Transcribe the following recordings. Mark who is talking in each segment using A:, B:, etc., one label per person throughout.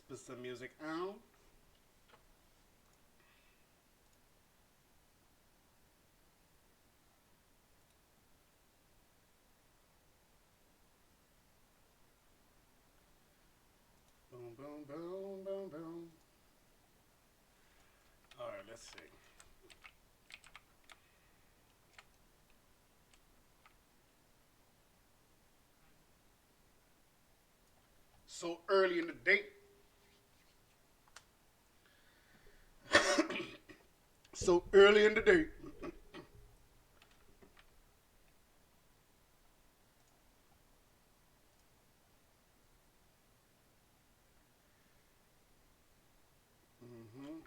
A: put some music on. Boom, boom, boom, boom, boom. All right, let's see. So early in the day. So early in the day. Mm-hmm.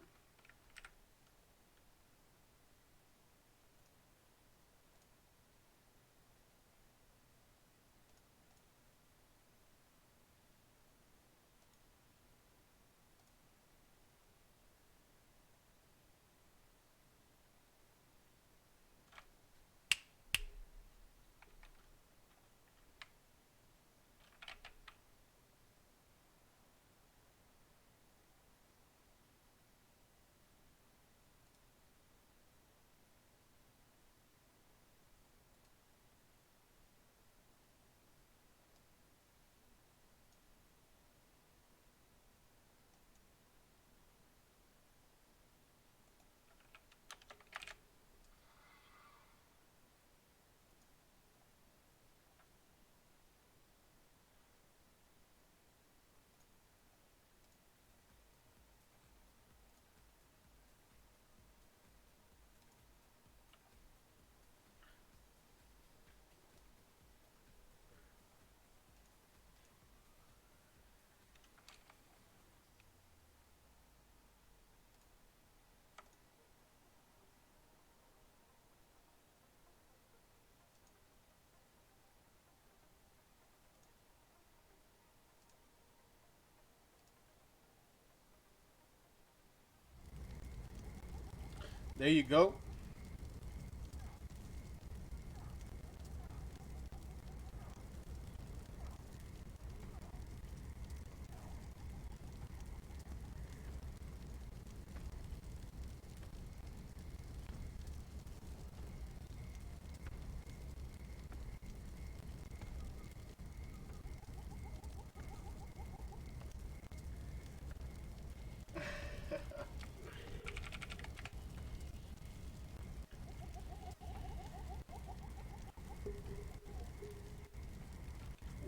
A: There you go.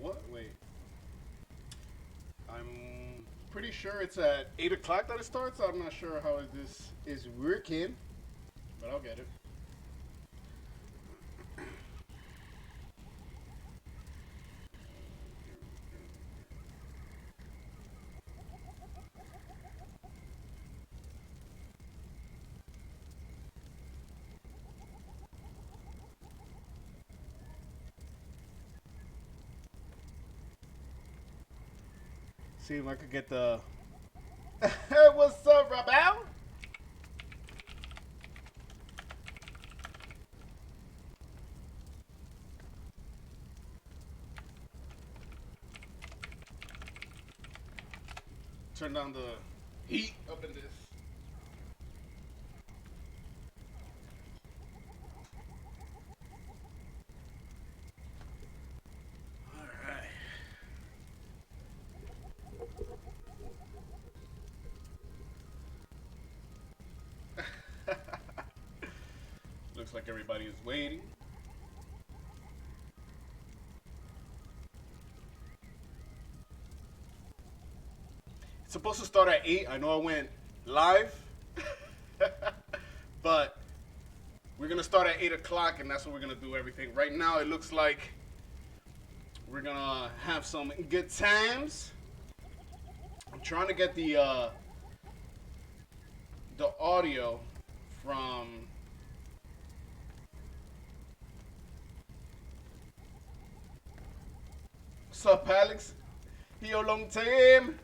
A: What? Wait. I'm pretty sure it's at 8 o'clock that it starts. I'm not sure how this is working, but I'll get it. See if I could get the. Hey, what's up, Rabel? Turn down the heat up in this. All right. Looks like everybody is waiting. It's supposed to start at 8. I know I went live, but we're gonna start at 8 o'clock, and that's what we're gonna do everything. Right now, it looks like we're gonna have some good times. I'm trying to get the audio from. What's up, Alex? Yo, long time.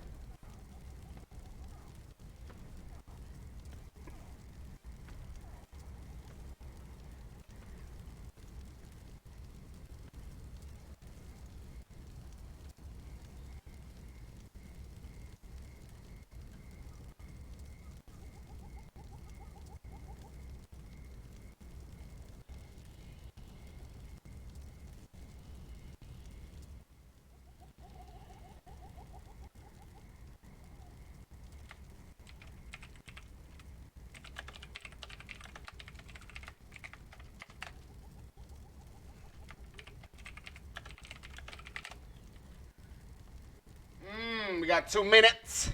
A: got 2 minutes.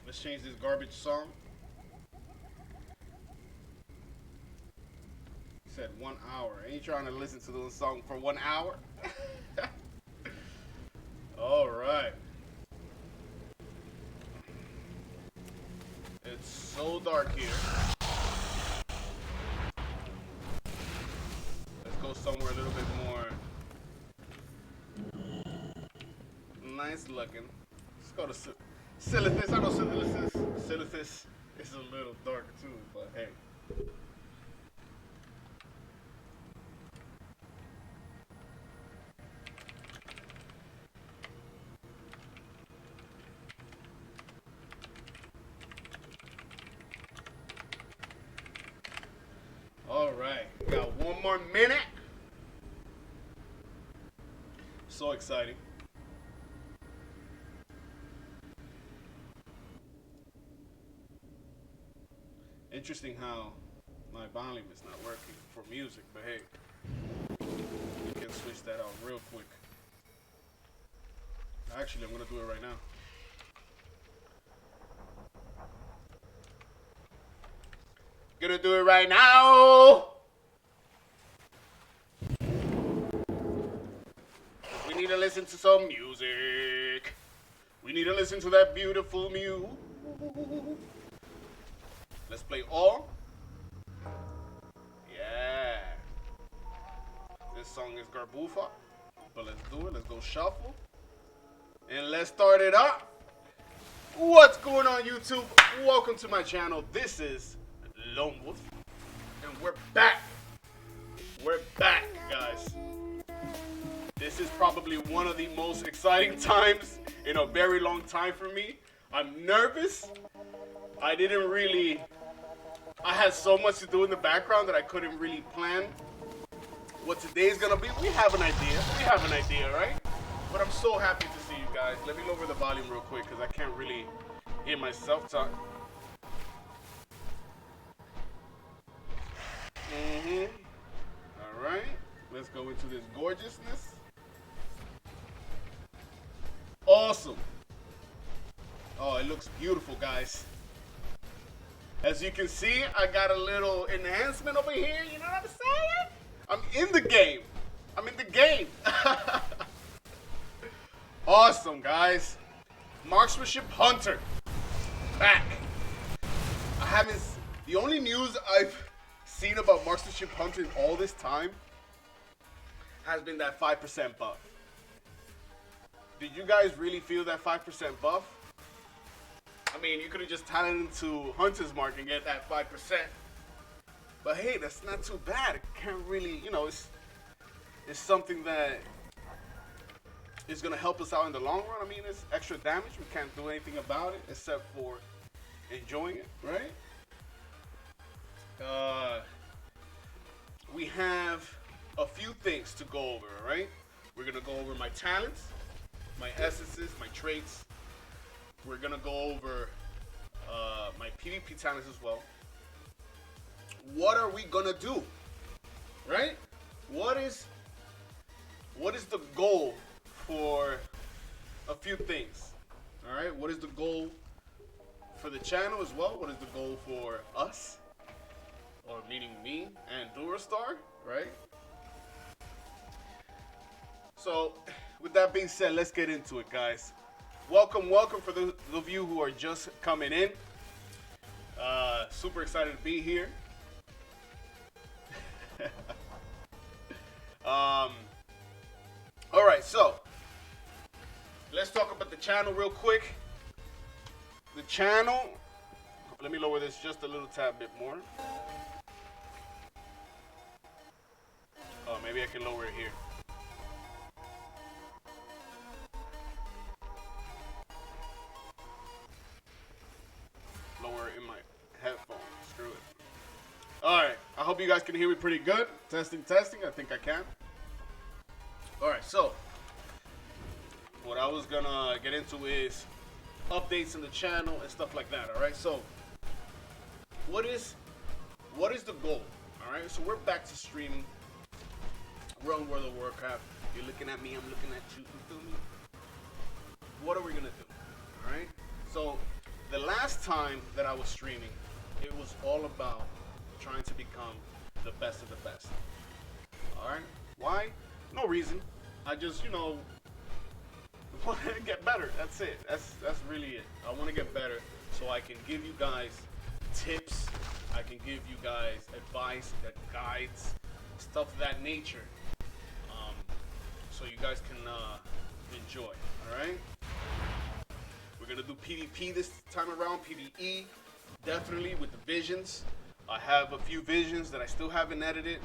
A: Let's change this garbage song. He said 1 hour. Ain't trying to listen to the song for 1 hour. All right. It's so dark here. Let's go somewhere a little bit more nice looking. Let's go to Silithus. I know Silithus is a little darker too, but hey. All right, we got 1 more minute. So exciting. Interesting how my volume is not working for music, but hey, you can switch that out real quick. Actually, I'm gonna do it right now. Gonna do it right now. We need to listen to some music. We need to listen to that beautiful music. Let's play all. Yeah. This song is Garbufa. But let's do it. Let's go shuffle. And let's start it up. What's going on, YouTube? Welcome to my channel. This is Lone Wolf. And we're back. We're back, guys. This is probably one of the most exciting times in a very long time for me. I'm nervous. I had so much to do in the background that I couldn't really plan what today's gonna be. We have an idea, right? But I'm so happy to see you guys. Let me lower the volume real quick because I can't really hear myself talk. All right, let's go into this gorgeousness. Awesome. Oh, it looks beautiful, guys. As you can see, I got a little enhancement over here. You know what I'm saying? I'm in the game. I'm in the game. Awesome, guys. Marksmanship Hunter. Back. The only news I've seen about Marksmanship Hunter in all this time has been that 5% buff. Did you guys really feel that 5% buff? I mean, you could have just talented into Hunter's Mark and get that 5%. But hey, that's not too bad. It can't really, you know, it's something that is going to help us out in the long run. I mean, it's extra damage. We can't do anything about it except for enjoying it, right? We have a few things to go over, all right? We're going to go over my talents, my essences, my traits. We're gonna go over my PvP talents as well. What are we gonna do? Right? What is the goal for a few things? Alright, what is the goal for the channel as well? What is the goal for us? Or meaning me and Durastar, right? So with that being said, let's get into it, guys. Welcome for those of you who are just coming in. Super excited to be here. All right, so let's talk about the channel real quick. The channel, let me lower this just a little tad bit more. Oh, maybe I can lower it here. Lower in my headphones. Screw it. Alright, I hope you guys can hear me pretty good. Testing. I think I can. Alright, so what I was gonna get into is updates in the channel and stuff like that. Alright, so what is the goal? Alright, so we're back to streaming. We're on World of Warcraft. You're looking at me, I'm looking at you. You feel me? What are we gonna do? All right. So the last time that I was streaming, it was all about trying to become the best of the best. All right. Why? No reason. I just, you know, want to get better. That's it. That's really it. I want to get better so I can give you guys tips. I can give you guys advice, guides, stuff of that nature, so you guys can enjoy. All right. We're gonna do PvP this time around. PvE, definitely with the visions. I have a few visions that I still haven't edited.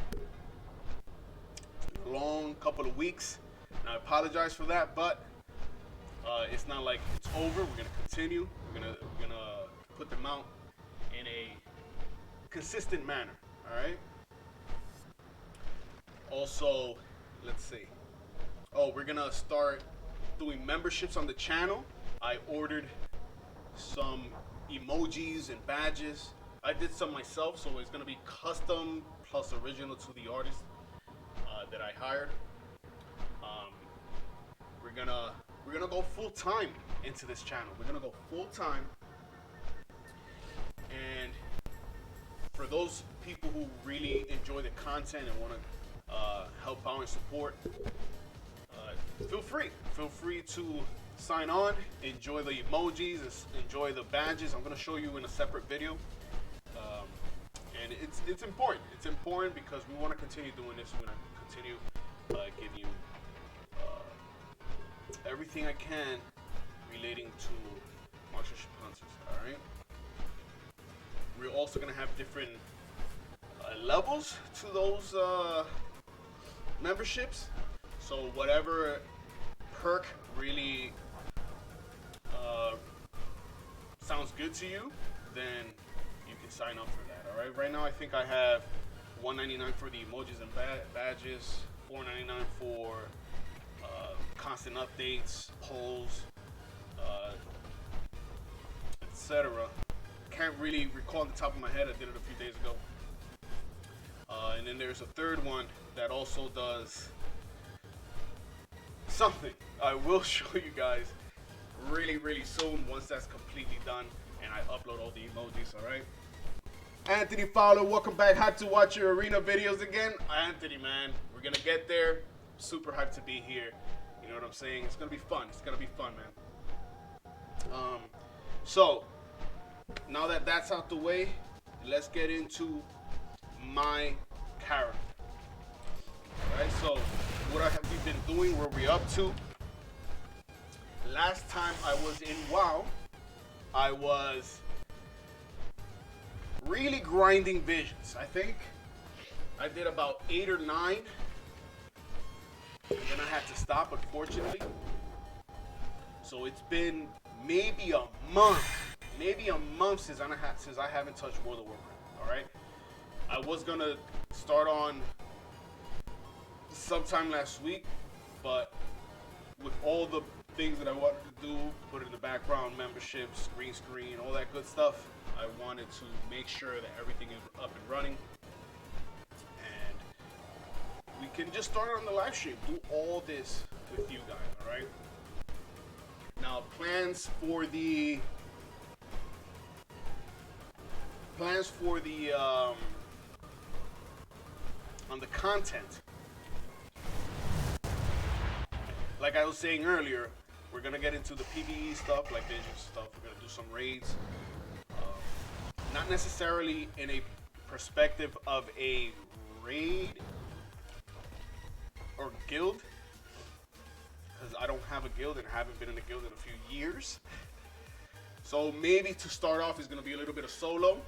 A: It's been a long couple of weeks, and I apologize for that, but it's not like it's over. We're gonna continue. We're gonna put them out in a consistent manner. All right. Also, let's see. Oh, we're gonna start doing memberships on the channel. I ordered some emojis and badges. I did some myself, so it's gonna be custom plus original to the artist that I hired. We're gonna go full time into this channel. We're gonna go full time, and for those people who really enjoy the content and want to help out and support, feel free to sign on, enjoy the emojis, enjoy the badges. I'm gonna show you in a separate video, and it's important. It's important because we want to continue doing this. We're gonna continue giving you everything I can relating to marksmanship hunters. All right. We're also gonna have different levels to those memberships. So whatever perk really sounds good to you, then you can sign up for that. All right. Right now, I think I have $1.99 for the emojis and badges, $4.99 for constant updates, polls, etc. Can't really recall on the top of my head. I did it a few days ago. And then there's a third one that also does something. I will show you guys really soon once that's completely done and I upload all the emojis. All right. Anthony Fowler, welcome back. Hyped to watch your arena videos again. Anthony, man, we're gonna get there. Super hyped to be here. You know what I'm saying? It's gonna be fun. It's gonna be fun, man. So now that that's out the way, let's get into my character. Alright, so what have we been doing? Where we up to? Last time I was in WoW, I was really grinding visions. I think I did about 8 or 9. And then I had to stop, unfortunately. So it's been maybe a month since I haven't touched World of Warcraft. All right, I was gonna start on sometime last week, but with all the things that I wanted to do, put in the background, memberships, green screen, all that good stuff, I wanted to make sure that everything is up and running. We can just start on the live stream, do all this with you guys, all right? Now, plans for the on the content. Like I was saying earlier, we're gonna get into the PvE stuff, like vision stuff. We're gonna do some raids, not necessarily in a perspective of a raid or guild, because I don't have a guild and haven't been in a guild in a few years. So maybe to start off is going to be a little bit of solo,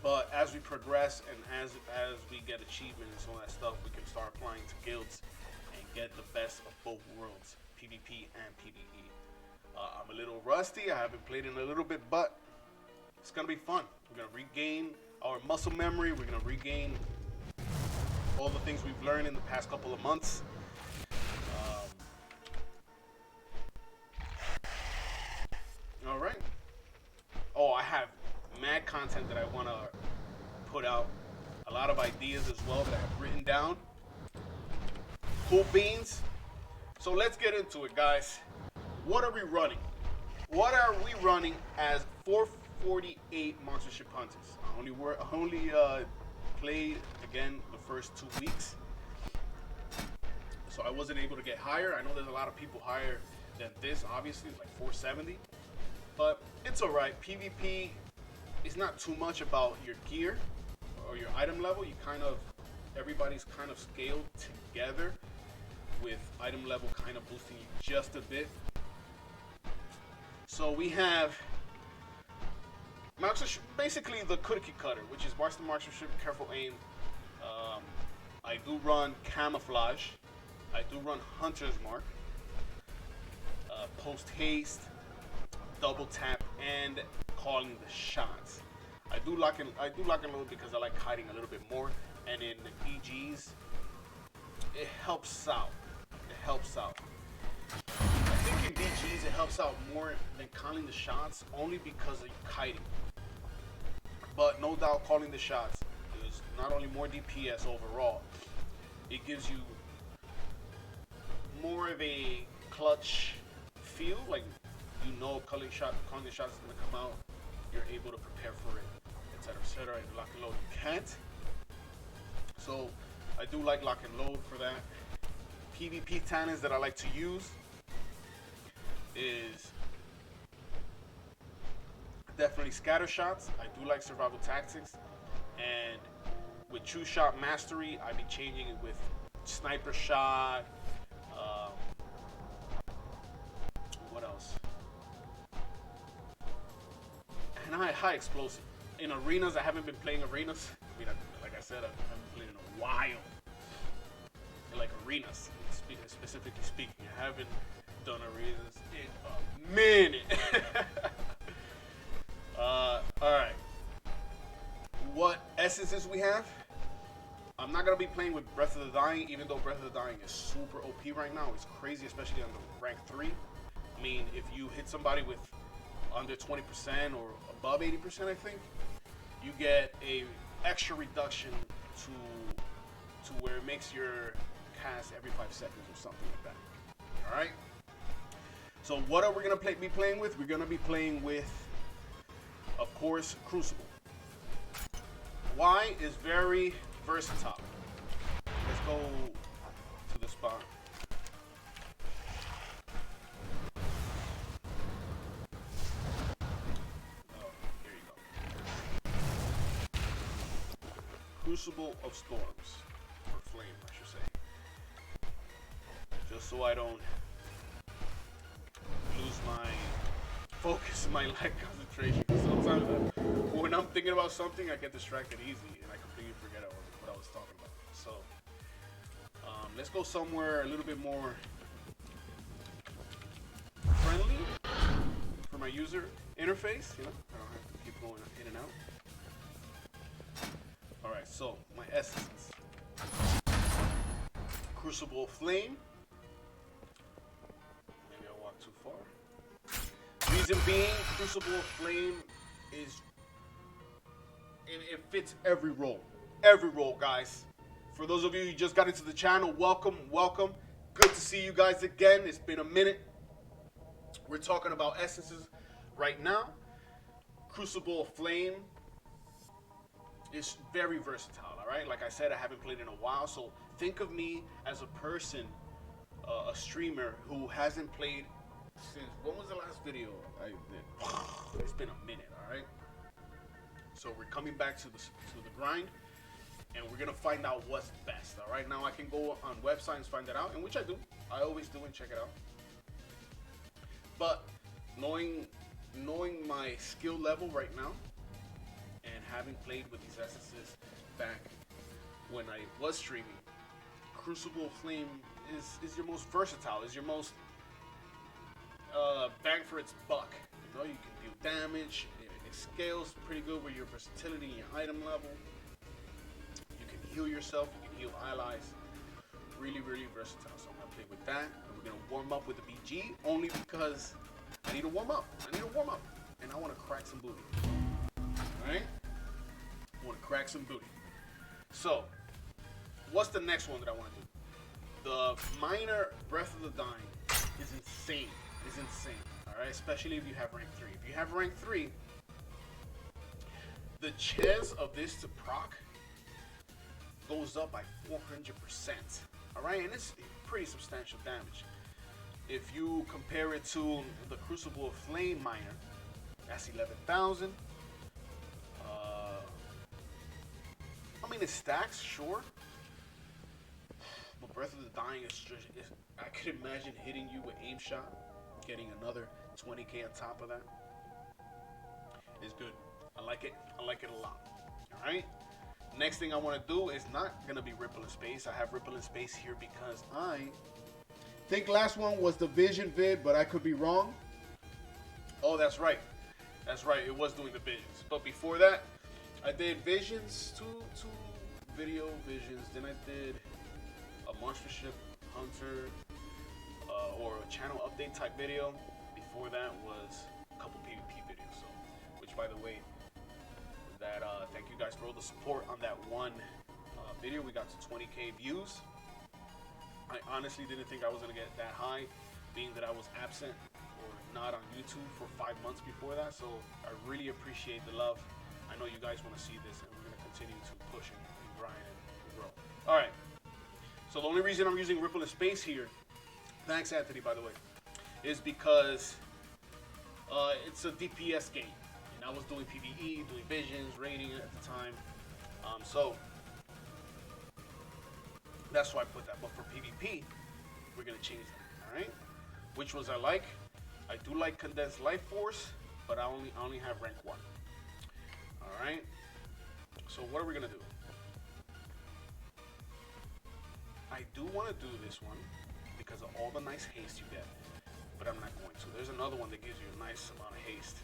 A: but as we progress and as we get achievements and all that stuff, we can start applying to guilds and get the best of both worlds, PvP and PvE. I'm a little rusty. I haven't played in a little bit, but it's going to be fun. We're going to regain our muscle memory. We're going to regain all the things we've learned in the past couple of months. All right. Oh, I have mad content that I want to put out. A lot of ideas as well that I have written down. cool beans. So let's get into it, guys. What are we running? What are we running as 448 Monstership Hunters? I only played again the first 2 weeks, so I wasn't able to get higher. I know there's a lot of people higher than this, obviously, like 470, but it's all right. PvP is not too much about your gear or your item level. Everybody's kind of scaled together with item level kind of boosting you just a bit. So we have basically the cookie cutter, which is Boston Marksmanship, careful aim. I do run camouflage. I do run Hunter's Mark, post haste, double tap, and calling the shots. I do lock in a little because I like hiding a little bit more, and in the BGs, it helps out. It helps out. I think in BGs it helps out more than calling the shots, only because of kiting. But no doubt, calling the shots is not only more DPS overall, it gives you more of a clutch feel, like you know calling the shot is going to come out, you're able to prepare for it, etc., etc. And lock and load you can't. So I do like lock and load for that. PvP talents that I like to use is definitely scatter shots. I do like survival tactics, and with true shot mastery, I be changing it with sniper shot. What else? And high explosive. In arenas, I haven't been playing arenas. I mean, like I said, I haven't played in a while. Like arenas, specifically speaking, I haven't done arenas in a minute. All right. What essences we have? I'm not gonna be playing with Breath of the Dying, even though Breath of the Dying is super OP right now. It's crazy, especially on the rank 3. I mean, if you hit somebody with under 20% or above 80%, I think, you get a extra reduction to where it makes your cast every 5 seconds or something like that. All right. So what are we gonna be playing with? We're gonna be playing with, of course, Crucible. Y is very versatile. Let's go to the spot. Oh, here you go. Crucible of Storms, or Flame, I should say. Just so I don't lose my focus, my concentration. Sometimes when I'm thinking about something, I get distracted easy and I completely forget what I was talking about. So let's go somewhere a little bit more friendly for my user interface. You know, I don't have to keep going in and out. All right, so my essences: Crucible Flame. Maybe I walked too far. Reason being, Crucible Flame is it fits every role. Every role, guys. For those of you who just got into the channel, welcome, welcome. Good to see you guys again. It's been a minute. We're talking about essences right now. Crucible Flame is very versatile, all right? Like I said, I haven't played in a while, so think of me as a person, a streamer who hasn't played since, when was the last video I did? It's been a minute, all right? So we're coming back to the grind, and we're gonna find out what's best. All right, now I can go on websites and find that out, and which I do. I always do and check it out. But knowing my skill level right now, and having played with these essences back when I was streaming, Crucible Flame is your most versatile. Is your most bang for its buck. You know, you can deal damage. It scales pretty good with your versatility and your item level. You can heal yourself. You can heal allies. Really, really versatile. So I'm gonna play with that. And we're gonna warm up with the BG only because I need to warm up. And I want to crack some booty. All right. I want to crack some booty. So, what's the next one that I want to do? The minor Breath of the Dying is insane. All right, especially if you have rank 3. If you have rank 3, the chance of this to proc goes up by 400%. All right, and it's pretty substantial damage. If you compare it to the Crucible of Flame minor, that's 11,000. I mean, it stacks, sure. But Breath of the Dying is just, I could imagine hitting you with aim shot, getting another 20k on top of that. It's good. I like it a lot. All right. Next thing I want to do is not gonna be Ripple in Space. I have Ripple in Space here because I think last one was the Vision vid, but I could be wrong. Oh, that's right. It was doing the Visions. But before that, I did Visions, two video Visions. Then I did a Monster Ship Hunter or a channel update type video. Before that was a couple PvP videos. So, which by the way, thank you guys for all the support on that one video. We got to 20k views. I honestly didn't think I was gonna get that high, being that I was absent or not on YouTube for 5 months before that. So I really appreciate the love. I know you guys want to see this, and we're gonna continue to push and grind and grow. All right. So the only reason I'm using Ripple in Space here, thanks Anthony by the way, is because it's a DPS game. I was doing PvE, doing Visions, raiding at the time. So that's why I put that. But for PvP, we're gonna change that. All right. Which was I like. I do like Condensed Life Force, but I only have rank 1. All right. So what are we gonna do? I do want to do this one because of all the nice haste you get, but I'm not going to. There's another one that gives you a nice amount of haste.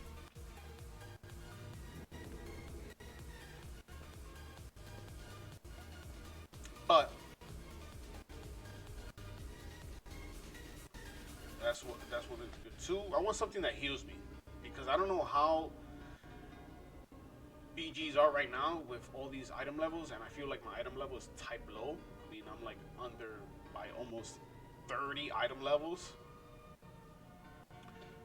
A: But that's what it's good too. I want something that heals me because I don't know how BGs are right now with all these item levels, and I feel like my item level is type low. I mean, I'm like under by almost 30 item levels,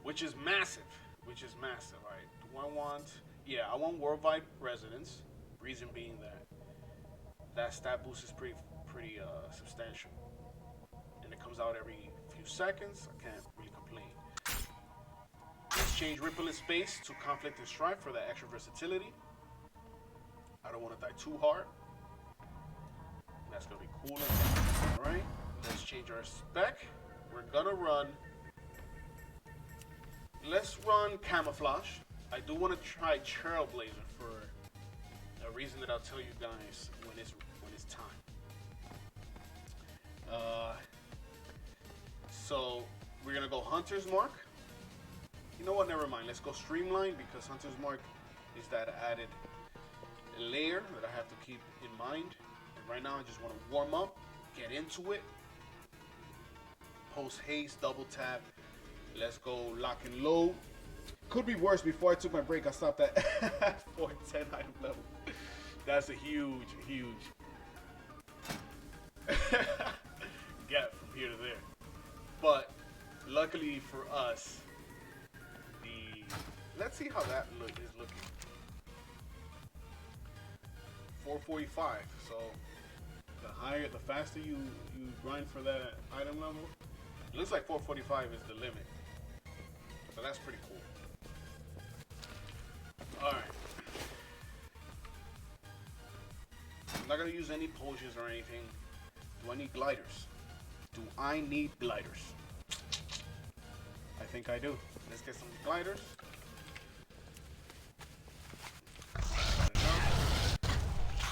A: which is massive. All right, do I want? Yeah, I want worldwide residence. Reason being that stat boost is pretty substantial, and it comes out every few seconds. I can't really complain. Let's change Ripple in Space to Conflict and Strife for that extra versatility. I don't want to die too hard. That's gonna be cool. All right, let's change our spec. We're gonna run. Let's run Camouflage. I do want to try Trailblazer for a reason that I'll tell you guys when it's time. So we're gonna go Hunter's Mark. You know what? Never mind. Let's go Streamline because Hunter's Mark is that added layer that I have to keep in mind. And right now, I just want to warm up, get into it. Post haste, double tap. Let's go lock and load. Could be worse. Before I took my break, I stopped at 410 item level. That's a huge gap from here to there. But luckily for us, let's see how that is looking. 445. So the faster you grind for that item level, it looks like 445 is the limit. So that's pretty cool. All right. I'm not gonna use any potions or anything. Do I need gliders? I think I do. Let's get some gliders.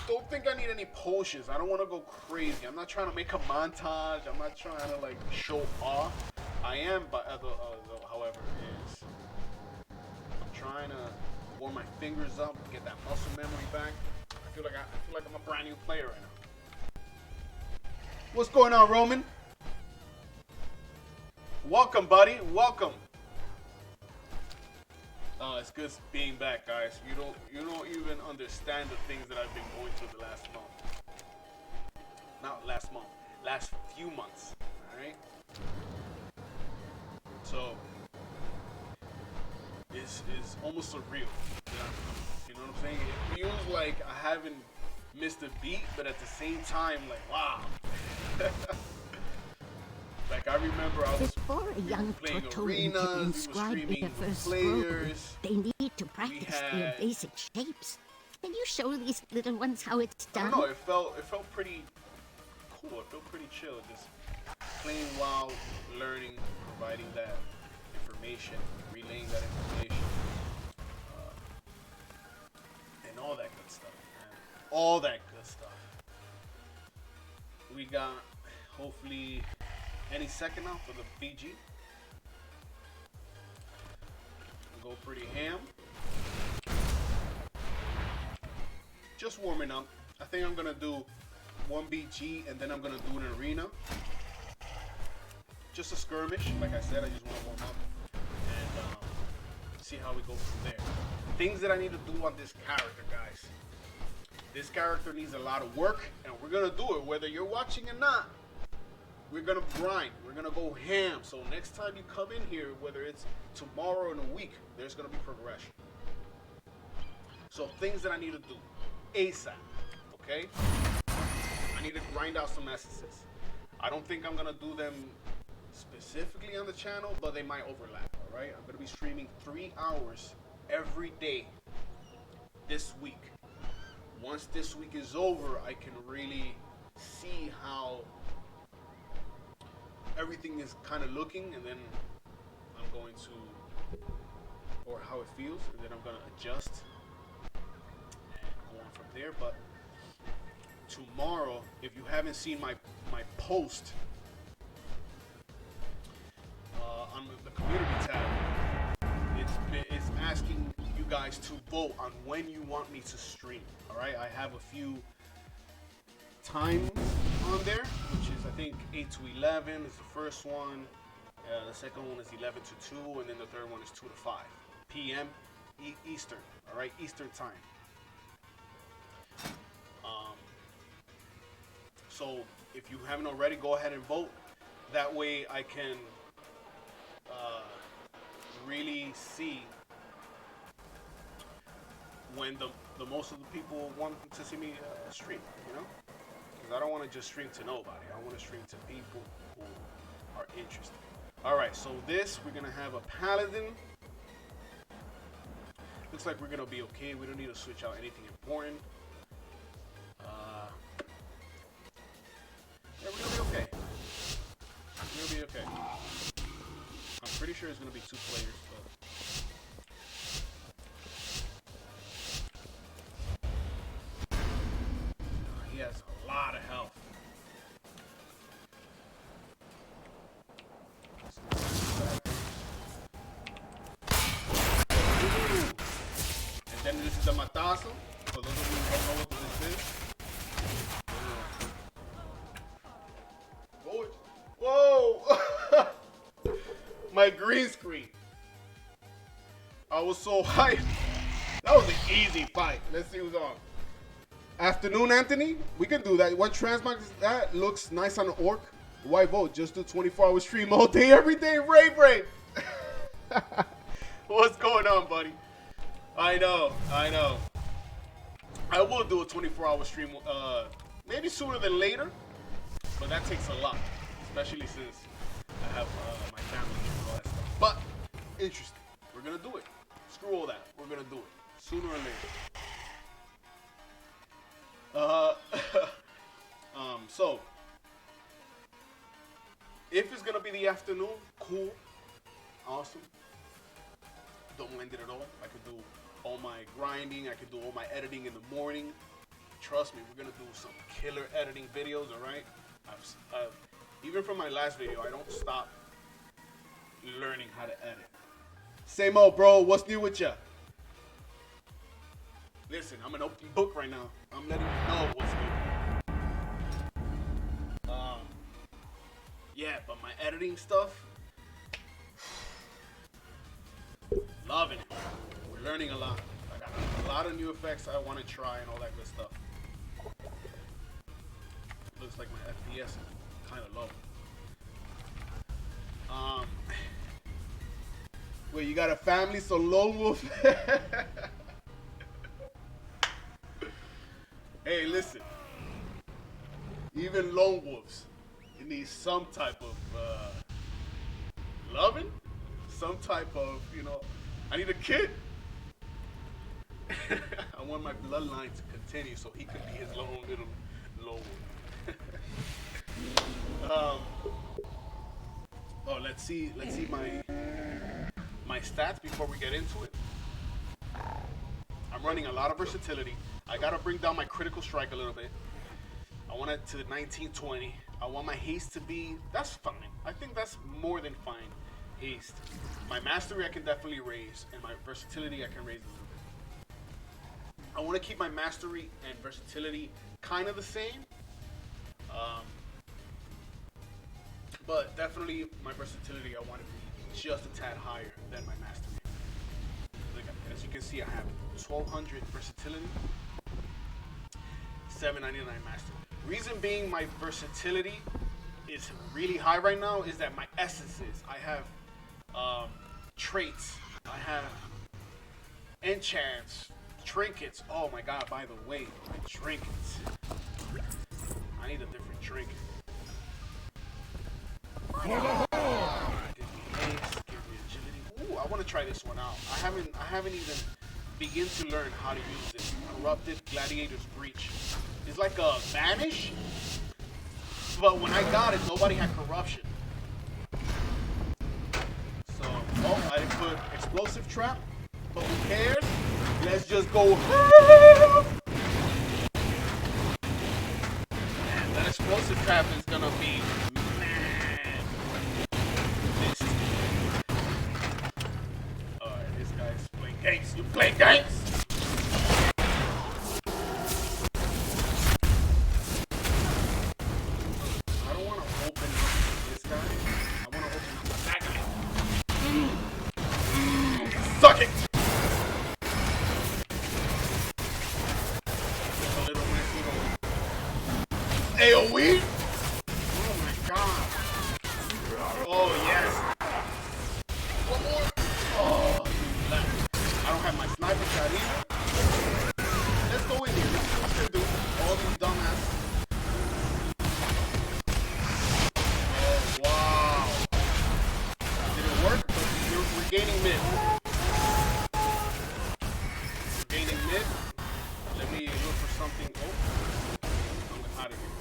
A: Don't think I need any potions. I don't want to go crazy. I'm not trying to make a montage. I'm not trying to like show off. I am, but however, is I'm trying to warm my fingers up, get that muscle memory back. I feel like I'm a brand new player right now. What's going on, Roman? Welcome, buddy. Welcome. It's good being back, guys. You don't even understand the things that I've been going through the last month. Not last month. last few months. All right. So it's almost surreal. You know what I'm saying? It feels like I haven't missed a beat, but at the same time, like, wow. Like, I remember I was
B: Before a young
A: playing
B: Tortolian can
A: arenas, we were
B: inscribe
A: streaming
B: their
A: with
B: first scroll,
A: players.
B: they need to practice their
A: had-
B: basic shapes. Can you show these little ones how it's
A: I
B: done?
A: don't know, it felt pretty cool. It felt pretty chill, just playing while learning, providing that information, relaying that information, and all that good stuff, man. All that good stuff. We got hopefully any second now for the BG. We'll go pretty ham. Just warming up. I think I'm gonna do one BG and then I'm gonna do an arena. Just a skirmish, like I said. I just want to warm up and see how we go from there. Things that I need to do on this character, guys. This character needs a lot of work, and we're gonna do it whether you're watching or not. We're gonna grind. We're gonna go ham. So next time you come in here, whether it's tomorrow or in a week, there's gonna be progression. So things that I need to do ASAP. Okay? I need to grind out some essences. I don't think I'm gonna do them specifically on the channel, but they might overlap. All right? I'm gonna be streaming 3 hours every day this week. Once this week is over, I can really see how everything is kind of looking, and then I'm going to, or how it feels, and then I'm going to adjust and go on from there. But tomorrow, if you haven't seen my post on the community tab, it's asking you guys to vote on when you want me to stream. All right, I have a few times on there, which is I think 8 to 11 is the first one, the second one is 11 to 2, and then the third one is 2 to 5 p.m. Eastern. All right, Eastern time. So if you haven't already, go ahead and vote. That way I can really see when the most of the people want to see me stream, you know? Because I don't want to just stream to nobody. I want to stream to people who are interested. All right, so this, we're going to have a paladin. Looks like we're going to be okay. We don't need to switch out anything important. Yeah, we're going to be okay. We're going to be okay. I'm pretty sure it's going to be 2 players, but... he has a lot of health. And then this is the Matazo. For those of you who don't know what this is. Whoa! My green screen. I was so hyped. That was an easy fight. Let's see who's on. Afternoon, Anthony. We can do that. What Transmog is that? Looks nice on the orc. Why vote? Just do 24-hour stream all day, every day. Ray. What's going on, buddy? I know. I will do a 24-hour stream, maybe sooner than later, but that takes a lot, especially since I have my family and all that stuff. But interesting. We're gonna do it. Screw all that. We're gonna do it sooner or later. So if it's gonna be the afternoon, cool, awesome. Don't mind it at all. I could do all my grinding. I could do all my editing in the morning. Trust me, we're gonna do some killer editing videos. All right. Even from my last video, I don't stop learning how to edit. Same old, bro. What's new with ya? Listen, I'm an open book right now. I'm letting you know what's new. Yeah, but my editing stuff, loving it. We're learning a lot. I got a lot of new effects I want to try and all that good stuff. Looks like my FPS is kind of low. Wait, you got a family, so Lone Wolf? Hey, listen. Even lone wolves, it needs some type of loving, some type of, I need a kid. I want my bloodline to continue so he can be his own little lone wolf. Oh, let's see my stats before we get into it. I'm running a lot of versatility. I gotta bring down my critical strike a little bit. I want it to 1920. I want my haste to be, that's fine. I think that's more than fine. Haste. My mastery I can definitely raise, and my versatility I can raise a little bit. I want to keep my mastery and versatility kind of the same. But definitely my versatility I want to be just a tad higher than my mastery. Like, as you can see, I have 1200 versatility, 799 mastery. Reason being my versatility is really high right now is that my essences, I have traits, I have enchants, trinkets. Oh my god, by the way, my trinkets. I need a different trinket. Give me haste, give me agility. Ooh, I want to try this one out. I haven't even begin to learn how to use it. Corrupted Gladiator's Breach. It's like a vanish, but when I got it, nobody had corruption. So, oh, I didn't put explosive trap, but who cares? Let's just go. Man, that explosive trap is gonna be Alright, this guy's playing games. You play games? I don't want to open up this guy. I want to open up that guy. Suck it! Just a little AoE? Oh my god. Oh yes. One more. Oh, I don't have my sniper shot either. Let's go in here. Let's see what we can do. All these dumbasses. Oh, wow. Didn't work, but we're gaining mid. We're gaining mid. Let me look for something. Oh, I'm out of here.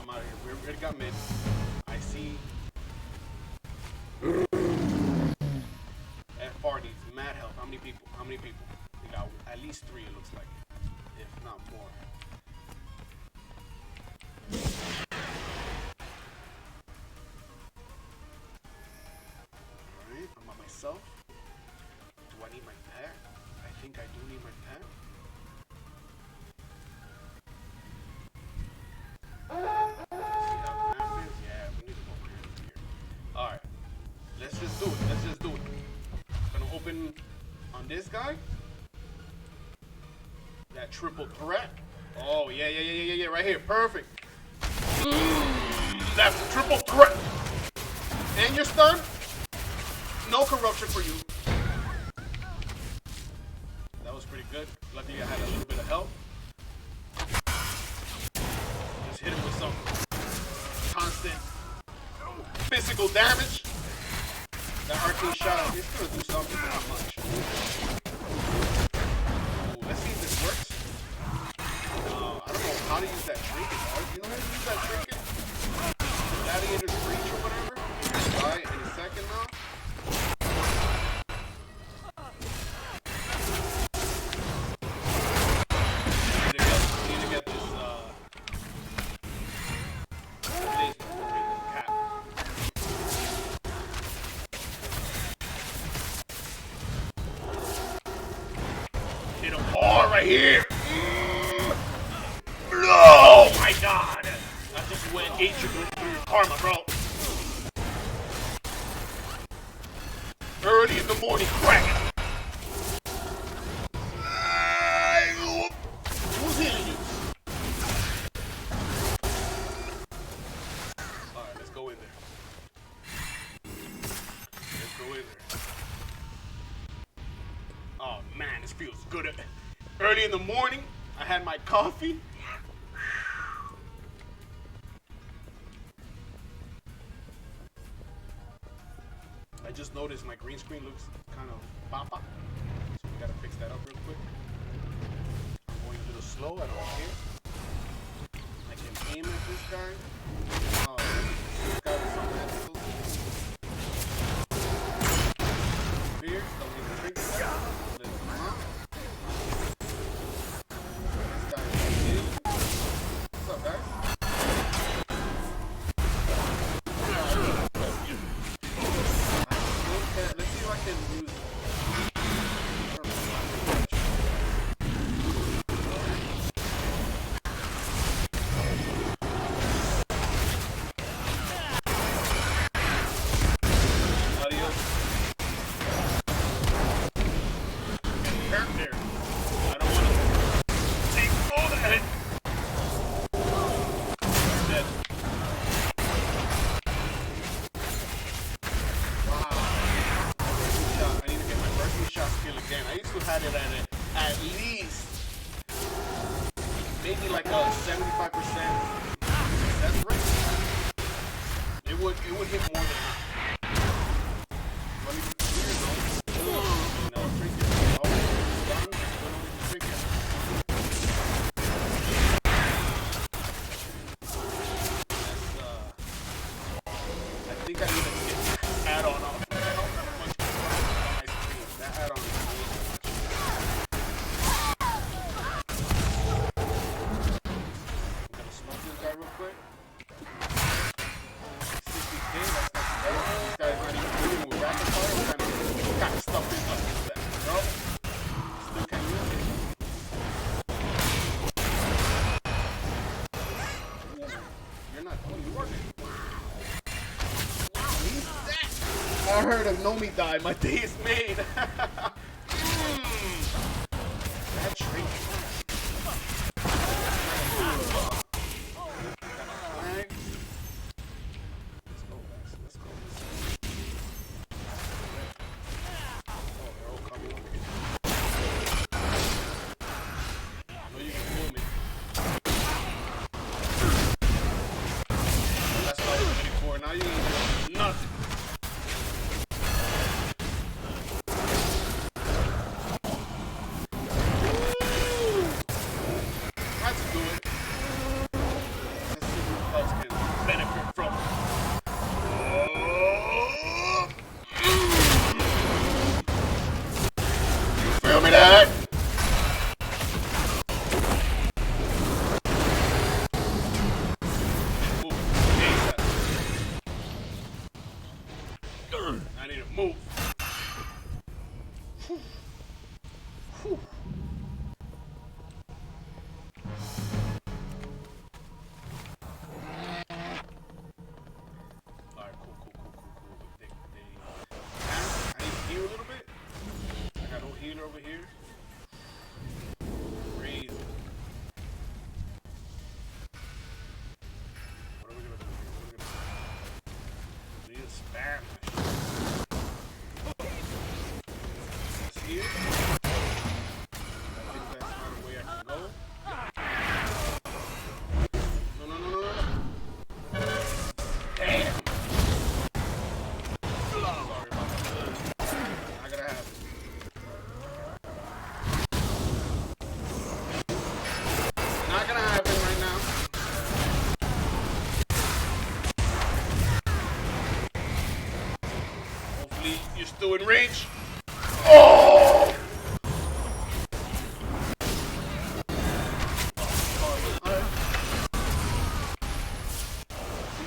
A: I'm out of here. We already got mid. I see. FR needs mad help. How many people? How many people? We got at least 3, it looks like. If not more. Alright, I'm by myself. Do I need my pet? I think I do need my pet. See how the map is? Yeah, we need to go here. Alright. Let's just do it. Let's just do it. Gonna open on this guy. That triple threat. Oh, yeah, right here. Perfect. That's a triple threat. And you're stunned. No corruption for you. That was pretty good. Luckily, I had a little bit of help. Just hit him with some constant physical damage. That arcane shot is gonna do something, but not much. Ooh, let's see if this works. I don't know how to use that trinket. You know how to use that trinket? Gladiator's Breach or whatever? Alright, in a second now. Need to get this, cat. Hit him hard right here. Oh my god! I just went 8 through karma, bro. Early in the morning crack. Who's healing you? Alright, feels good. Early in the morning, I had my coffee. I just noticed my green screen looks kind of papa, so we gotta fix that up real quick. I'm going a little slow, I don't care. I can aim at this guy. Oh, this guy was something else. Here, don't need to drink that. Let's come out. This guy is in. What's up, guys? Let's see if I can use it. At least maybe like a 75% success rate. It would hit more than that. Let me here you go. No, drink it. Oh, it's done. Drink it. I think I need to get that add-on off. I don't have much on my screen. That add-on is real quick. 60K, that's not too bad. This guy's not even dealing with rapid fire. What kind of stuff is up with that, bro? Still can't use it. You're not. Oh, you are good. Wow, he's that. I heard of Nomi die. My day is made. That trait. Now you ain't doing nothing. That's good. Let's see who else can benefit from it. You feel me, Dad? I need to move. Whew. Whew. Alright, cool. I need to heal a little bit. I got no healer over here. Breathe. What are we gonna do? We need to spam that shit. Here. I think that's not the way I can go. No. Damn. Sorry about that. Not gonna happen. Not gonna happen right now. Hopefully you're still in range. Oh!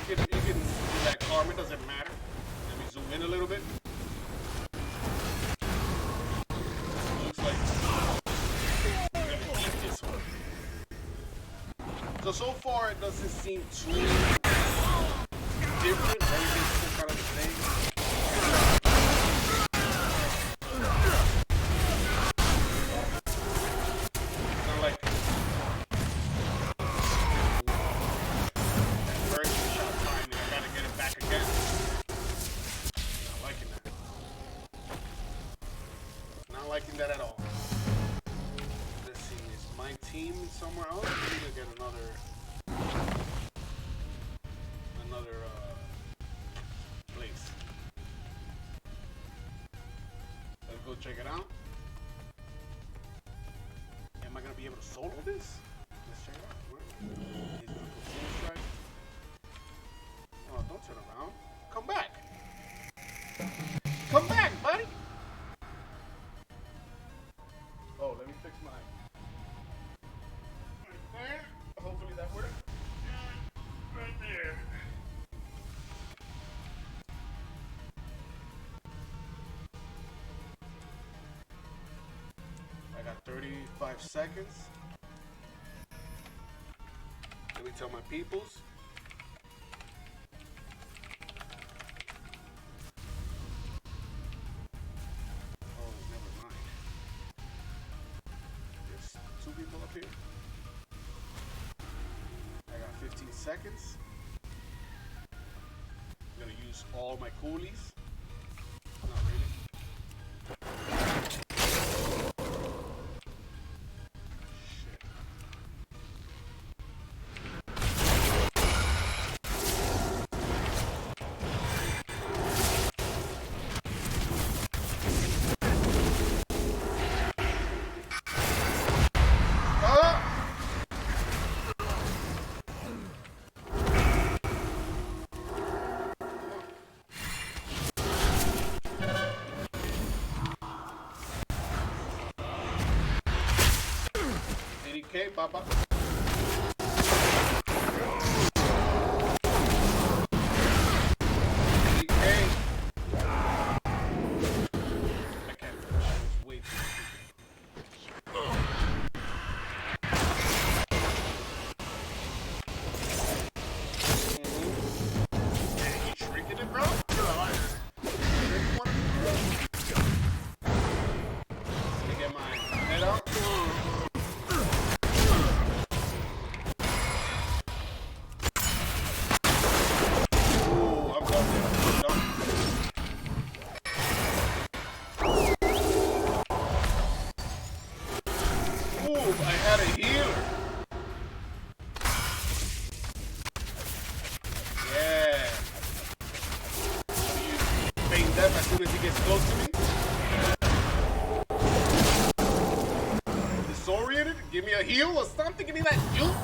A: You can do that karma, doesn't matter. Let me zoom in a little bit. Looks like we're gonna eat this one. So far it doesn't seem too different. Everything's still kind of the same. Not liking that at all. somewhere else. We need to get another place. Let's go check it out. Am I gonna be able to solo this? Let's check it out. He's gonna put full strike. Oh, don't turn around. Come back. Come back, buddy. Oh, let me fix mine. Right there. Hopefully that works. Right there. I got 35 seconds. Let me tell my peoples. Oh, never mind. There's 2 people up here. I got 15 seconds. I'm gonna use all my coolies. Not really. Shit. Okay, Papa. Okay. I can't. It's way too stupid. You shrinking it, bro? Let me get my head out. I had a healer. Yeah. So you feign death as soon as he gets close to me? Disoriented? Give me a heal or something? Give me that juice?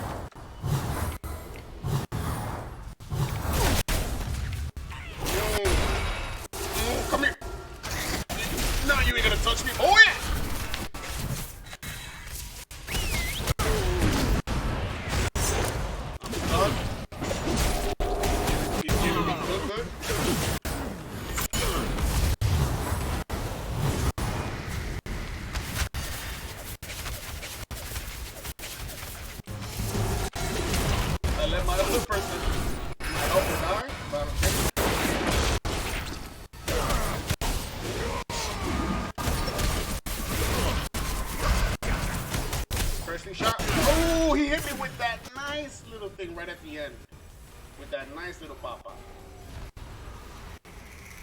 A: Come here. No, you ain't gonna touch me. Oh yeah! I let my other person help her die, but I'm taking pressing shot. Oh, he hit me with that nice little thing right at the end. With that nice little pop-up.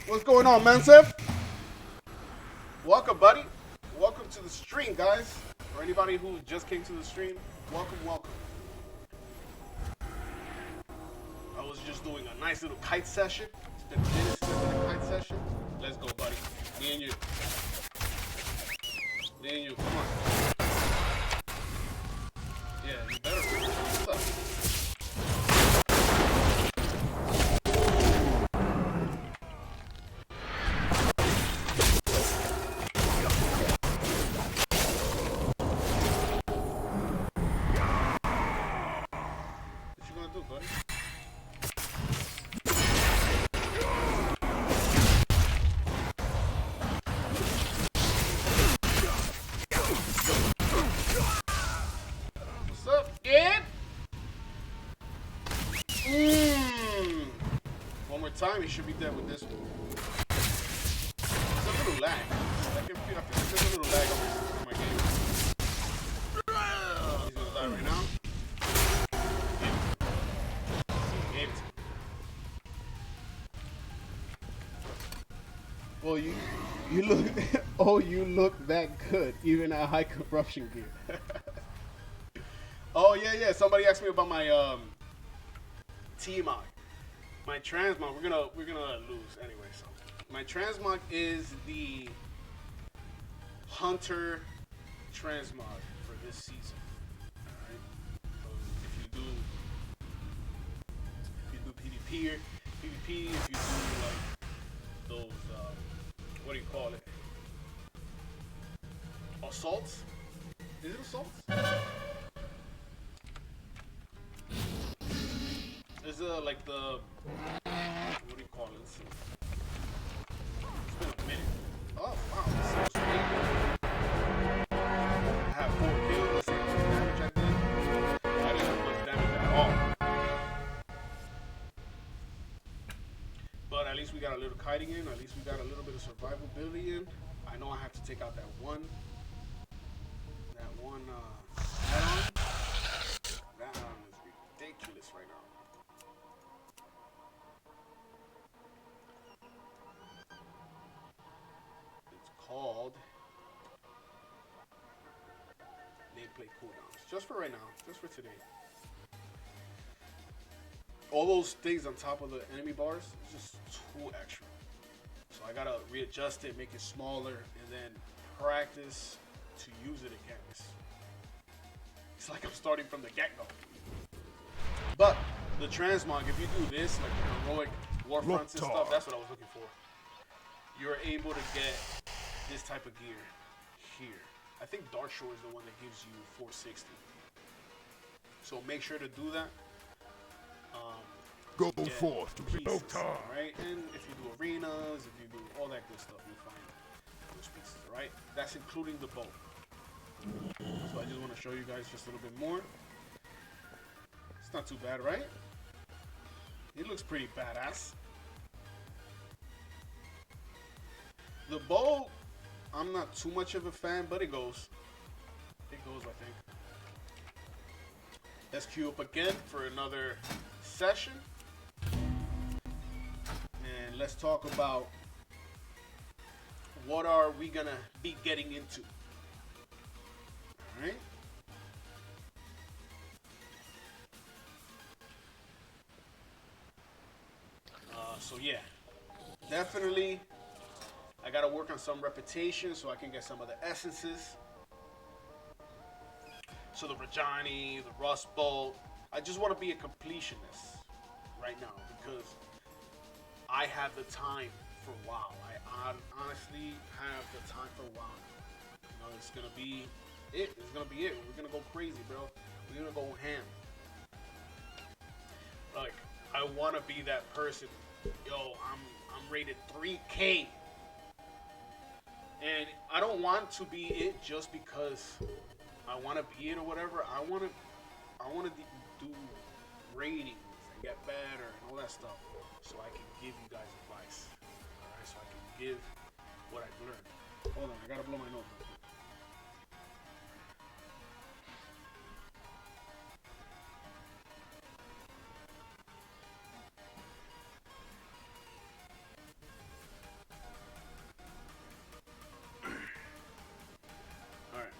A: What's going on, Mansef? Welcome, buddy. Welcome to the stream, guys. For anybody who just came to the stream, welcome, welcome. I was just doing a nice little kite session. The kite session. Let's go, buddy. Me and you. Me and you. Come on. Yeah, you better. What's up? What you gonna do, buddy? What's up, kid? One more time, he should be dead with this one. There's a little lag. I feel like there's a little lag on my game. He's gonna die right now. He gave it to me. Well, you look. Oh, you look that good, even at high corruption gear. Oh yeah. Somebody asked me about my T-Mog. My Transmog, we're gonna lose anyway. So my Transmog is the Hunter Transmog for this season. All right. So if you do PvP, if you do like those what do you call it? Assaults? Is it assaults? Is it like the what do you call it? Let's see. It's been a minute. Oh wow, this is so sweet. I have 4 kills. Let's see how much damage I did. I didn't have much damage at all. But at least we got a little kiting in. At least we got a little bit of survivability in. I know I have to take out that one add-on. That add-on is ridiculous right now. It's called nameplate cooldowns. Just for right now. Just for today. All those things on top of the enemy bars is just too extra. So I gotta readjust it, make it smaller, and then practice to use it again. It's like I'm starting from the get-go. But the Transmog, if you do this, like the heroic warfronts and stuff, that's what I was looking for. You're able to get this type of gear here. I think Dark Shore is the one that gives you 460. So make sure to do that.
C: Go forth to
A: pieces,
C: Doktar.
A: Right? And if you do arenas, if you do all that good stuff, you'll find those pieces, right? That's including the bow. So I just want to show you guys just a little bit more. It's not too bad, right? It looks pretty badass. The bow, I'm not too much of a fan, but it goes. It goes, I think. Let's queue up again for another session. And let's talk about what are we gonna be getting into. Alright. So yeah, definitely I gotta work on some reputation so I can get some of the essences. So the Rajani, the Rust Bolt. I just want to be a completionist right now because I have the time for WoW. I honestly have the time for WoW. You know, it's gonna be it. It's gonna be it. We're gonna go crazy, bro. We're gonna go ham. Like, I want to be that person. Yo, I'm rated 3K, and I don't want to be it just because I want to be it or whatever. I want to do ratings and get better and all that stuff, so I can give you guys advice. Alright, so I can give what I've learned. Hold on, I gotta blow my nose. Alright.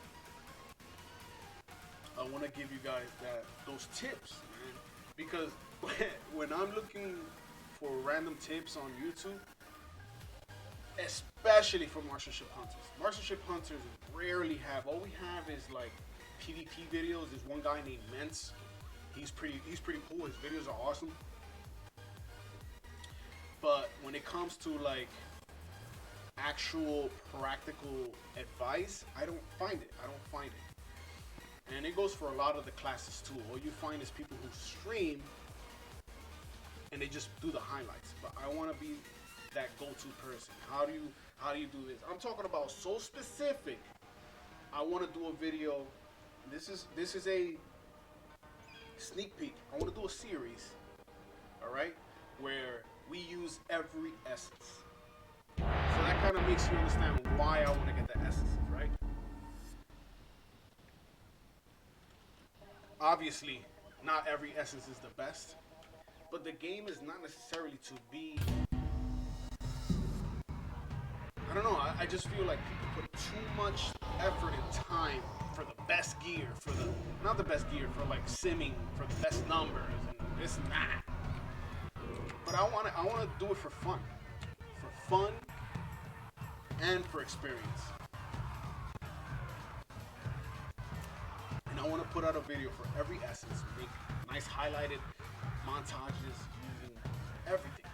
A: I want to give you guys those tips, man, because when I'm looking for random tips on YouTube, especially for Marksmanship Hunters, Marksmanship Hunters rarely have. All we have is like PvP videos. There's one guy named Mence. He's pretty cool. His videos are awesome. But when it comes to like actual practical advice, I don't find it. And it goes for a lot of the classes too. All you find is people who stream and they just do the highlights. But I want to be that go-to person. How do you do this? I'm talking about so specific. I want to do a video. This is a sneak peek. I want to do a series, all right, where we use every essence. So that kind of makes you understand why I want to get the essences, right? Obviously, not every essence is the best, but the game is not necessarily to be, I don't know. I just feel like people put too much effort and time for the best gear, for the not the best gear, for like simming, for the best numbers and this and that. But I want to do it for fun and for experience. And I want to put out a video for every essence, make nice highlighted montages using everything.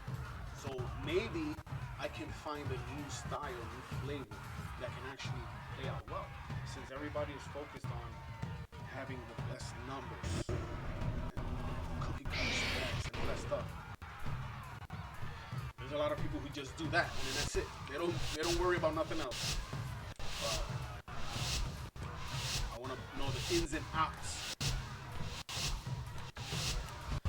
A: So maybe I can find a new style, new flavor that can actually play out well. Since everybody is focused on having the best numbers and cookie cutter specs and all that stuff. There's a lot of people who just do that and that's it. They don't worry about nothing else. I want to know the ins and outs.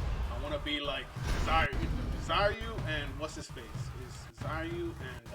A: I want to be like Zaryu and what's his face? Is Zaryu and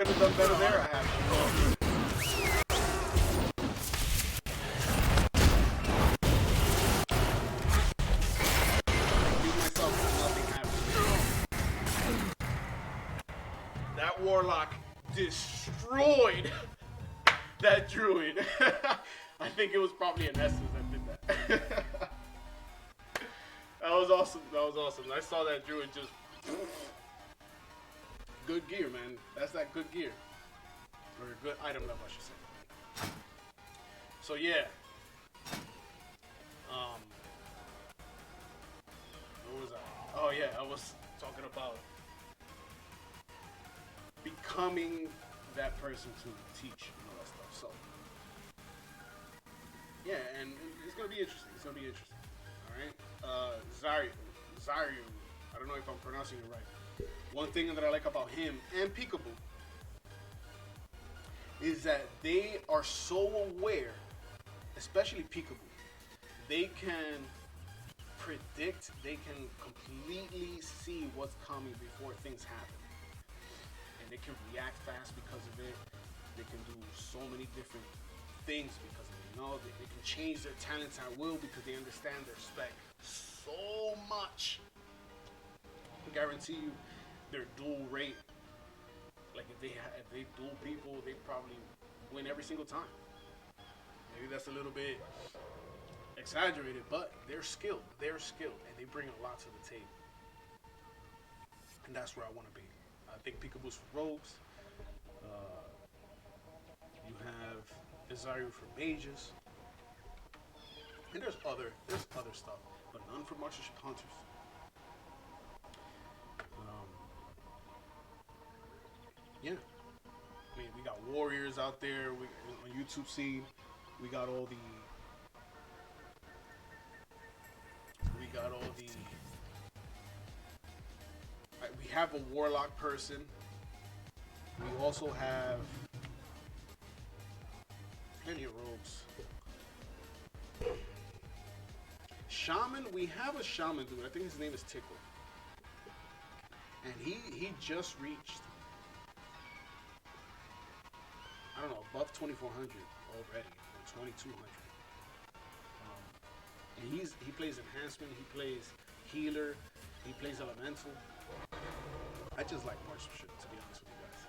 A: could have done better there. I have that warlock destroyed that druid. I think it was probably an essence that did that. That was awesome. That was awesome. I saw that druid just. Good gear, man. That's that good gear. Or a good item level, I should say. So yeah. What was I? Oh yeah, I was talking about becoming that person to teach and all that stuff. So yeah, and it's gonna be interesting. It's gonna be interesting. All right. Zaryu. I don't know if I'm pronouncing it right. One thing that I like about him and Peekaboo is that they are so aware, especially Peekaboo. They can predict, they can completely see what's coming before things happen. And they can react fast because of it. They can do so many different things because of it. You know, they can change their talents at will because they understand their spec so much. I guarantee you, their duel rate, like if they duel people, they probably win every single time. Maybe that's a little bit exaggerated, but they're skilled, and they bring a lot to the table. And that's where I want to be. I think Peekaboo's for rogues. You have Zaryu for mages, and there's other stuff, but none for marksmanship hunters. Yeah, I mean, we got warriors out there. We on YouTube scene, we got all the we have a warlock person. We also have plenty of rogues. Shaman, we have a shaman dude. I think his name is Tickle, and he just reached, I don't know, above 2400 already, or 2200. And he plays enhancement, he plays healer, he plays elemental. I just like marksmanship, to be honest with you guys.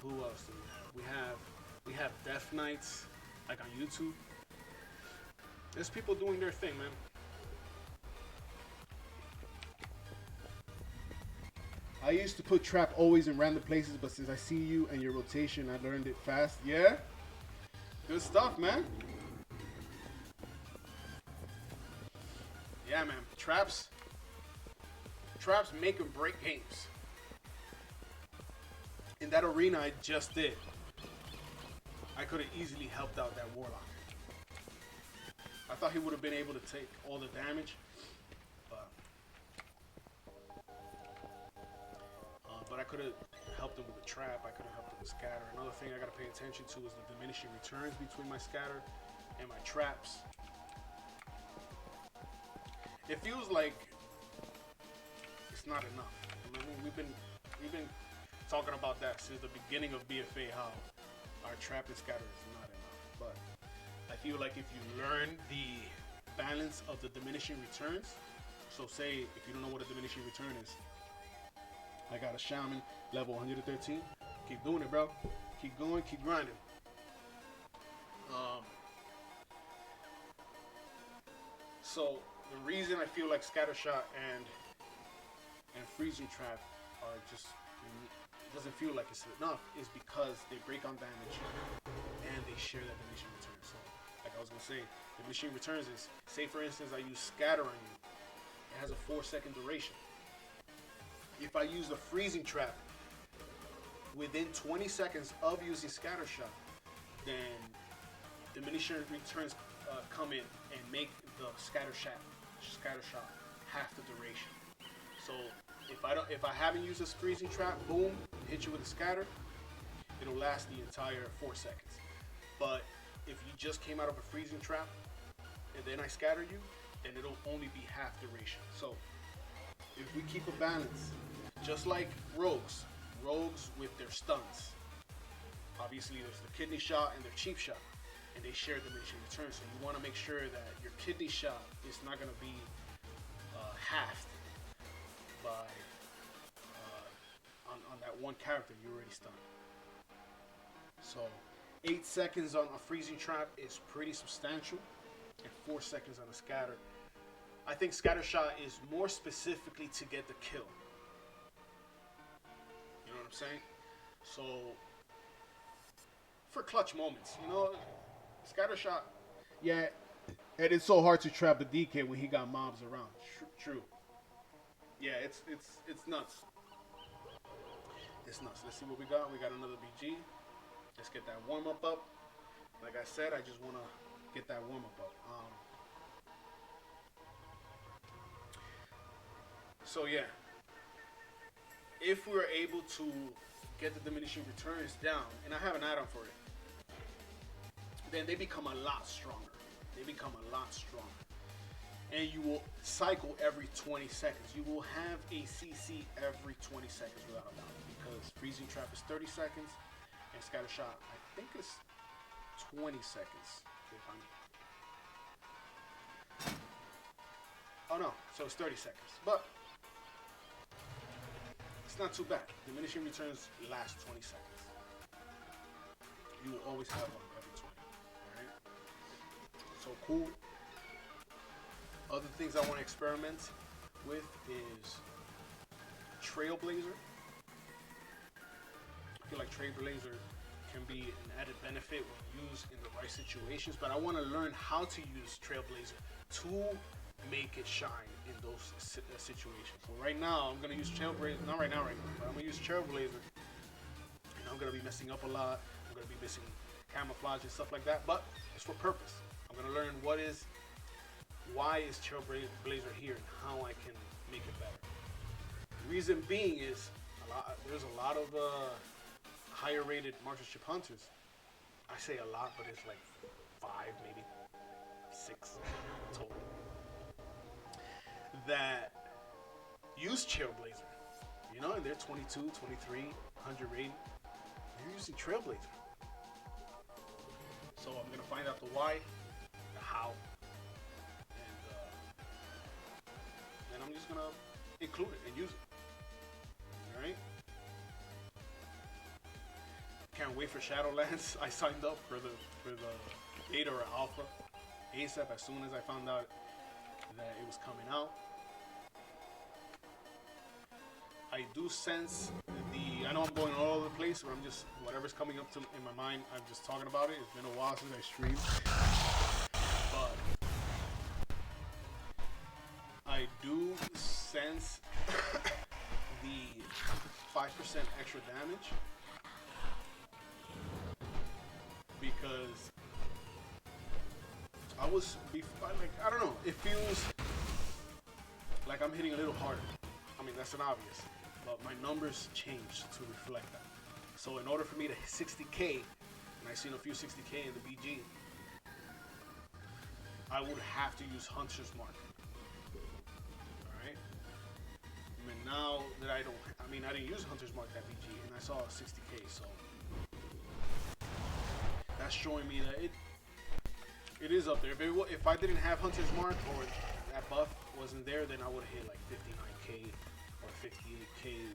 A: Who else do we have? We have Death Knights, like on YouTube. There's people doing their thing, man. I used to put trap always in random places, but since I see you and your rotation, I learned it fast. Yeah? Good stuff, man. Yeah, man. Traps make and break games. In that arena I just did, I could have easily helped out that Warlock. I thought he would have been able to take all the damage, but I could have helped him with the trap. I could have helped him with scatter. Another thing I got to pay attention to is the diminishing returns between my scatter and my traps. It feels like it's not enough. I mean, we've been talking about that since the beginning of BFA, how our trap and scatter is not enough. But I feel like if you learn the balance of the diminishing returns, so say if you don't know what a diminishing return is, I got a shaman level 113. Keep doing it, bro. Keep going, keep grinding. So the reason I feel like scatter shot and freezing trap are just, it doesn't feel like it's enough, is because they break on damage and they share that diminishing return. So like I was gonna say, diminishing returns is, say for instance I use scatter on you, it has a 4-second duration. If I use the freezing trap within 20 seconds of using scatter shot, then diminishing returns come in and make the scatter shot half the duration. So if I haven't used this freezing trap, boom, hit you with a scatter, it'll last the entire 4 seconds. But if you just came out of a freezing trap and then I scatter you, then it'll only be half duration. So if we keep a balance, just like rogues with their stuns, obviously there's the kidney shot and their cheap shot, and they share diminishing returns. So you want to make sure that your kidney shot is not going to be halved by on that one character you already stunned. So 8 seconds on a freezing trap is pretty substantial, and 4 seconds on a scatter. I think scatter shot is more specifically to get the kill. You know what I'm saying? So for clutch moments, you know, scatter shot. Yeah, and it's so hard to trap a DK when he got mobs around. True. Yeah, it's nuts. It's nuts. Let's see what we got. We got another BG. Let's get that warm up. Like I said, I just want to get that warm up. So yeah, if we're able to get the diminishing returns down, and I have an add-on for it, then they become a lot stronger. And you will cycle every 20 seconds. You will have a CC every 20 seconds without a doubt, because freezing trap is 30 seconds and scatter shot, I think it's 20 seconds. Oh no, so it's 30 seconds. But it's not too bad. Diminishing returns last 20 seconds. You will always have one every 20. Alright? So cool. Other things I want to experiment with is Trailblazer. I feel like Trailblazer can be an added benefit when used in the right situations, but I want to learn how to use Trailblazer to make it shine in those situations. So right now I'm gonna use Trailblazer, not right now, but I'm gonna use Trailblazer, and I'm gonna be messing up a lot. I'm gonna be missing camouflage and stuff like that, but it's for purpose. I'm gonna learn why is Trailblazer here and how I can make it better. The reason being is there's a lot of higher rated marksmanship hunters. I say a lot, but it's like 5, maybe 6 total, that use Trailblazer, you know, and they're 22, 23, 100 rated. They're using Trailblazer. So I'm gonna find out the why, the how, and I'm just gonna include it and use it. All right. Can't wait for Shadowlands. I signed up for the beta or alpha ASAP as soon as I found out that it was coming out. I do sense I know I'm going all over the place, but I'm just, whatever's coming up in my mind, I'm just talking about it. It's been a while since I streamed. But I do sense the 5% extra damage. Because I don't know, it feels like I'm hitting a little harder. I mean, that's an obvious, but my numbers changed to reflect that. So in order for me to hit 60k, and I've seen a few 60k in the BG, I would have to use Hunter's Mark. Alright? I mean, now that I didn't use Hunter's Mark that BG, and I saw 60k, so that's showing me that it is up there. If I didn't have Hunter's Mark, or that buff wasn't there, then I would have hit like 59k or 58k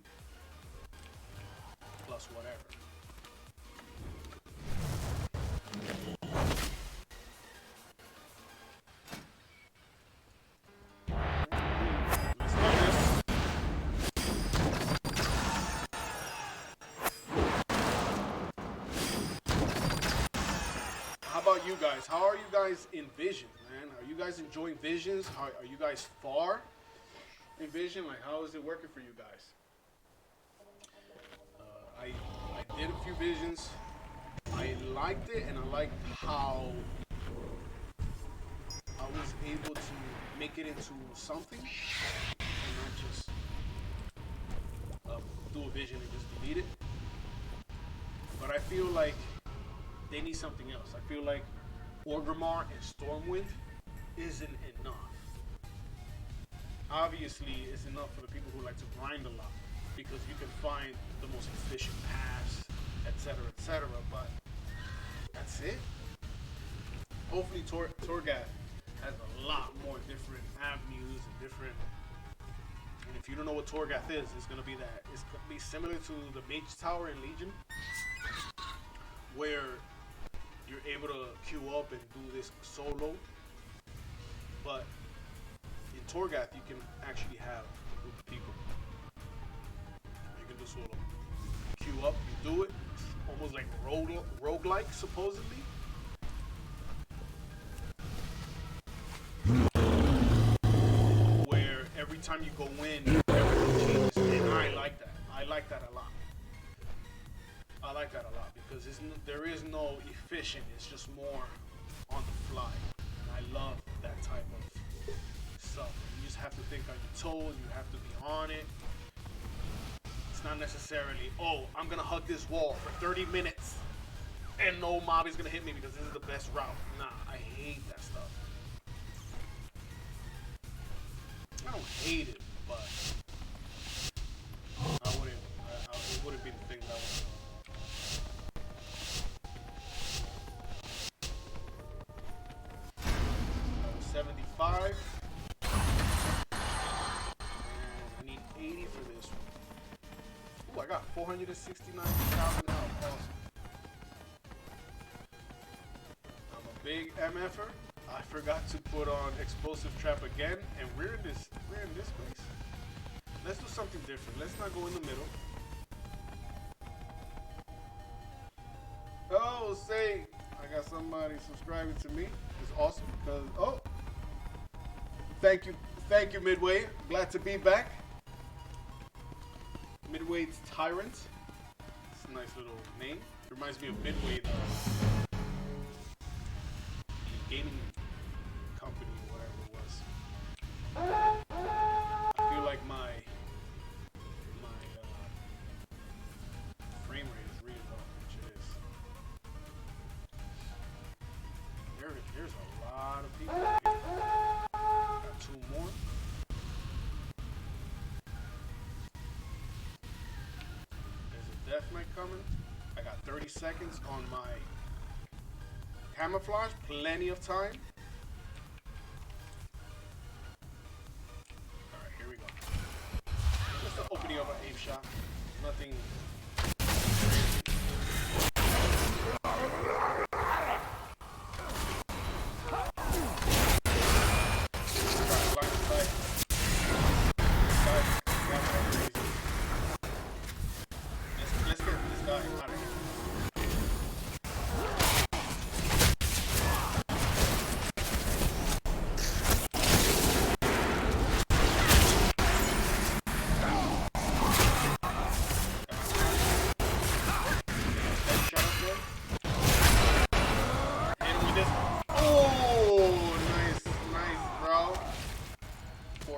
A: plus whatever. How about you guys? How are you guys in Vision, man? Are you guys enjoying Visions? Are you guys far in Vision? Like, how is it working for you guys? I did a few Visions. I liked it, and I liked how I was able to make it into something and not just do a Vision and just delete it. But I feel like they need something else. I feel like Orgrimmar and Stormwind isn't enough. Obviously, it's enough for the people who like to grind a lot, because you can find the most efficient paths, etc., but that's it. Hopefully Torghast has a lot more different avenues and different, and if you don't know what Torghast is, it's gonna be similar to the Mage Tower in Legion, where you're able to queue up and do this solo, but in Torghast you can actually have a group of people. You can do solo. Queue up, you do it. It's almost like roguelike, supposedly. Where every time you go in, everything changes, and I like that. I like that a lot. I like that a lot, because there is no efficient, it's just more on the fly. And I love that type of stuff. You just have to think on your toes, you have to be on it. It's not necessarily, oh, I'm gonna hug this wall for 30 minutes and no mob is gonna hit me because this is the best route. Nah, I hate that stuff. I don't hate it, but it wouldn't be the thing that I would. 75. And I need 80 for this one. Ooh, I got 469,000 now. Awesome. I'm a big MFer. I forgot to put on explosive trap again, and we're in this place. Let's do something different. Let's not go in the middle. Oh, say I got somebody subscribing to me. It's awesome because thank you, Midway. Glad to be back. Midway's Tyrant. It's a nice little name. Reminds me of Midway, the gaming company, or whatever it was. I feel like my frame rate is really low, which it is. There's a lot of people here. Got two more. There's a death knight coming. I got 30 seconds on my camouflage. Plenty of time. Alright, here we go. Just the opening of an aim shot. Nothing.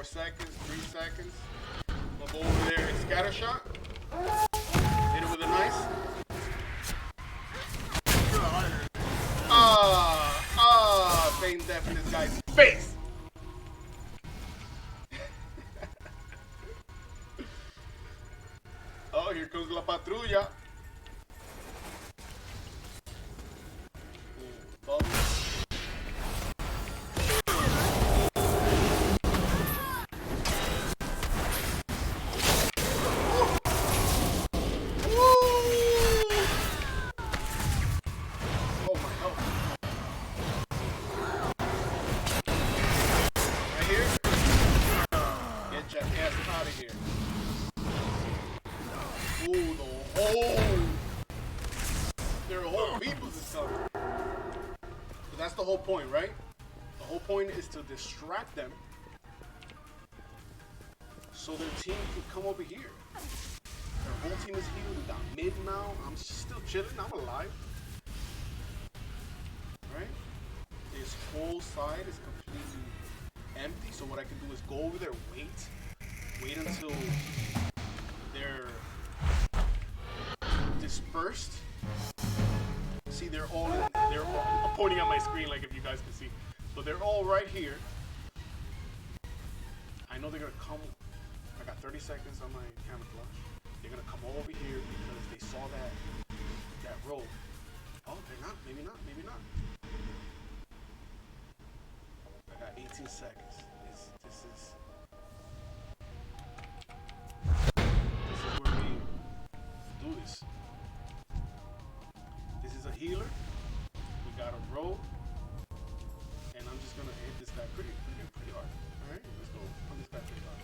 A: 4 seconds, 3 seconds. I'm gonna go over there and scatter shot. Hit it with a nice. Feign death in this guy's face. Oh, here comes la patrulla. Bubble. That's the whole point, right? The whole point is to distract them so their team can come over here. Their whole team is here. We got mid now. I'm still chilling. I'm alive. Right? This whole side is completely empty. So what I can do is go over there, wait until they're dispersed. See, they're all I'm pointing at my screen like if you guys can see. So they're all right here. I know they're gonna come. I got 30 seconds on my camouflage. They're gonna come over here because they saw that road. Oh, they're not. Maybe not. Maybe not. I got 18 seconds. This is where we do this. This is a healer. We got a row. And I'm just gonna hit this guy pretty hard. Alright, let's go. On this guy pretty hard.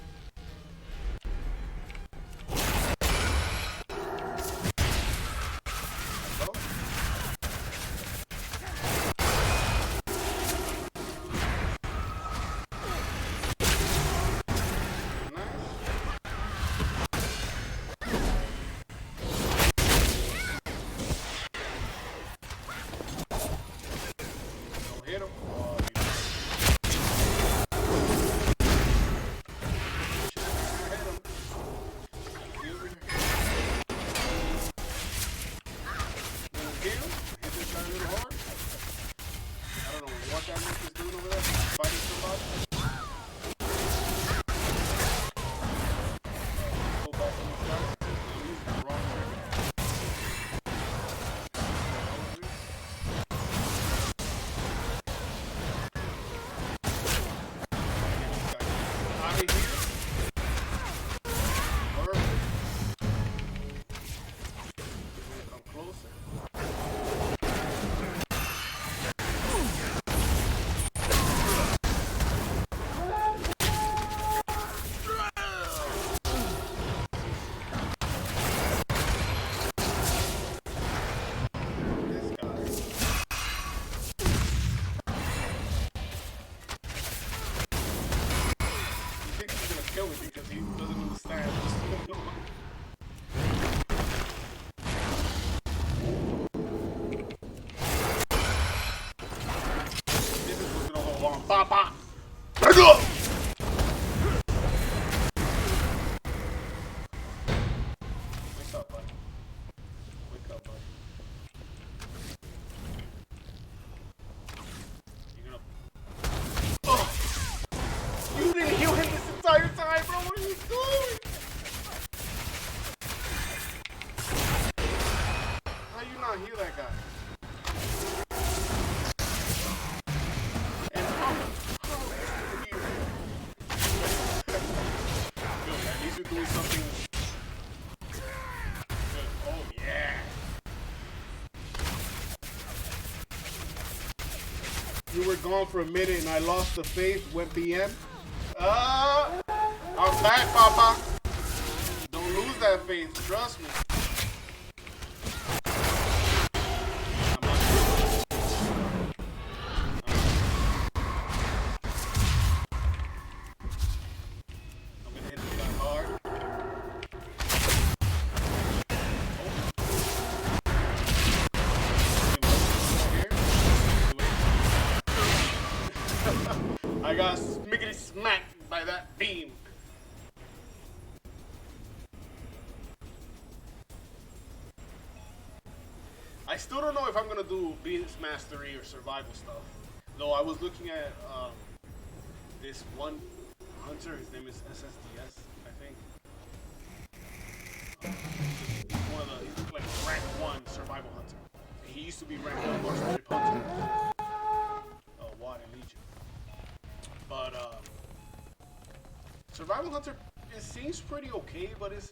A: Because he doesn't understand. This is what's gonna hold on. Papa! Wake up, buddy. Wake up, buddy. You're gonna. Oh! You didn't heal him this entire time, bro. What are you doing? How you not heal that guy? And how is he here? Good, at least you're doing something good. Oh, yeah. You were gone for a minute and I lost the faith, went BM. I'm back, Papa. Don't lose that faith. Trust me. I'm gonna hit this guy hard. I got smiggity smack. by that beam. I still don't know if I'm gonna do Beast Mastery or survival stuff. Though I was looking at this one hunter. His name is SSDS, I think. One of the, he's like rank 1 survival hunter. He used to be rank 1 marksmanship hunter. WAD and Legion. But survival hunter, it seems pretty okay, but it's,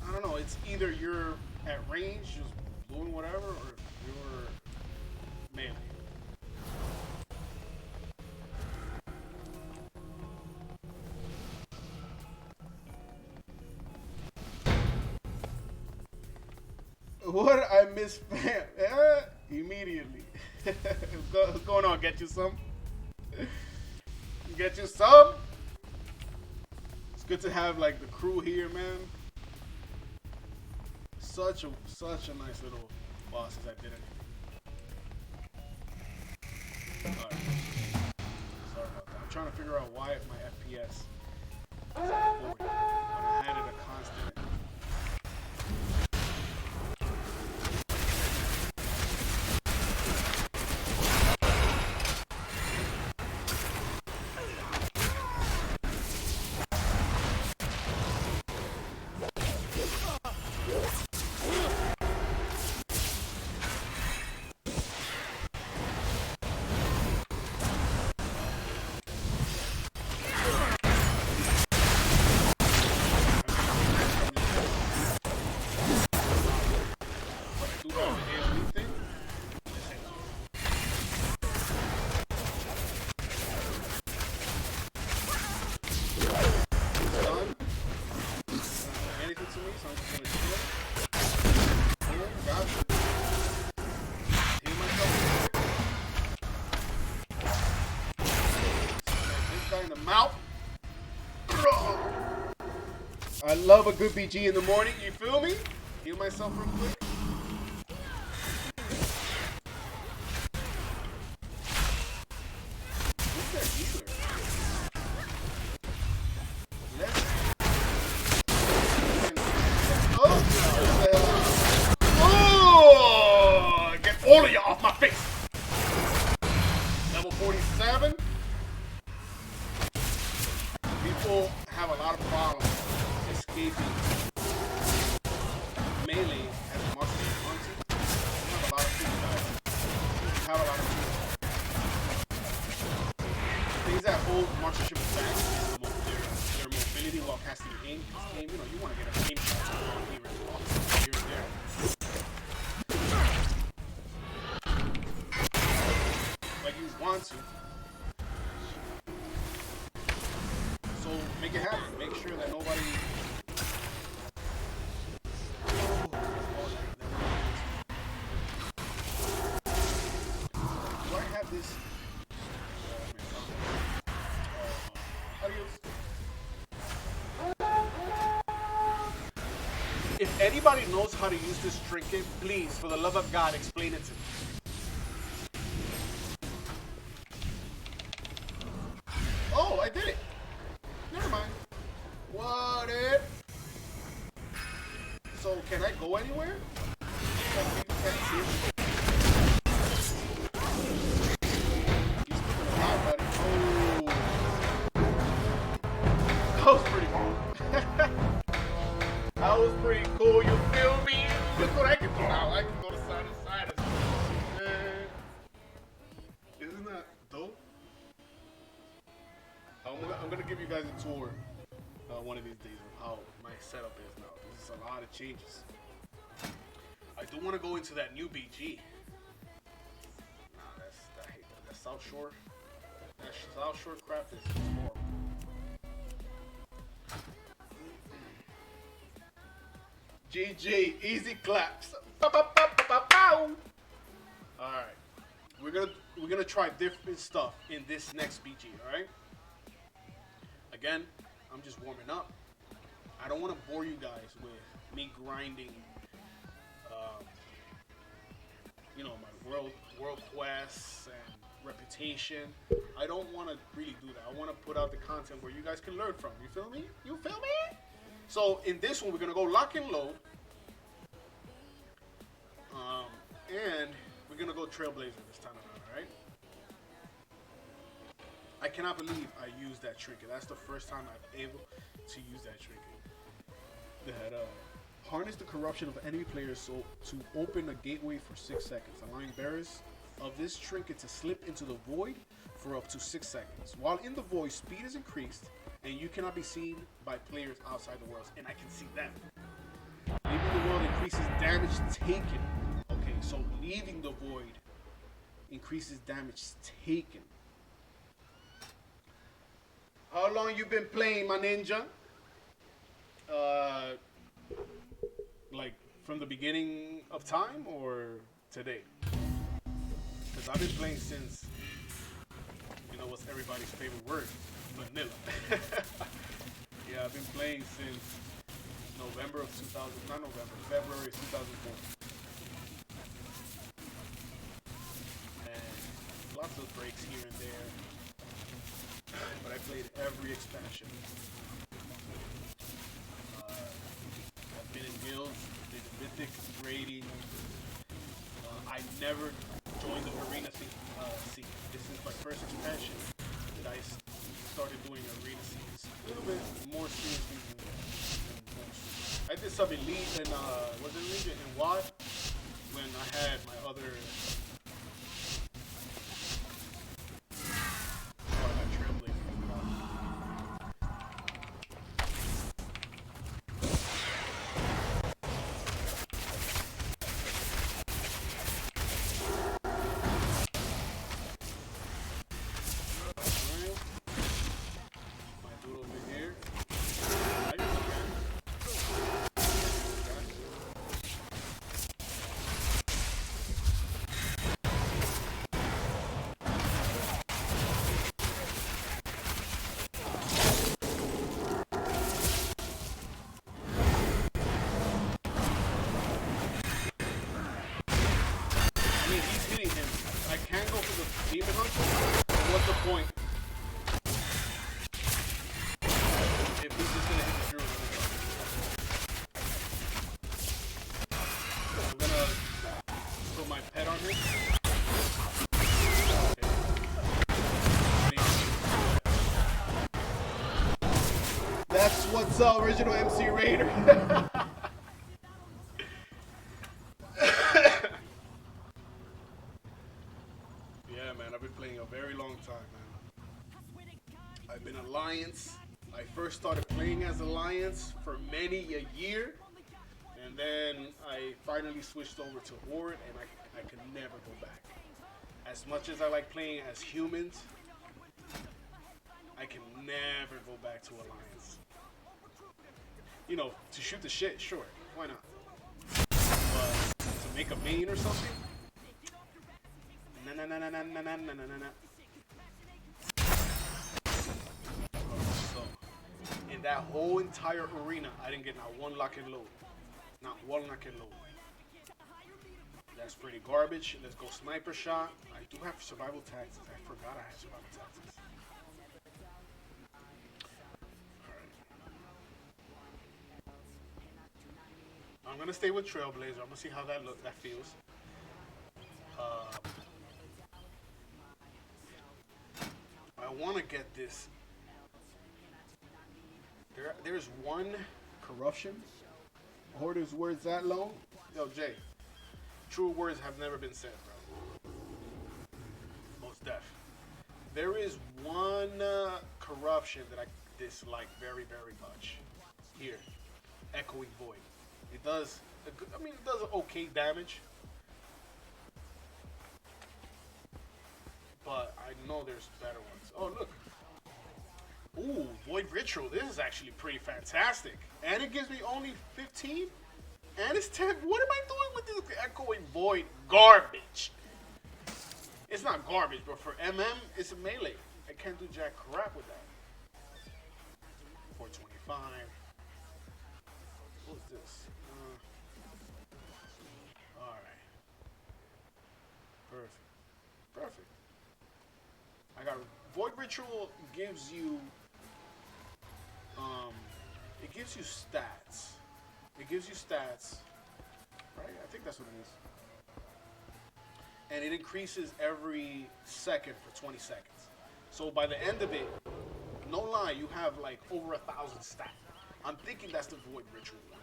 A: I don't know, it's either you're at range just doing whatever, or you're melee. What I miss fam? Immediately. What's going on? Get you some? Get you some? It's good to have like the crew here, man. Such a nice little boss as I did anything. Alright. Sorry about that. I'm trying to figure out why my FPS is at 40 when I had it a constant. I love a good BG in the morning, you feel me? Heal myself real quick. Who's that healer? Oh! Get all of you off my face! Level 47. People have a lot of problems escaping melee as a marksman hunter. You have a lot of people guys. You have a lot of people. Things that hold marksmanship back is their mobility while casting aim. You know, you want to get a aim shot here and there. Like you want to. So make it happen. Make sure that nobody. Do I have this? If anybody knows how to use this trinket, please, for the love of God, explain it to me. Oh, I did it. Never mind. What if? So can I go anywhere? Like people can't see me? He's moving a lot, buddy. Oh. That was pretty cool. That was pretty cool, you feel me? Look what I can do now. I can go to side to side. Isn't that dope? I'm gonna give you guys a tour one of these days of how my setup is now. This is a lot of changes. I do want to go into that new BG. Nah, I hate that. That South Shore. That South Shore crap is horrible. GG, easy claps. Alright. We're gonna try different stuff in this next BG, alright? Again, I'm just warming up. I don't want to bore you guys with me grinding, you know, my world quests and reputation. I don't want to really do that. I want to put out the content where you guys can learn from. You feel me? You feel me? So in this one, we're gonna go lock and load, and we're gonna go Trailblazer this time around. All right? I cannot believe I used that trinket. That's the first time I've been able to use that trinket. That harness the corruption of enemy players so to open a gateway for 6 seconds, allowing bearers of this trinket to slip into the void for up to 6 seconds. While in the void, speed is increased, and you cannot be seen by players outside the world. And I can see them. Leaving the world increases damage taken. Okay, so leaving the void increases damage taken. How long you been playing, my ninja? Like from the beginning of time or today? Because I've been playing since, you know what's everybody's favorite word? Vanilla. Yeah, I've been playing since February 2004. And lots of breaks here and there. But I played every expansion. I've been in guilds, did mythic raiding. I never joined the arena scene. This is my first expansion that I started doing arena scenes a little bit more seriously than most. I did some elite and was it Legion and WoD when I had my other. Demon Hunter? What's the point? If he's just gonna hit the druid. I'm gonna put my pet on him. Okay. That's what's up, original MC Raider. Very long time, man. I've been Alliance. I first started playing as Alliance for many a year, and then I finally switched over to Horde, and I could never go back. As much as I like playing as humans, I can never go back to Alliance. You know, to shoot the shit, sure, why not? But to make a main or something? No. So, in that whole entire arena, I didn't get not one lock and load. Not one lock and load. That's pretty garbage. Let's go sniper shot. I do have survival tactics. I forgot I had survival tactics. Alright. I'm gonna stay with Trailblazer. I'm gonna see how that feels. I want to get this. There's one corruption. Hoarder's words that long? Yo, Jay. True words have never been said, bro. Most def. There is one corruption that I dislike very, very much. Here. Echoing Void. It does, it does okay damage. But I know there's better ones. Oh, look. Ooh, Void Ritual. This is actually pretty fantastic. And it gives me only 15. And it's 10. What am I doing with this Echoing Void garbage? It's not garbage, but for MM, it's a melee. I can't do jack crap with that. 425. What's this? Alright. Perfect. Perfect. I got Void Ritual gives you it gives you stats. It gives you stats, right? I think that's what it is. And it increases every second for 20 seconds. So by the end of it, no lie, you have like over 1,000 stats. I'm thinking that's the Void Ritual one.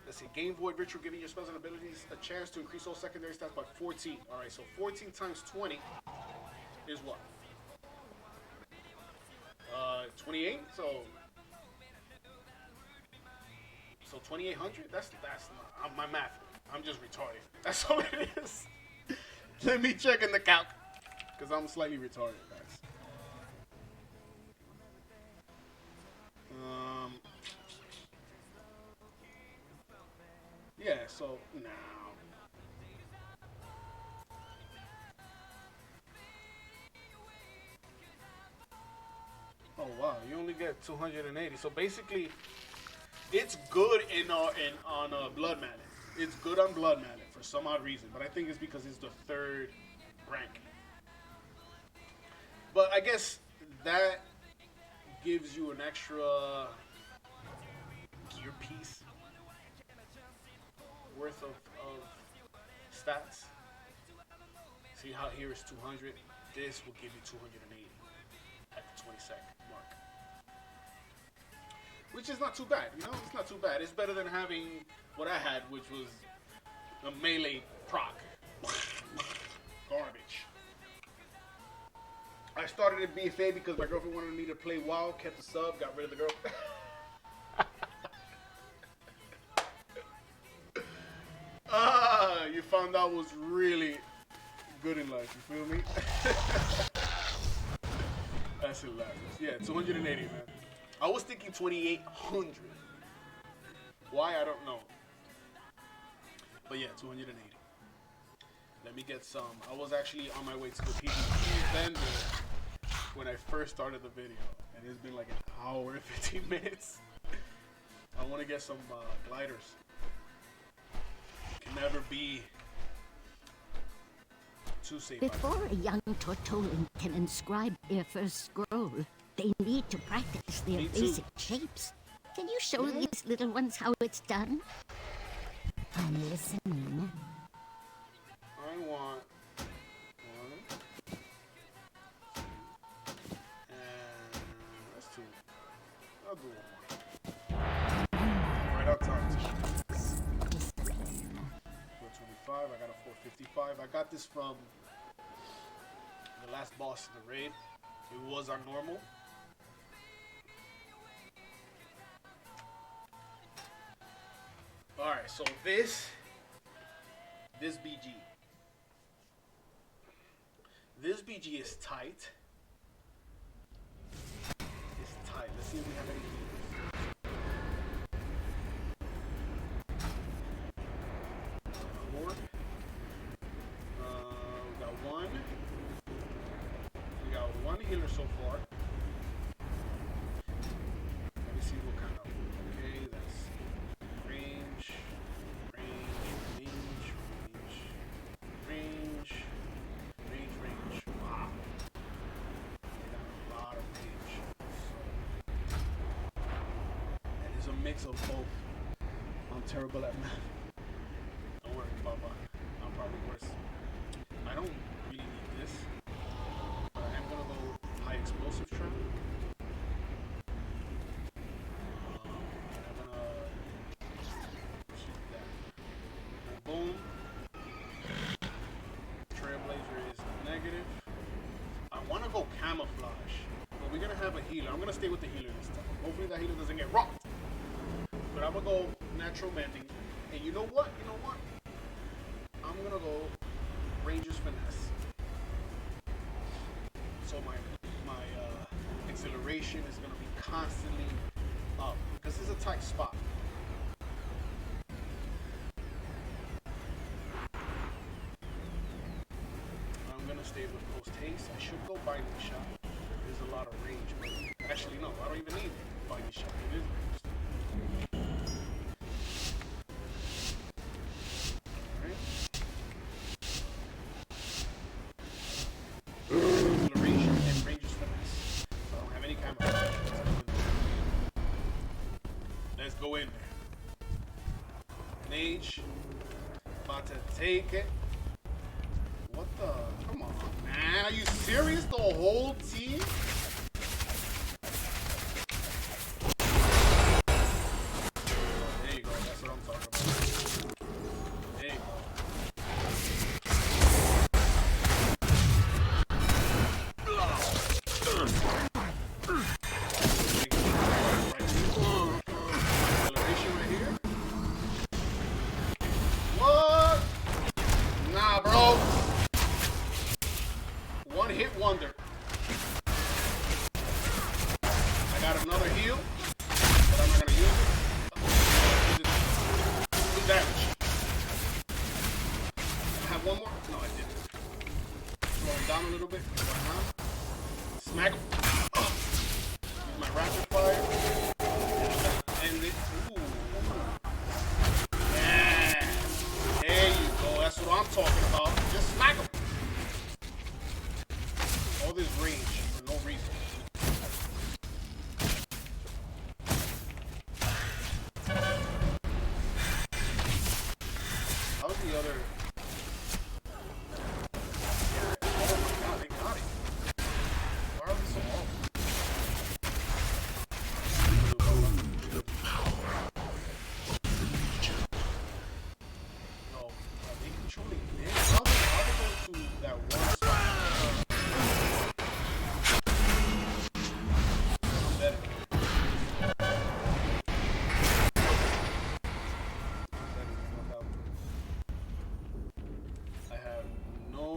A: Let's see, gain Void Ritual, giving your spells and abilities a chance to increase all secondary stats by 14. All right, so 14 times 20 is what? 28. So 2,800. That's not my math. I'm just retarded. That's all it is. Let me check in the calc, because I'm slightly retarded, guys. Yeah, so now. Oh wow, you only get 280. So basically, it's good on Blood Mallet. It's good on Blood Mallet for some odd reason, but I think it's because it's the 3rd rank. But I guess that gives you an extra gear piece worth of stats. See how here is 200? This will give you 280 at the 20-second mark. Which is not too bad, you know? It's not too bad. It's better than having what I had, which was a melee proc. Garbage. I started at BFA because my girlfriend wanted me to play WoW, kept the sub, got rid of the girl. You found out was really good in life, you feel me? That's hilarious. Yeah, 280, man. I was thinking 2,800. Why, I don't know. But yeah, 280. Let me get some. I was actually on my way to the PvP vendor when I first started the video. And it's been like an hour and 15 minutes. I want to get some gliders. Can never be too safe.
B: Before a young Tortolan can inscribe their first scroll, they need to practice their basic shapes. Can you show these little ones how it's done? I'm listening.
A: I want one, and that's two. I'll do one more. Right on top. 425. I got a 455. I got this from the last boss in the raid. It was on normal. Alright, so this BG. This BG is tight. It's tight. Let's see if we have any healers. 4. We got 1. We got 1 healer so far. Let me see what kind of. Okay, that's range. Wow. They got a lot of range. So, and it's a mix of both. I'm terrible at math. Don't worry, Baba. I'm probably worse. I don't really need this. But I'm gonna go high explosive trap. And I'm gonna keep that. Boom. Trailblazer is negative. I want to go camouflage, but we're gonna have a healer. I'm gonna stay with the healer this time. Hopefully that healer doesn't get rocked. But I'm gonna go natural mending. And you know what? I'm gonna go Ranger's Finesse. So my acceleration is gonna be constantly up because it's a tight spot. I'm gonna stay with Post Haste. I should go Binding Shot. There's a lot of range, but actually no, I don't even need Binding Shot. It is ranged. Acceleration and Ranger's Let's go in there. Mage. About to take it. What the? Come on, man. Are you serious? The whole team? There you go. That's what I'm talking about. There you go. Acceleration right here. What? Nah, bro. One hit wonder. I got another heal, but I'm not gonna use it. Two damage. I have one more? No, I didn't. Slow him down a little bit. Smack him. Use my rapid fire. End it. Ooh. Yeah. There you go. That's what I'm talking about. Just smack him. All this range for no reason. How's the other? Oh my god, they got it. Why are they so awful? No, are they controlling this? How they go to that one spot? I have no.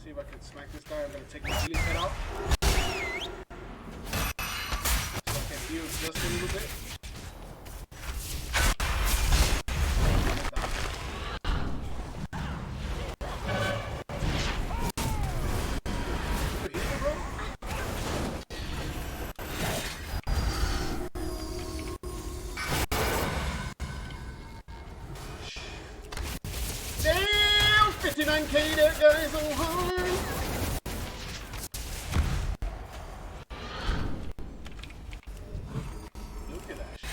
A: See if I can smack this guy. I'm gonna take the healing head out. So I can heal just a little bit. Damn! 59k there, guys. Oh, hard. Look at that shit.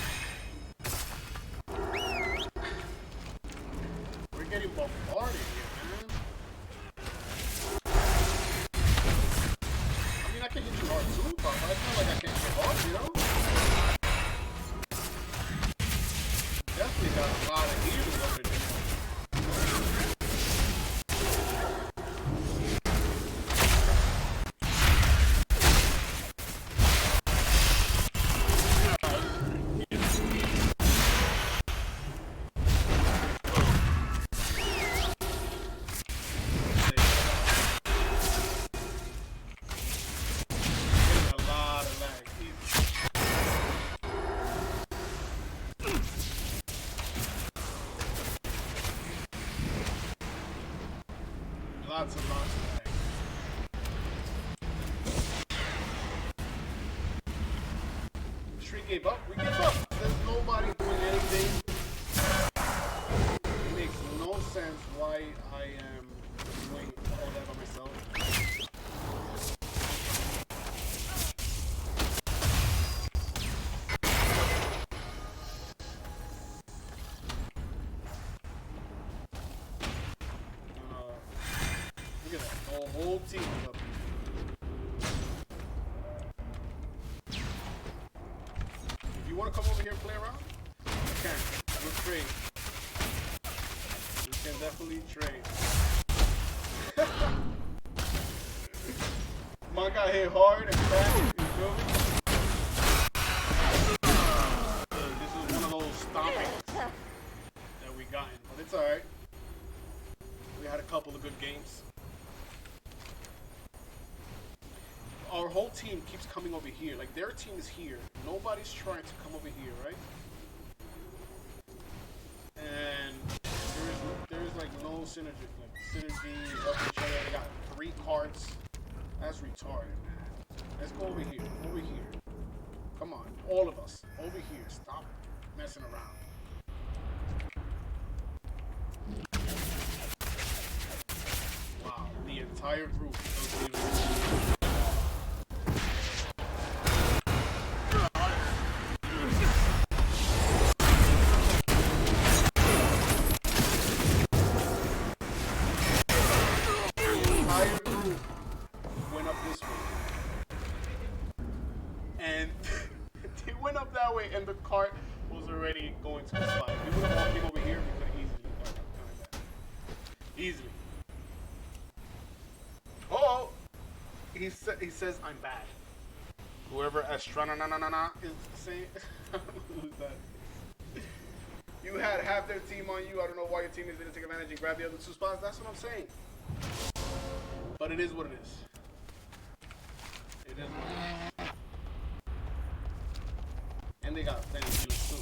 A: We're getting bombarded here, man. I mean, I can hit you hard too, but it's not like I can't hit hard, you know? Definitely got a lot of healing over there. Lots and lots of lag. Street gave up. We gave up. There's nobody doing anything. It makes no sense why I am doing all that by myself. Look at that. The whole team is up here. If you want to come over here and play around, you can. We'll trade. We can definitely trade. Mine got hit hard and fast. You feel me? This is one of those stompings that we got in, but it's alright. We had a couple of good games. Our whole team keeps coming over here. Like, their team is here. Nobody's trying to come over here, right? And there's like no synergy. Like, synergy of each other. They got 3 cards. That's retarded, man. Let's go over here. Over here. Come on. All of us. Over here. Stop messing around. Wow. The entire group doesn't even... And they went up that way, and the cart was already going to the spot. If we would have all came over here, we could have easily done that. Easily. Oh! He says, I'm bad. Whoever Astrananana is saying, I don't know who's that. You had half their team on you. I don't know why your teammates didn't take advantage and grab the other 2 spots. That's what I'm saying. But it is what it is. It is what it is. And they got plenty of healers too.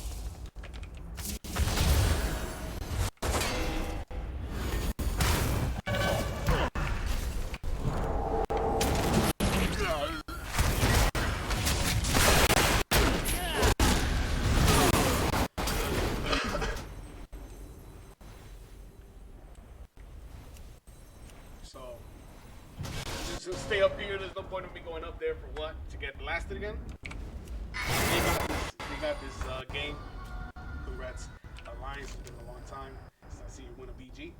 A: Just stay up here. There's no point in me going up there for what? To get blasted again? They got this game. Congrats. Alliance has been a long time since I see you win a BG.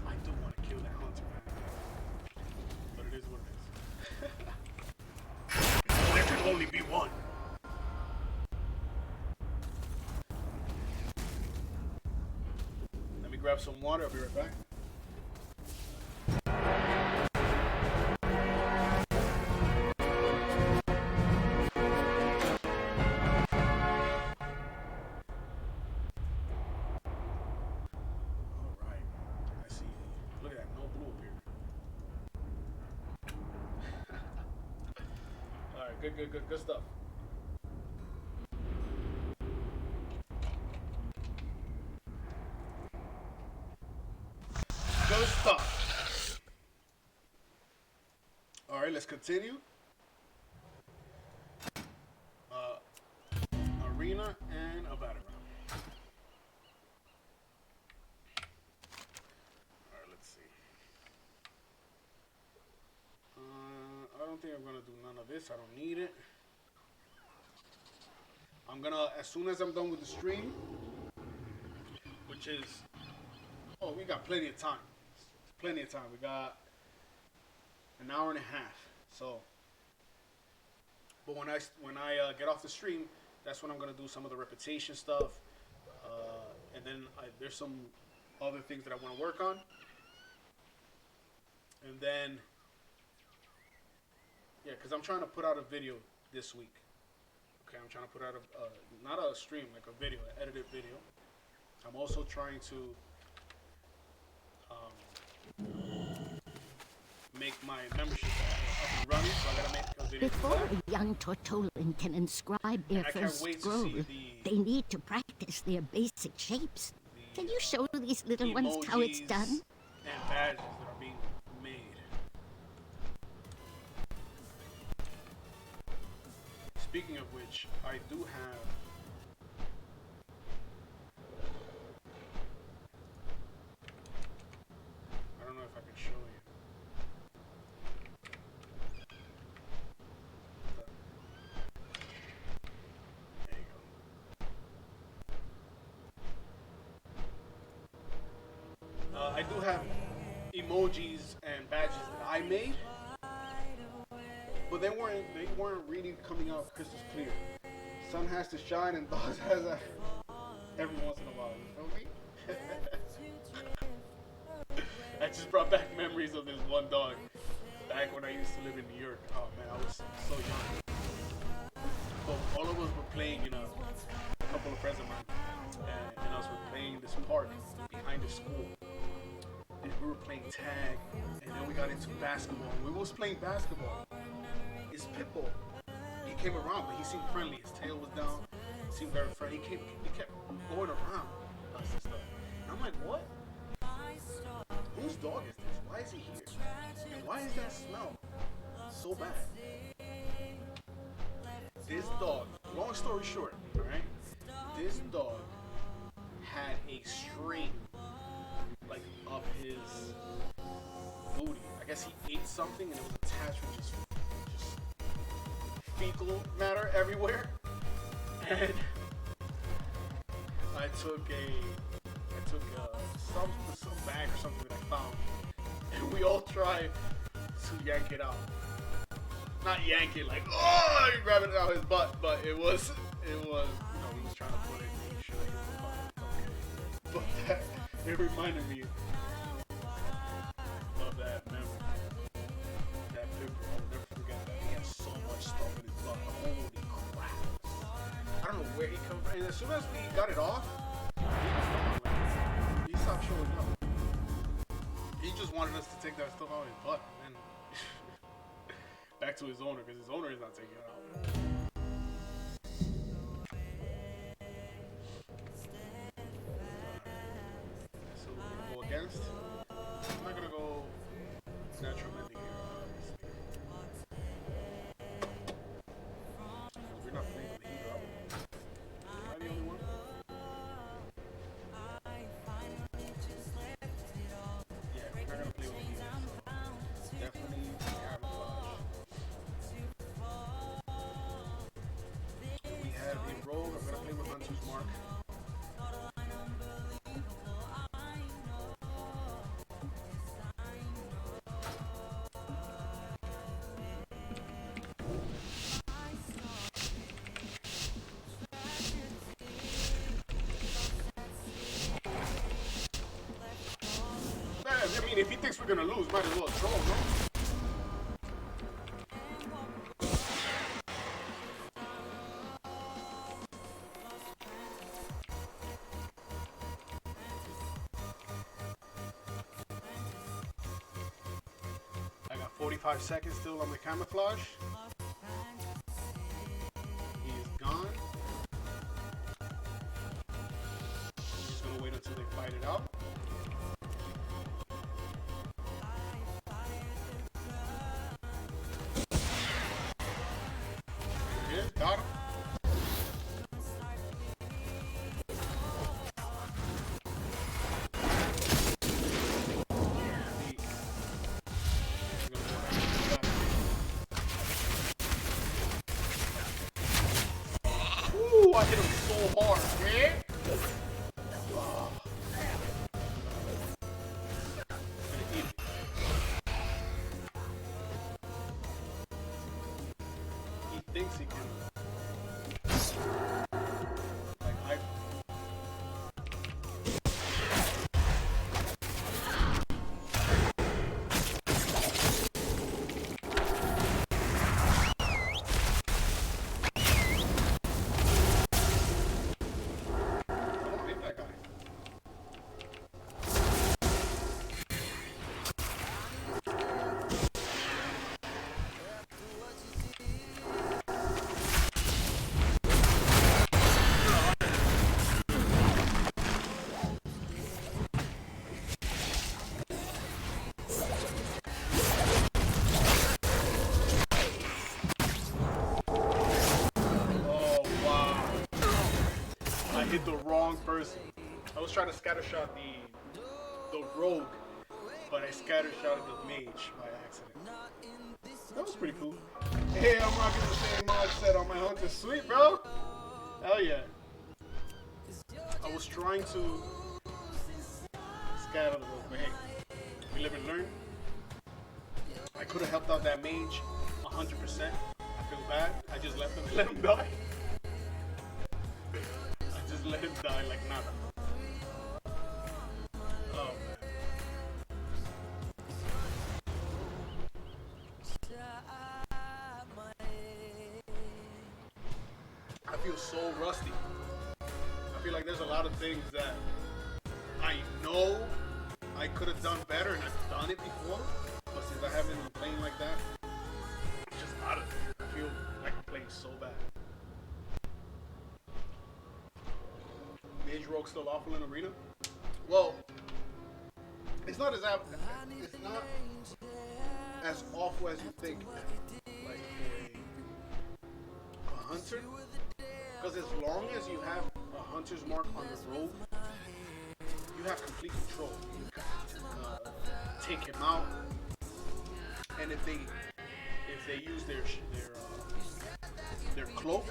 A: I do want to kill that hunter, man. But it is what it is. There can only be one. Let me grab some water. I'll be right back. Good stuff. Good stuff. All right, let's continue. Arena and a Battleground. All right, let's see. I don't think I'm gonna do none of this. I don't need it. I'm gonna, as soon as I'm done with the stream, which is, oh, we got plenty of time. Plenty of time. We got an hour and a half. So, but when I get off the stream, that's when I'm gonna do some of the reputation stuff, and then there's some other things that I want to work on, and then yeah, because I'm trying to put out a video this week. Okay, I'm trying to put out not a stream, like a video, an edited video. I'm also trying to make my membership up and running, so I gotta make a video.
B: Before a young Tortolan can inscribe their first scroll, they need to practice their basic shapes. Can you show these little ones how it's done?
A: And badges that are being made. Speaking of which, I do have I don't know if I can show you. There you go. I do have emojis and badges that I made. But they weren't really coming out crystal clear. Sun has to shine and dogs has a every once in a while. You feel me? I just brought back memories of this one dog back when I used to live in New York. Oh man, I was so young. So all of us were playing in a couple of friends of mine, and us were playing in this park behind the school. And we were playing tag, and then we got into basketball. We was playing basketball. It's Pitbull. He came around, but he seemed friendly. His tail was down. He seemed very friendly. He kept going around us and stuff. And I'm like, what? Whose dog is this? Why is he here? And why is that smell so bad? This dog, long story short, alright? This dog had a string like up his booty. I guess he ate something and it was attached with just fecal matter everywhere. And I took some bag or something that I found, and we all tried to yank it out. not yank it like, oh, you grab it out his butt, but it was, you know, he was trying to put it, make sure that he was okay. But that, it reminded me of that memory. That pimple, I'll never forget that. He had so much stuff in his butt. Holy crap. I don't know where he come from. And as soon as we got it off, he stopped showing up. He just wanted us to take that stuff out of his butt. And back to his owner, because his owner is not taking it out. So we're going to go against. I'm not going to go natural ending here, obviously. We're not playing with the heater up. Am I the only one? Yeah, we're not going to play with the heater. So definitely camouflage. We have a rogue. I'm going to play with Hunter's Mark. I mean, if he thinks we're gonna lose, might as well troll, no? I got 45 seconds still on the camouflage. He is gone. I'm just gonna wait until they fight it out. Got him. Ooh, I hit him so hard, man. He thinks he can. Hit the wrong person. I was trying to scattershot the rogue, but I scattershotted the mage by accident. That was pretty cool. Hey, I'm rocking the same mod set on my hunter. Sweet, bro. Hell yeah. I was trying to scatter the rogue, but hey, we live and learn. I could have helped out that mage 100%. I feel bad. I just let him die. Just let him die like nada. Oh man. I feel so rusty. I feel like there's a lot of things that I know I could have done better, and I've done it before, but since I haven't been playing like that, I'm just out of it. I feel like I'm playing so bad. Mage Rogue still awful in arena? Well, it's not as awful as you think. Like a hunter, because as long as you have a hunter's mark on the rogue, you have complete control. You can take him out, and if they use their cloak.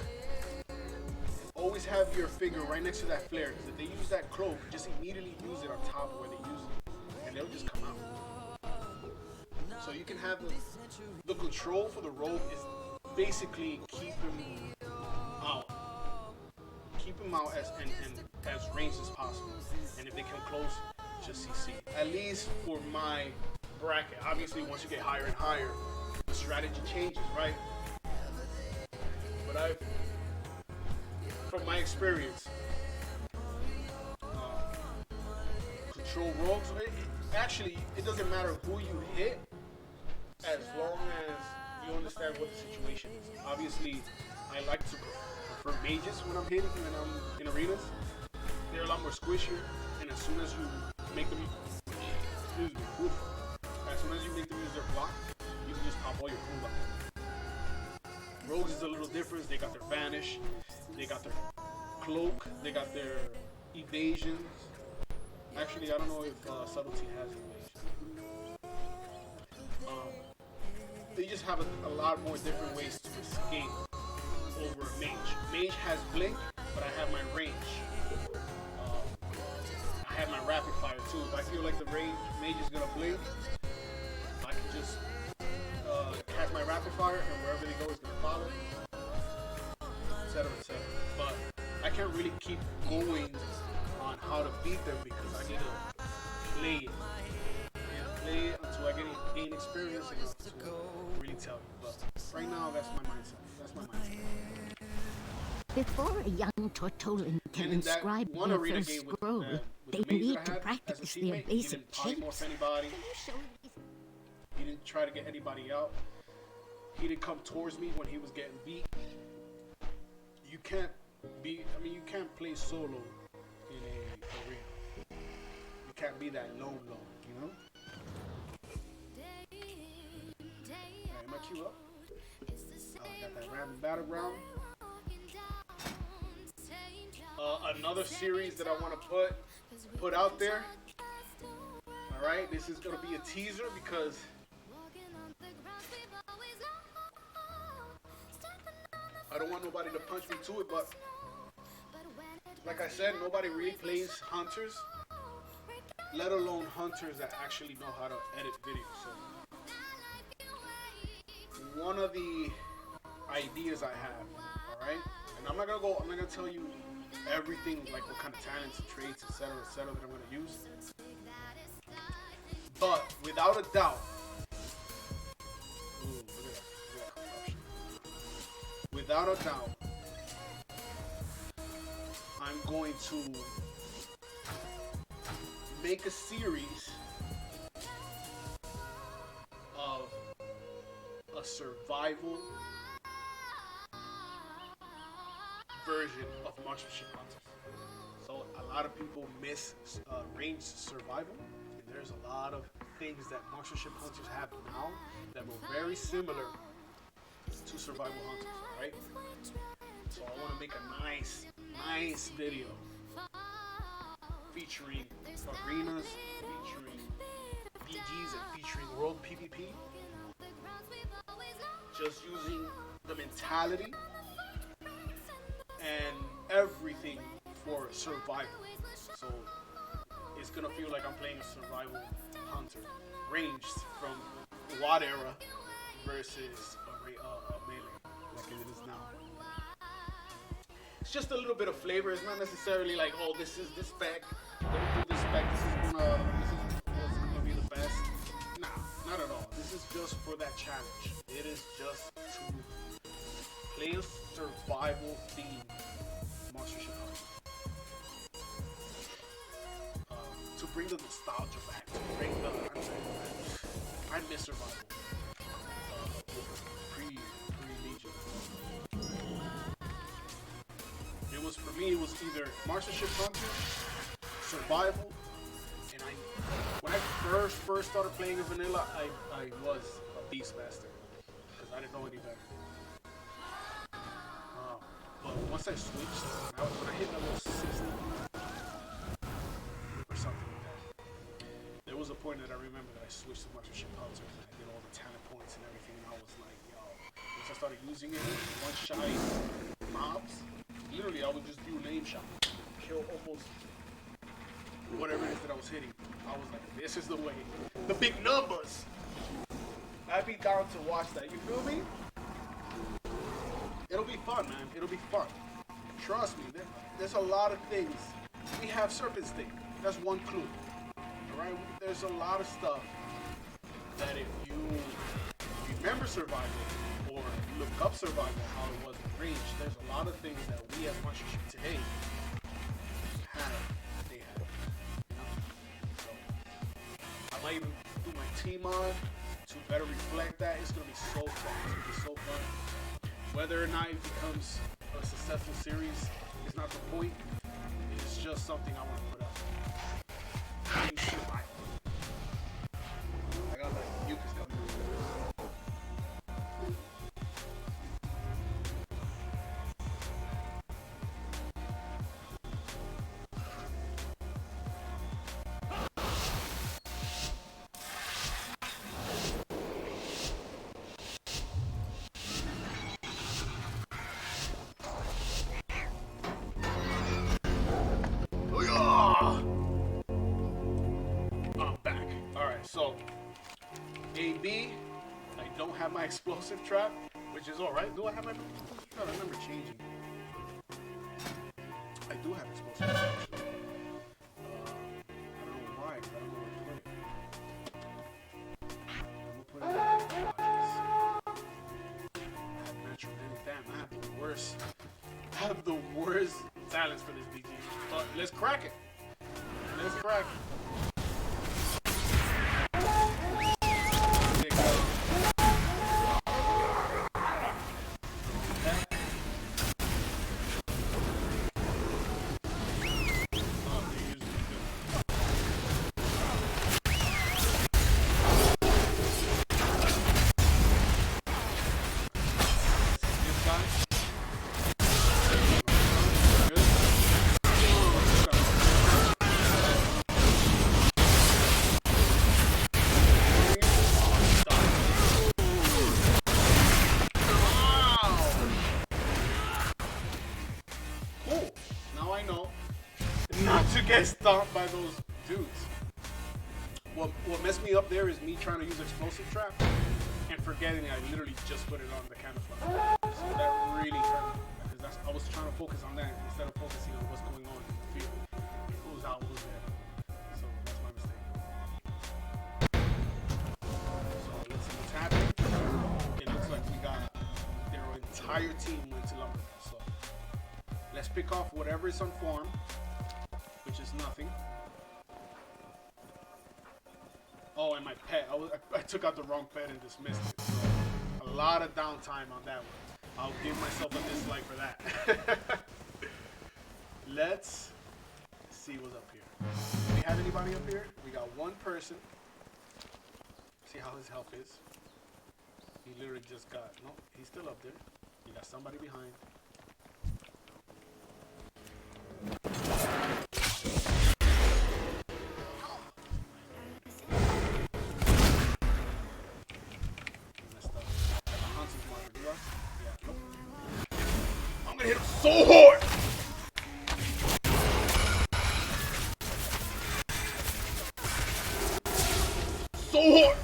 A: Always have your figure right next to that flare, because if they use that cloak, just immediately use it on top of where they use it, and they'll just come out. So So you can have the control for the rogue is basically keep him out. Keep him out as ranged as possible. And if they come close, just CC. At least for my bracket. Obviously, once you get higher and higher, the strategy changes, right? But from my experience, control rogues. Actually, it doesn't matter who you hit, as long as you understand what the situation is. Obviously, I like to prefer mages when I'm hitting, when I'm in arenas. They're a lot more squishier, and as soon as you make them, excuse me, as soon as you make them use their block, you can just pop all your cooldown. Rogues is a little different. They got their vanish, they got their cloak, they got their evasions. Actually, I don't know if subtlety has evasion. They just have a lot more different ways to escape over a mage. Mage has blink, but I have my range. I have my rapid fire too. If I feel like the mage is gonna blink, I can just cast my rapid fire, and wherever they go is gonna follow, etc., etc. But I can't really keep going on how to beat them because I need to play it. Play it until I gain experience and to really tell you. But right now, that's my mindset. That's my mindset.
B: Before a young Tortolan can inscribe their first scroll, they need to practice their basic shapes.
A: He didn't try to get anybody out. He didn't come towards me when he was getting beat. You can't play solo in a arena. You can't be that lone, you know? Alright, am I queued up? I got that random Battleground. Another series that I want to put out there. Alright, this is going to be a teaser because I don't want nobody to punch me to it, but like I said, nobody really plays hunters, let alone hunters that actually know how to edit videos. So one of the ideas I have, alright, and I'm not gonna tell you everything, like what kind of talents, traits, etc., that I'm gonna use. But without a doubt, without a doubt, I'm going to make a series of a survival version of marksmanship hunters. So a lot of people miss ranged survival, and there's a lot of things that marksmanship hunters have now that were very similar to survival hunters, alright? So I want to make a nice video featuring arenas, featuring BGs, and featuring world PvP. Just using the mentality and everything for survival. So it's gonna feel like I'm playing a survival hunter, ranged from WoD era versus a melee, like it is now. It's just a little bit of flavor. It's not necessarily like, oh, this is the spec. Don't do this spec. This is what's gonna be the best. Nah, not at all. This is just for that challenge. It is just to play a survival theme marksmanship hunter. To bring the nostalgia back. To bring the I miss survival. Pre-Legion. For me, it was either marksmanship hunter, survival, and when I first started playing in vanilla, I was a beastmaster because I didn't know any better. But once I switched, when I hit level 60 or something like that, there was a point that I remember that I switched to marksmanship hunter and I did all the talent points and everything, and I was like, yo, once I started using it, one-shot mobs. Literally, I would just do name shot, kill almost whatever it is that I was hitting. I was like, this is the way. The big numbers. I'd be down to watch that. You feel me? It'll be fun, man. It'll be fun. Trust me. There's a lot of things. We have Serpent Sting. That's one clue. Alright? There's a lot of stuff that if you remember survival or you look up survival, how it was in range, there's a lot of things that we as Monster Sheep today have. They have. You know? So, I might even do my team on to better reflect that. It's going to be so fun. It's going to be so fun. Whether or not it becomes a successful series is not the point. It's just something I want to put up. I got like mucus coming through. So, AB, I don't have my explosive trap, which is alright. Do I have my explosive trap? I remember changing. I do have explosive trap, actually. I don't know why, but I don't know where to put it. I'm gonna put it in I have natural damage. Damn, I have the worst talents for this BG. But let's crack it. Let's crack it. Get stomped by those dudes. What messed me up there is me trying to use explosive trap and forgetting I literally just put it on the camouflage. So that really hurt me because I was trying to focus on that instead of focusing on what's going on in the field. Who's out, who's there. So that's my mistake. So let's see what's happening. It looks like we got their entire team went to lumber. So let's pick off whatever is on form, which is nothing. Oh, and my pet. I took out the wrong pet and dismissed it. So a lot of downtime on that one. I'll give myself a dislike for that. Let's see what's up here. Do we have anybody up here? We got one person. See how his health is. He literally just got... No, he's still up there. You got somebody behind. I'm gonna hit him so hard! So hard!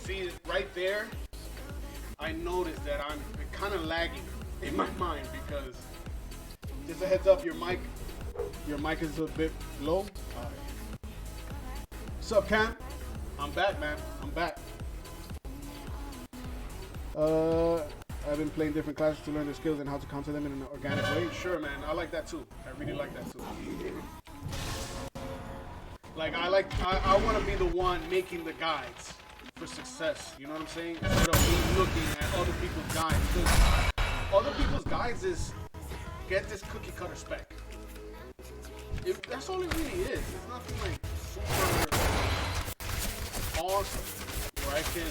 A: See, right there, I noticed that I'm kind of lagging in my mind because, just a heads up, your mic is a bit low. What's up, Cam? I'm back, man. I'm back. I've been playing different classes to learn their skills and how to counter them in an organic way. Sure, man. I like that too. I really like that too. Like I want to be the one making the guides for success. You know what I'm saying? Instead of me looking at other people's guides, because other people's guides is get this cookie cutter spec. That's all it really is. It's nothing like super awesome where I can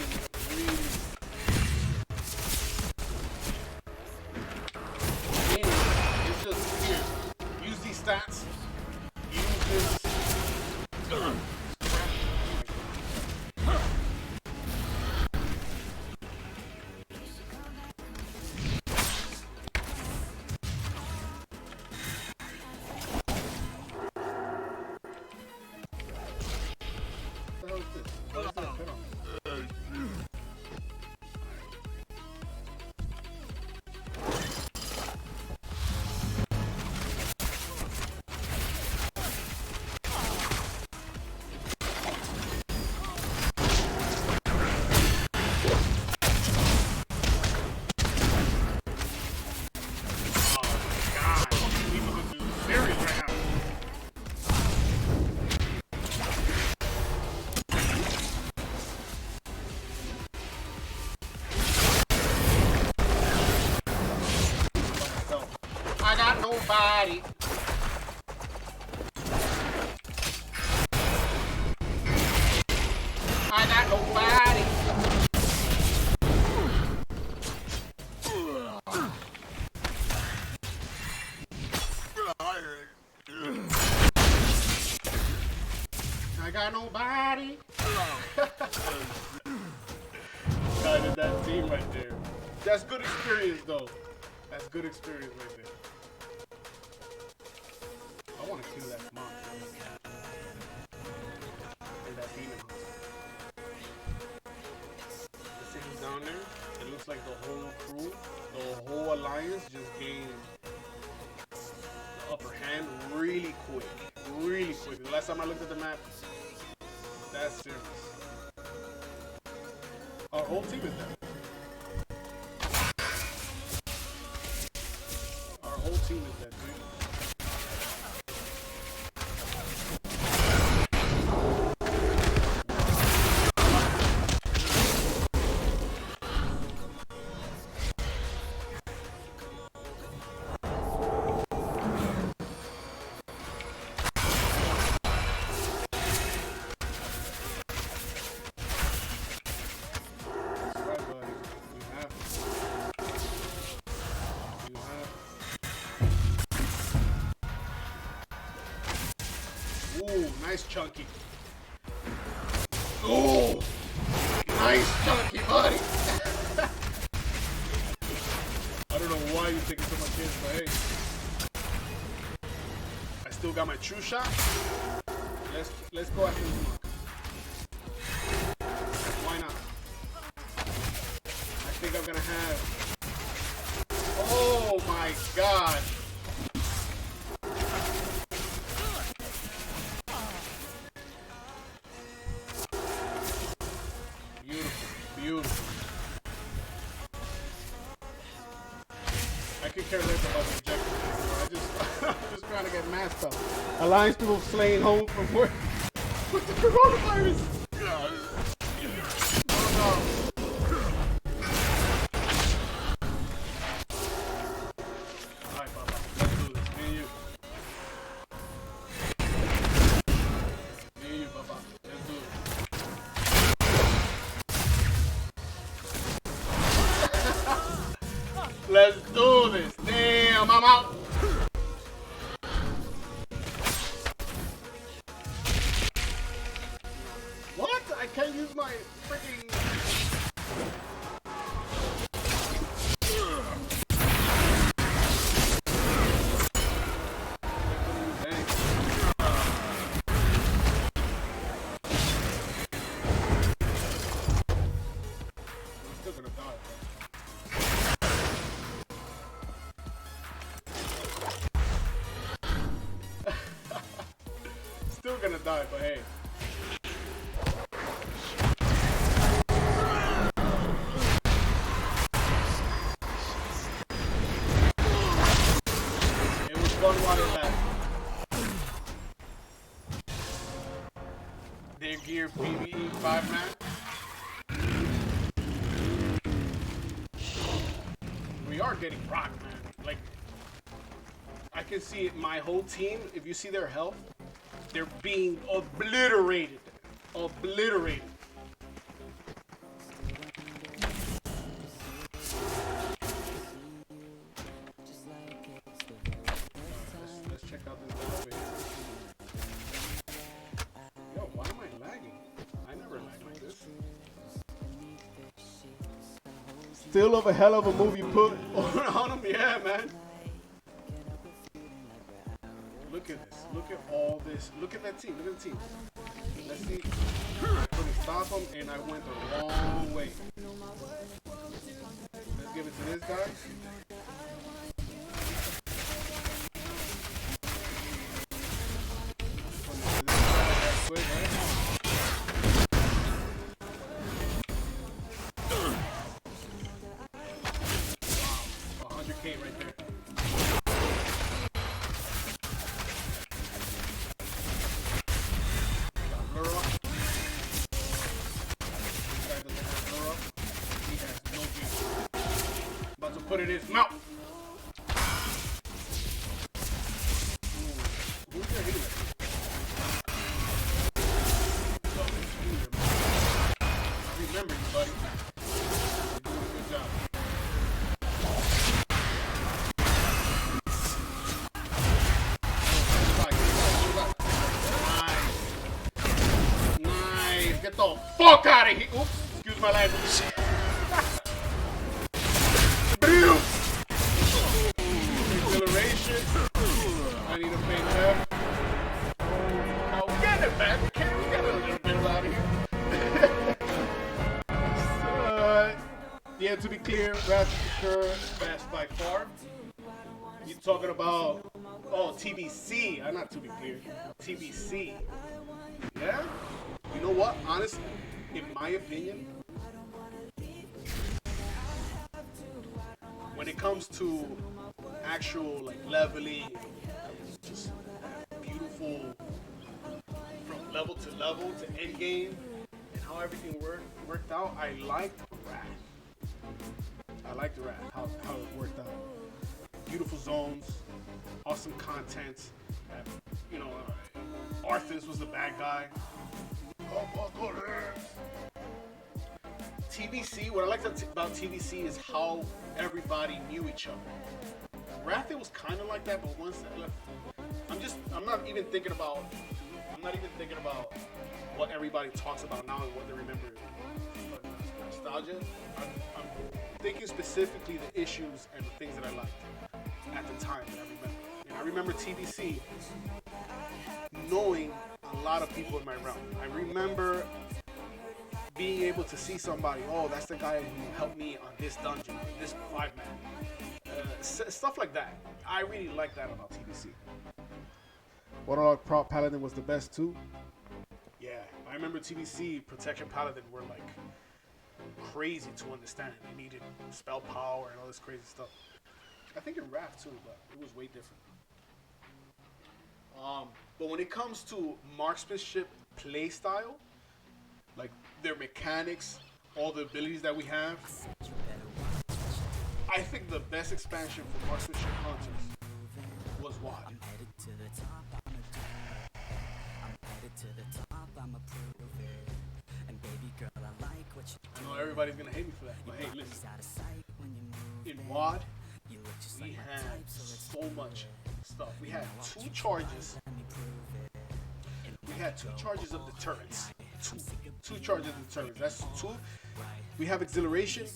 A: really. It's just here. Use these stats. Use this. Nobody. I got nobody. I got nobody. Guy did that team right there. That's good experience though. That's good experience right there. I want to kill that monk. And that demon. The city's down there. It looks like the whole crew, the whole alliance just gained the upper hand really quick. Really quick. The last time I looked at the map, that's serious. Our whole team is dead. Our whole team is dead, dude. Nice chunky. Oh, nice chunky, buddy. I don't know why you're taking so much hits, but hey, I still got my true shot. Let's go after the monk. Why not? I think I'm gonna have. Oh my god. I could care less about the objective. I'm just trying to get masked up. Alliance people slaying home from work with the coronavirus. Alright, Papa, let's do this. Me and you. Me and you, Papa. Let's do it. Let's do this. Damn, I'm out. What? I can't use my freaking. I'm still gonna die. Still gonna die, but hey. It was fun while it lasted. gear PvE 5-man. We are getting rocked, man. Like, I can see it, my whole team, if you see their health, they're being obliterated. Obliterated. Let's check out this elevator. Yo, why am I lagging? I never lag like this. Still of a hell of a movie put on him, yeah, man. Look at this. Look at all this. Look at that team. Look at the team. Let's see. I couldn't stop him, and I went the wrong way. Let's give it to this guy. Quick, right? 100K right there. Put it in his mouth. Who's your healer? I remember you, buddy. You're doing a good job. Nice. Get the fuck out of here. Oops. Excuse my language. Acceleration. I need a faint left. Now get it, man. We get a little bit out of here. Yeah, to be clear, Raph sure best by far. You're talking about TBC. Not to be clear. TBC. Yeah? You know what? Honestly, in my opinion, when it comes to actual like leveling, just beautiful from level to end game, and how everything worked out, I liked Wrath. I liked Wrath, how it worked out. Beautiful zones, awesome content. You know, Arthas was the bad guy. TBC, what I liked about TBC is how everybody knew each other. Wrath, it was kind of like that, but once that left, I'm not even thinking about what everybody talks about now and what they remember. Nostalgia. I'm thinking specifically the issues and the things that I liked at the time that I remember. And I remember TBC knowing a lot of people in my realm. I remember being able to see somebody, oh, that's the guy who helped me on this dungeon, this 5-man. Stuff like that. I really like that about TBC. Warlock Prop Paladin was the best too. Yeah, I remember TBC Protection Paladin were like crazy to understand. They needed spell power and all this crazy stuff. I think in Wrath too, but it was way different. But when it comes to marksmanship playstyle, like their mechanics, all the abilities that we have, I think the best expansion for marksmanship hunters was WoD. I know everybody's gonna hate me for that, but hey, listen. In WoD, we had so much stuff. We had 2 charges. We had 2 charges of deterrence. Two charges of deterrence. That's 2. We have exhilaration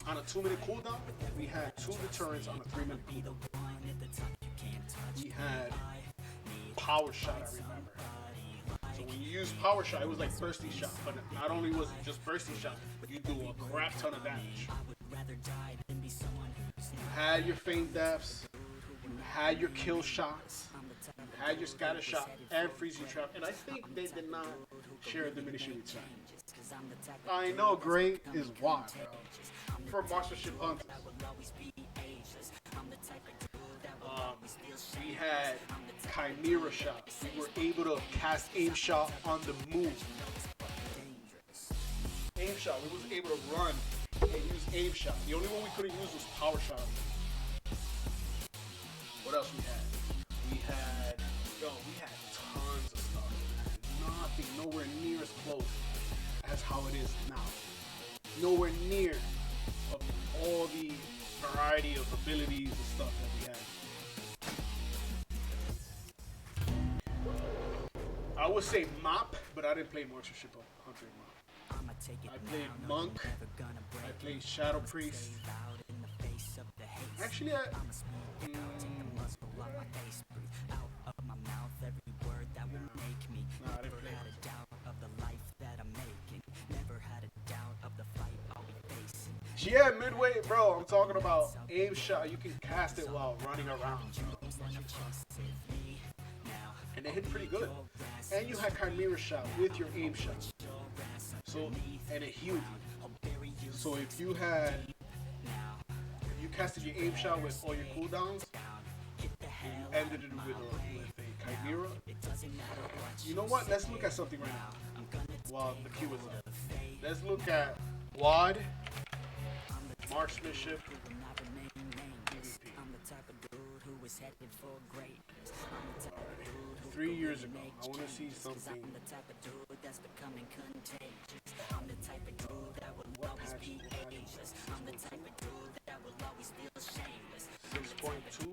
A: on a 2-minute cooldown. We had 2 deterrents on a 3-minute cooldown. We had power shot, I remember. So when you use power shot, it was like bursty shot, but not only was it just bursty shot, you do a crap ton of damage. You had your feint deaths, you had your kill shots, you had your scatter shot, and freezing trap, and I think they did not share a diminishing return. I know great is why, bro. For marksmanship hunters. We had Chimera shot. We were able to cast aim shot on the move. Aim shot. We was able to run and use aim shot. The only one we couldn't use was power shot. What else we had? We had tons of stuff. Nothing, nowhere near as close as how it is now. Nowhere near of all the variety of abilities and stuff that we had. I would say Mop, but I didn't play Marksmanship Hunter Mop. I played Monk. I played Shadow Priest. Actually, I yeah, midway, bro. I'm talking about aim shot. You can cast it while running around, and it hit pretty good. And you had Chimera shot with your aim shot. So, and it healed you. So if you casted your aim shot with all your cooldowns, and you ended it with a Chimera. You know what? Let's look at something right now while the queue is up. Let's look at WAD, Marksmanship, PvP. 3 years ago, I want to see something. What patch? 6.2.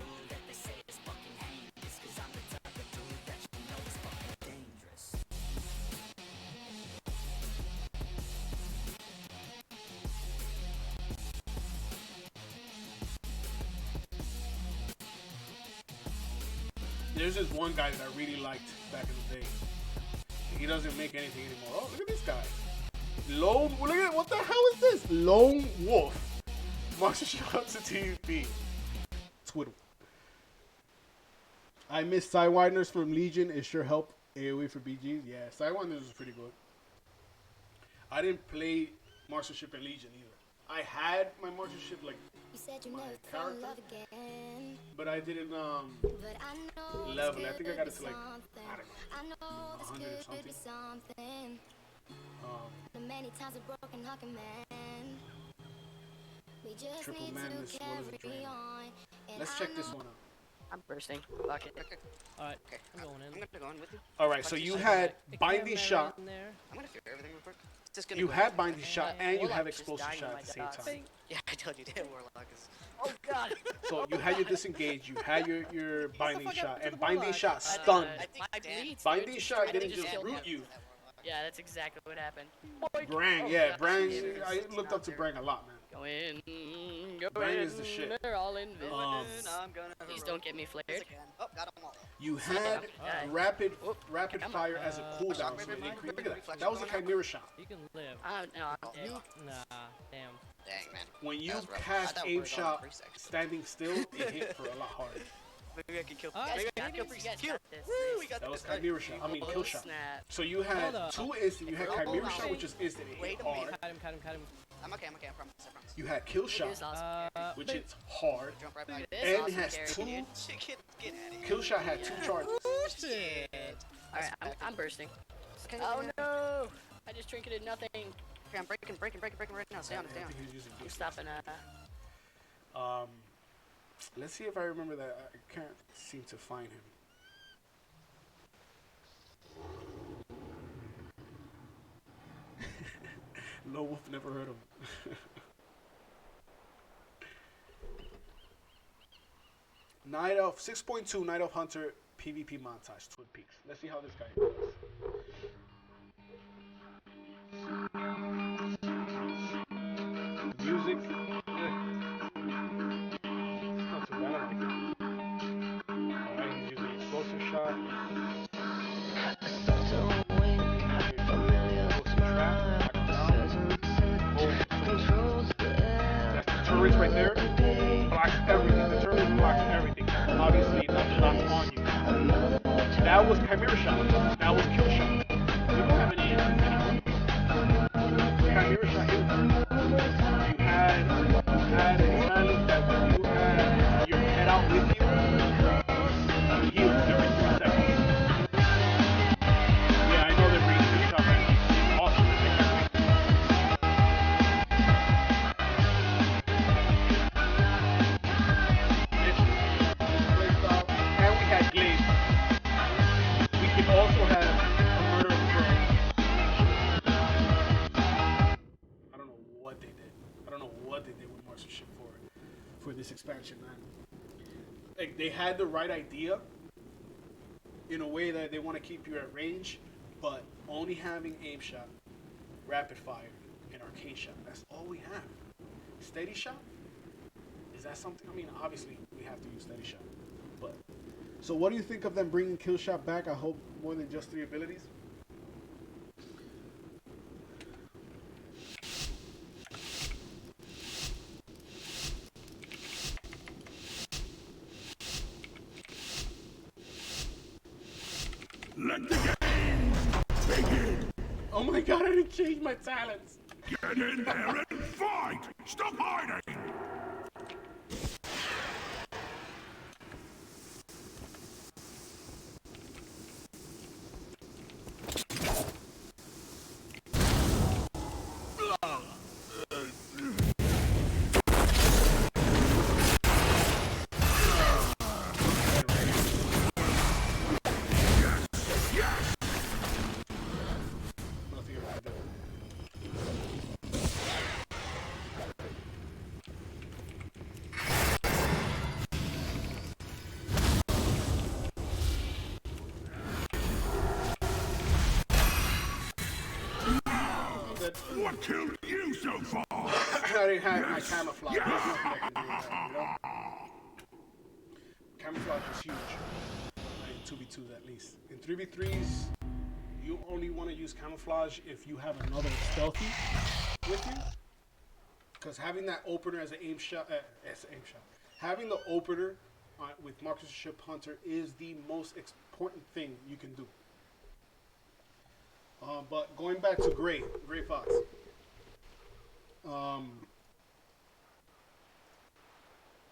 A: There's this one guy that I really liked back in the day. He doesn't make anything anymore. Oh, look at this guy. Look at what the hell is this? Lone Wolf. Marksmanship to TVP. Twiddle. I miss Sidewinders from Legion. It sure helped AoE for BGs. Yeah, Sidewinders was pretty good. I didn't play Marksmanship and Legion either. I had my Marksmanship like my character, but I didn't level. I think I got it to like, I don't know, 100 or something. Triple Madness, what is the drain? Let's check this one out.
C: I'm bursting. Fuck it.
D: Alright,
C: Okay,
D: I'm going in.
C: I'm gonna go in with you.
A: Alright, so you had Binding Shot.
C: I'm gonna figure everything real quick. It's just gonna
A: You
C: go
A: had
C: in.
A: Binding Shot and you
C: Warlock
A: have
C: just
A: Explosive
C: dying
A: Shot
C: in
A: at the
C: my
A: same
C: dots.
A: time.
C: Yeah, I told you that Warlock is.
D: Oh god!
A: So you had your Disengage, you had your Binding
D: fuck
A: Shot,
D: happened to
A: and
D: the
A: Binding
D: Warlock?
A: Shot stunned.
C: I think
D: My
C: Dan-
D: bleeds,
A: Binding
D: dude.
A: Shot
D: I
A: didn't
D: just
A: just
D: killed
A: root
D: him.
A: you.
C: Yeah, that's exactly what happened.
A: Brang,
C: Oh,
A: yeah,
C: God.
A: Brang.
C: Yeah,
A: I
C: it's
A: looked
C: not
A: up to
C: fair.
A: Brang a lot, man.
C: Go in. Go
A: Brang
C: in.
A: is the shit.
C: They're all invisible.
A: Um,
C: Please don't get me flared.
E: Oh, got them all.
A: You had
C: Okay.
A: rapid
C: come on.
A: fire as a cooldown, so it increased. Look at that. That was a Chimera Shot.
D: You can live.
C: No, I'm dead.
D: Nah, damn.
E: Dang, man.
A: When you
E: That was rough. I
A: cast
E: thought we
A: aim
E: were going
A: shot
E: priest, actually.
A: standing still, it hit for a lot harder.
C: Maybe I can kill.
D: Alright,
C: Maybe I
D: maybe
C: can kill
D: you
C: priest.
D: guys
C: Kill.
D: got this.
C: Woo, we got
A: That was
C: this.
A: Chimera Shot. I mean, kill shot.
C: Snap.
A: So you had
D: Hold up.
A: two instant. You had
E: Hold
A: Chimera
E: on.
A: Shot, which is instant. It
E: Wait
A: hit
E: a minute.
A: hard.
D: Cut him.
E: I'm okay, I promise.
A: You had kill
C: It
A: shot,
C: is awesome.
A: which is hard.
E: Jump right back.
C: It is
A: And it
C: awesome
A: has
C: carry,
A: two.
C: dude.
E: Shit, get at it.
A: Kill shot had two charges.
D: Shit.
C: Alright, I'm bursting.
E: Okay,
C: Oh no! I just trinketed nothing.
E: Okay, I'm breaking right now. Stay on, stay
A: I
E: on.
A: think he was using
C: I'm
A: kill
C: stopping.
A: Let's see if I remember that. I can't seem to find him. LoneWolf, never heard of him. Night Elf 6.2 Night Elf Hunter PvP montage Twin Peaks. Let's see how this guy goes. Music. It's not too bad. I like it. Alright, he's using explosive shot. That's the turrets right there. Blocks everything. The turret blocks everything. Obviously, not on you. That was Chimera Shot. That was Kill Shot. We don't have any anymore. Chimera Shot hit. You had a talent that when you had your head out with you, what they did. I don't know what they did with marksmanship for this expansion, man. Like, they had the right idea in a way that they want to keep you at range, but only having aim shot, rapid fire, and arcane shot. That's all we have. Steady shot? Is that something? I mean, obviously we have to use steady shot, but. So what do you think of them bringing kill shot back? I hope more than just 3 abilities.
F: Let the game begin!
A: Oh my god, I didn't change my talents.
F: Get in there and fight! Stop hiding!
A: Nothing I can do. I'm dead.
F: What killed you so far?
A: I didn't have my camouflage. There's nothing I can do with that, you know? Camouflage is huge. In 2v2s at least. In 3v3s, you only want to use camouflage if you have another stealthy with you. Because having that opener as an aim shot, having the opener with marksmanship hunter is the most important thing you can do. But going back to Gray Fox.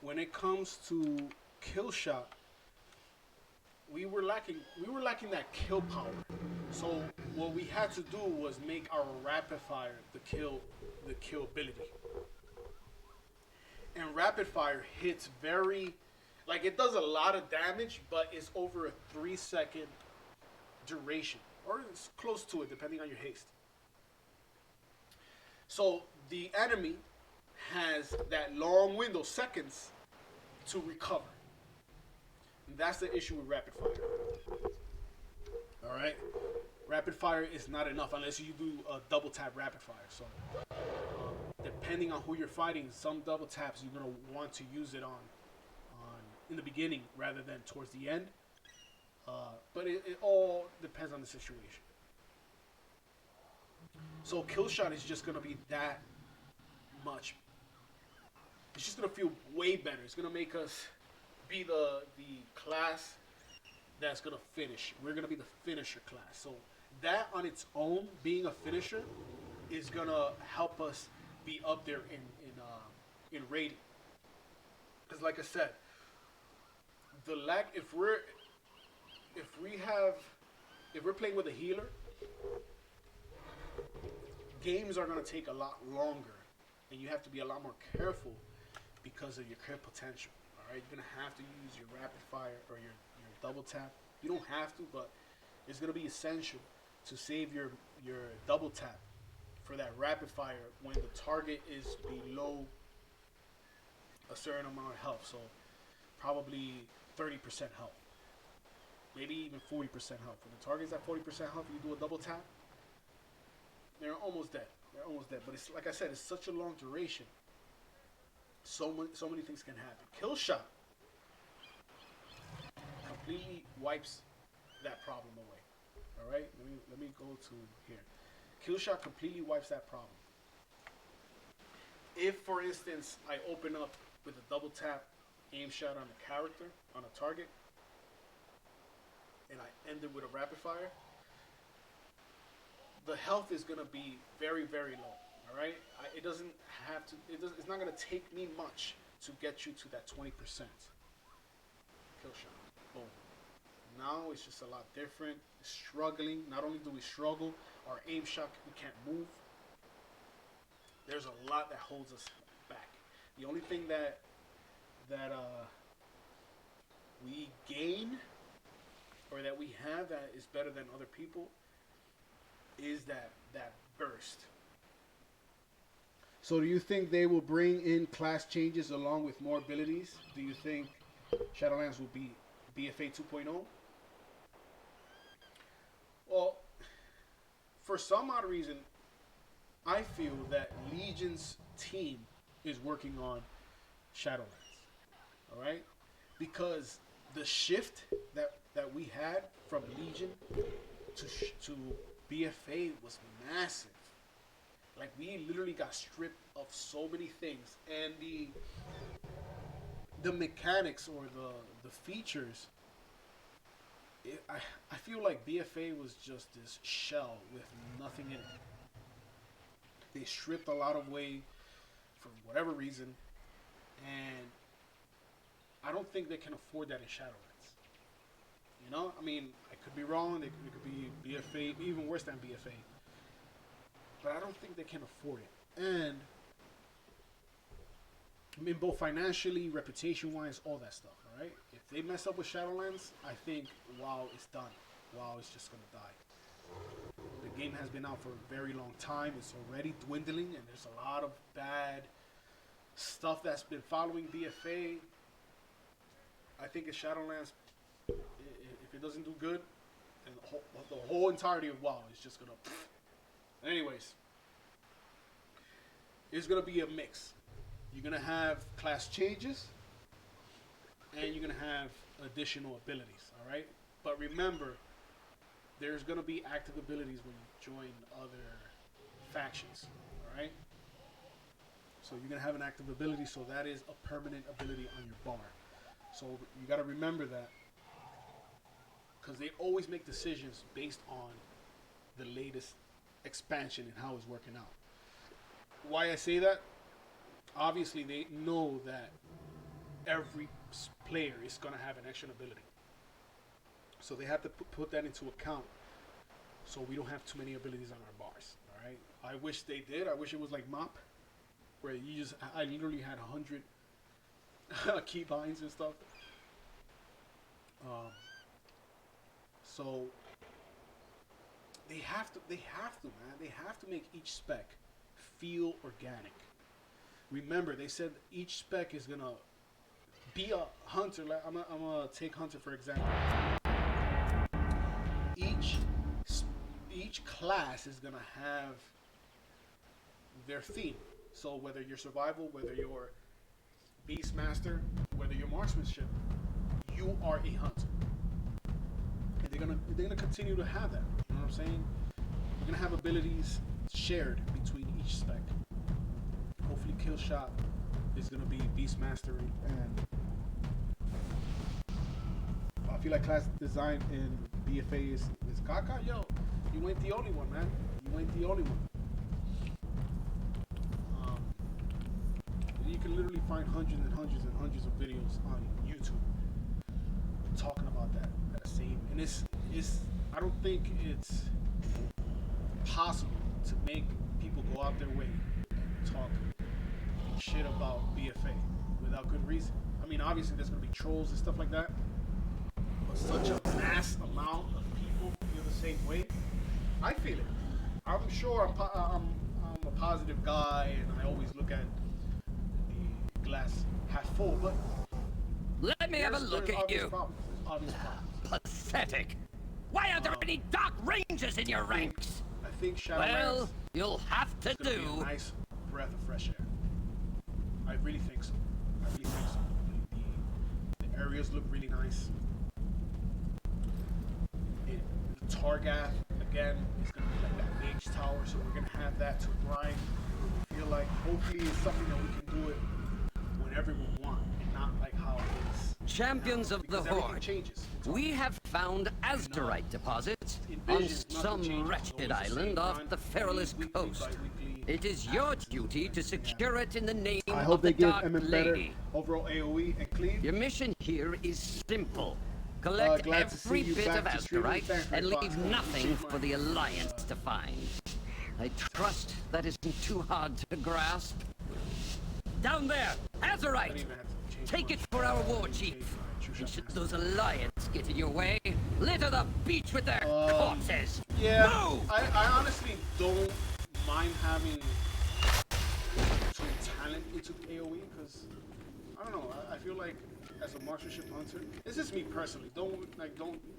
A: When it comes to kill shot, we were lacking that kill power. So what we had to do was make our rapid fire the kill ability. And rapid fire hits very, like, it does a lot of damage, but it's over a 3-second duration, or it's close to it depending on your haste. So the enemy has that long window, seconds, to recover. And that's the issue with rapid fire. All right, rapid fire is not enough unless you do a double tap rapid fire. So depending on who you're fighting, some double taps you're gonna want to use it on in the beginning rather than towards the end. But it all depends on the situation. So kill shot is just gonna be that much. It's just gonna feel way better. It's gonna make us be the class that's gonna finish. We're gonna be the finisher class. So that on its own, being a finisher, is gonna help us be up there in rating. Because like I said, the lag, if we're playing with a healer, games are gonna take a lot longer, and you have to be a lot more careful because of your crit potential. All right, you're gonna have to use your rapid fire or your double tap. You don't have to, but it's gonna be essential to save your double tap for that rapid fire when the target is below a certain amount of health. So probably 30% health, maybe even 40% health. When the target's at 40% health, you do a double tap, they're almost dead. They're almost dead. But it's like I said, it's such a long duration. So many things can happen. Kill shot completely wipes that problem away. All right, let me go to here. Kill shot completely wipes that problem. If, for instance, I open up with a double tap aim shot on a character, on a target, and I end it with a rapid fire, the health is gonna be very, very low. All right, it doesn't have to. It's not gonna take me much to get you to that 20% kill shot. Boom. Now it's just a lot different. Struggling. Not only do we struggle, our aim shot, we can't move. There's a lot that holds us back. The only thing that we gain, or that we have that is better than other people, is that burst. So do you think they will bring in class changes along with more abilities? Do you think Shadowlands will be BFA 2.0? Well, for some odd reason, I feel that Legion's team is working on Shadowlands. All right? Because the shift that we had from Legion to BFA was massive. Like, we literally got stripped of so many things, and the mechanics or the features. I feel like BFA was just this shell with nothing in it. They stripped a lot of away for whatever reason, and I don't think they can afford that in Shadowlands. You know, I mean, I could be wrong. It could be BFA, even worse than BFA. But I don't think they can afford it. And I mean, both financially, reputation-wise, all that stuff, all right? If they mess up with Shadowlands, I think WoW is done. WoW is just going to die. The game has been out for a very long time. It's already dwindling, and there's a lot of bad stuff that's been following BFA. I think if Shadowlands, if it doesn't do good, then the whole entirety of WoW is just going to... Anyways, it's going to be a mix. You're going to have class changes, and you're going to have additional abilities, all right? But remember, there's going to be active abilities when you join other factions, all right? So you're going to have an active ability, so that is a permanent ability on your bar. So you got to remember that, because they always make decisions based on the latest expansion and how it's working out. Why I say that? Obviously, they know that every player is going to have an extra ability. So they have to put that into account so we don't have too many abilities on our bars. All right. I wish they did. I wish it was like MOP, where I literally had 100 keybinds and stuff. So they have to, man. They have to make each spec feel organic. Remember, they said each spec is gonna be a hunter. Like I'm gonna take hunter for example. Each class is gonna have their theme. So whether you're survival, whether you're beastmaster, whether you're marksmanship, you are a hunter. And they're gonna continue to have that. You know what I'm saying? We're gonna have abilities shared between each spec. Hopefully, kill shot is gonna be beastmaster, and I feel like class design in BFA is Kaka. Yo, you ain't the only one, man. You ain't the only one. You can literally find hundreds and hundreds and hundreds of videos on YouTube talking about that same. And it's I don't think it's possible to make people go out their way and talk shit about BFA without good reason. I mean, obviously there's gonna be trolls and stuff like that, but such a mass amount of people feel the same way. I feel it. I'm sure I'm a positive guy, and I always look at the glass half full, but
G: let me have a look at you.
A: Obvious problems.
G: Pathetic. Why aren't there any dark rangers in your ranks?
A: I think Shadowlands
G: Well, you'll have to
A: is gonna be a
G: do.
A: nice breath of fresh air. I really think so. The areas look really nice. The Targath, again, is going to be like that mage tower, so we're going to have that to grind. I feel like hopefully it's something that we can do it whenever we want, and not like how it is.
G: Champions of the
A: Because everything
G: Horde,
A: changes.
G: we have found azurite deposits
A: In
G: on
A: Visions, nothing
G: some
A: changes. It's
G: wretched
A: always the same
G: island off
A: grind,
G: the Perilous
A: weekly,
G: Coast.
A: bi-weekly
G: It is your
A: access and
G: duty to
A: everything.
G: secure it in the name
A: I
G: of
A: hope
G: the
A: they give
G: Dark
A: MM better
G: Lady.
A: overall AoE and clean.
G: Your mission here is simple. Collect
A: Glad to see
G: every
A: you
G: bit
A: back
G: of
A: to streaming.
G: azurite
A: Thanks for
G: and
A: the
G: leave
A: box.
G: nothing
A: Appreciate
G: for the Alliance to find. I trust that isn't too hard to grasp. Down there, azurite! Take it for our war chief. And should those Alliance get in your way, litter the beach with their corpses.
A: Yeah,
G: Move!
A: I honestly don't mind having into AoE because I don't know. I feel like as a marksmanship hunter, this is me personally. Don't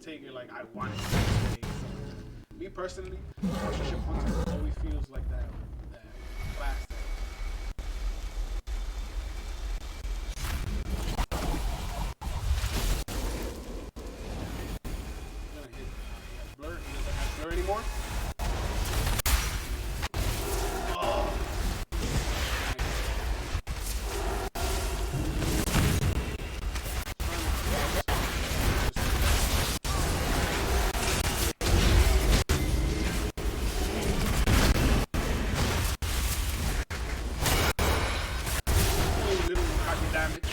A: take it like I want it to stay. So, me personally, marksmanship hunter always feels like that class. Anymore? Oh. Little hockey damage.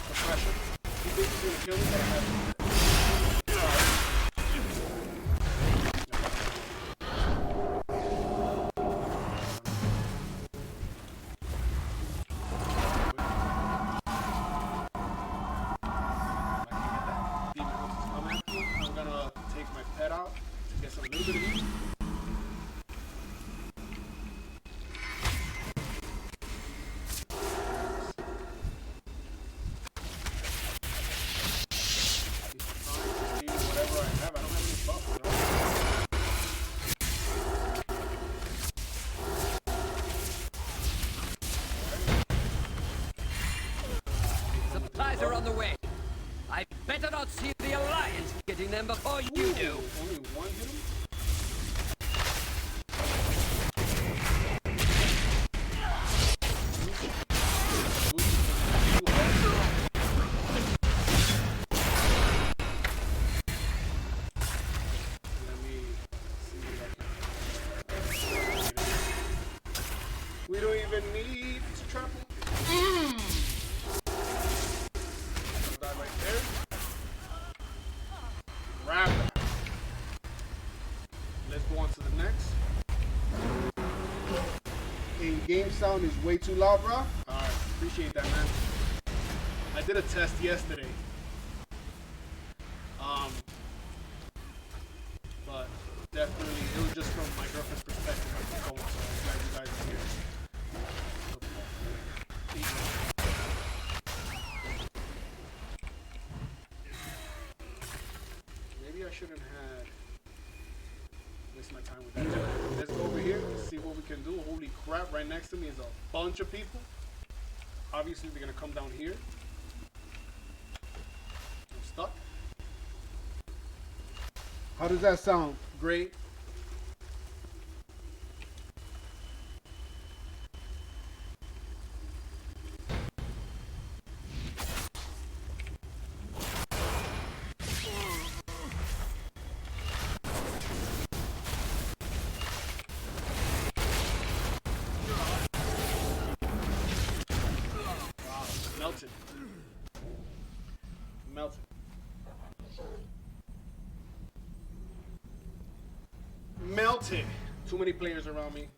A: Suppression. You think he's gonna kill me? But I have I'm gonna take my pet out to get some little bit of heat.
G: Supplies are on the way. I better not see the Alliance getting them before you do.
A: Only one hit him? We don't even need to trap him. Die right there. Grab that. Let's go on to the next. In-game sound is way too loud, bro. Alright, appreciate that, man. I did a test yesterday. But definitely, it was just from my girlfriend's perspective on the phone, so I'm glad you guys are here. Maybe I shouldn't have waste my time with that. Let's go over here and see what we can do. Holy crap, right next to me is a bunch of people. Obviously, they're going to come down here. I'm stuck. How does that sound? Great. Melted. Melted. Melted. Too many players around me.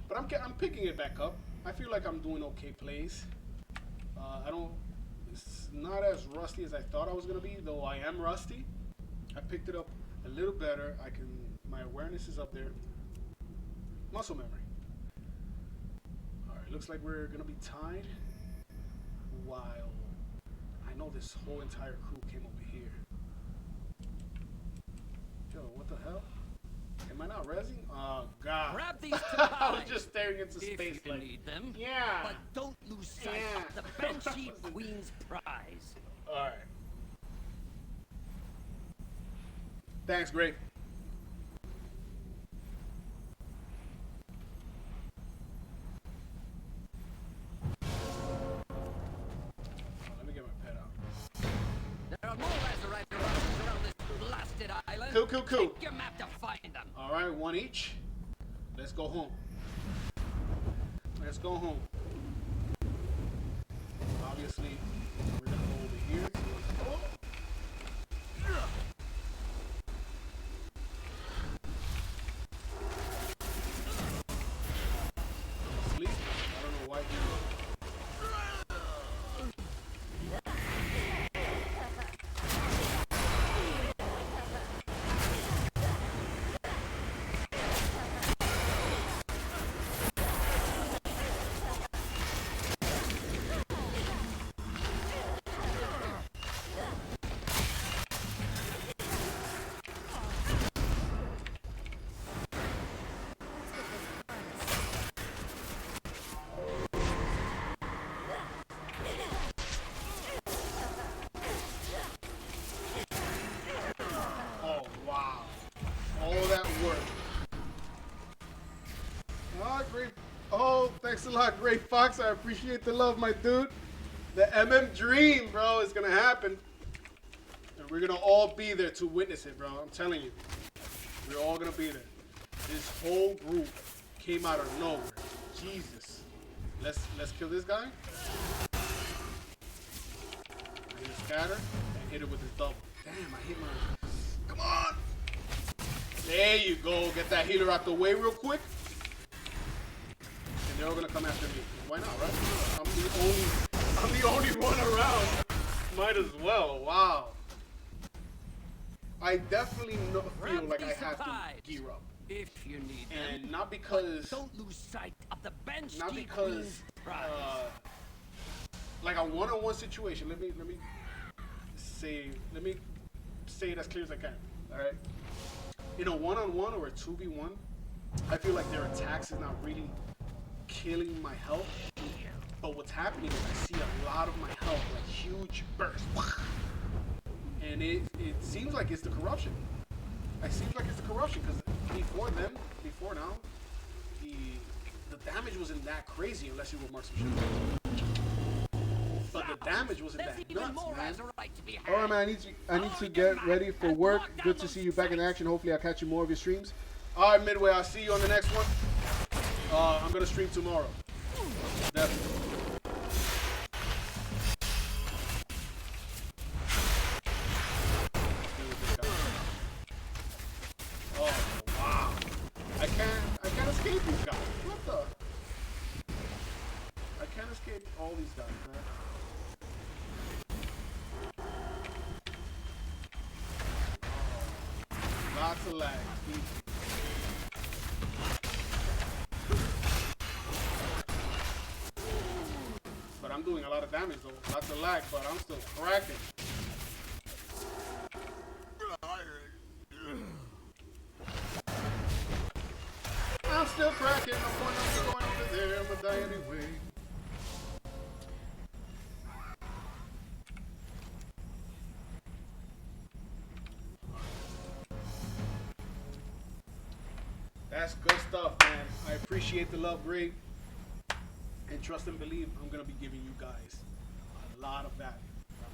A: But I'm picking it back up. I feel like I'm doing okay plays. It's not as rusty as I thought I was gonna be, though I am rusty. I picked it up a little better. My awareness is up there. Muscle memory. Alright, looks like we're gonna be tied. While I know this whole entire crew came over here. Yo, what the hell? Am I not rezzing? Oh god.
G: Grab these
A: I was just staring into
G: if
A: space
G: you
A: like,
G: need them.
A: yeah.
G: But don't lose sight of the Banshee Queen's prize.
A: Alright. Thanks, Gray. Let me get my pet out.
G: There are more resurrected around this blasted island.
A: Cool.
G: Take your map to find them.
A: Alright, one each. Let's go home. Let's go home. Obviously, we're gonna go over here. Sleep. I don't know why he. Wow. All that work. Oh, great. Oh, thanks a lot, Great Fox. I appreciate the love, my dude. The MM dream, bro, is going to happen. And we're going to all be there to witness it, bro. I'm telling you. We're all going to be there. This whole group came out of nowhere. Jesus. Let's kill this guy. Hit a scatter and hit it with his double. Damn, I hit my... Come on. There you go. Get that healer out the way real quick. And they're all gonna come after me. Why not, right? I'm the only one around. Might as well. Wow. I definitely feel like I have to gear up.
G: If you need
A: and not because
G: don't lose sight of the bench.
A: Not because like a one-on-one situation. Let me say it as clear as I can. All right. In a one-on-one or a 2v1, I feel like their attacks is not really killing my health. But what's happening is I see a lot of my health, like huge bursts, and it seems like it's the corruption. It seems like it's the corruption because before now, the damage wasn't that crazy unless you were Marks of Shit. But the damage wasn't that nuts, man. Alright, man, I need to get ready for work. Good to see you back in action. Hopefully I'll catch you more of your streams. Alright, Midway, I'll see you on the next one. I'm gonna stream tomorrow. Definitely. Oh wow. I can't escape these guys. What the? I can't escape all these guys, man. Lots of lag. But I'm doing a lot of damage though. Lots of lag, but I'm still cracking. I'm still cracking. I'm going over there. I'm gonna die anyway. That's good stuff, man. I appreciate the love, Greg. And trust and believe, I'm going to be giving you guys a lot of value.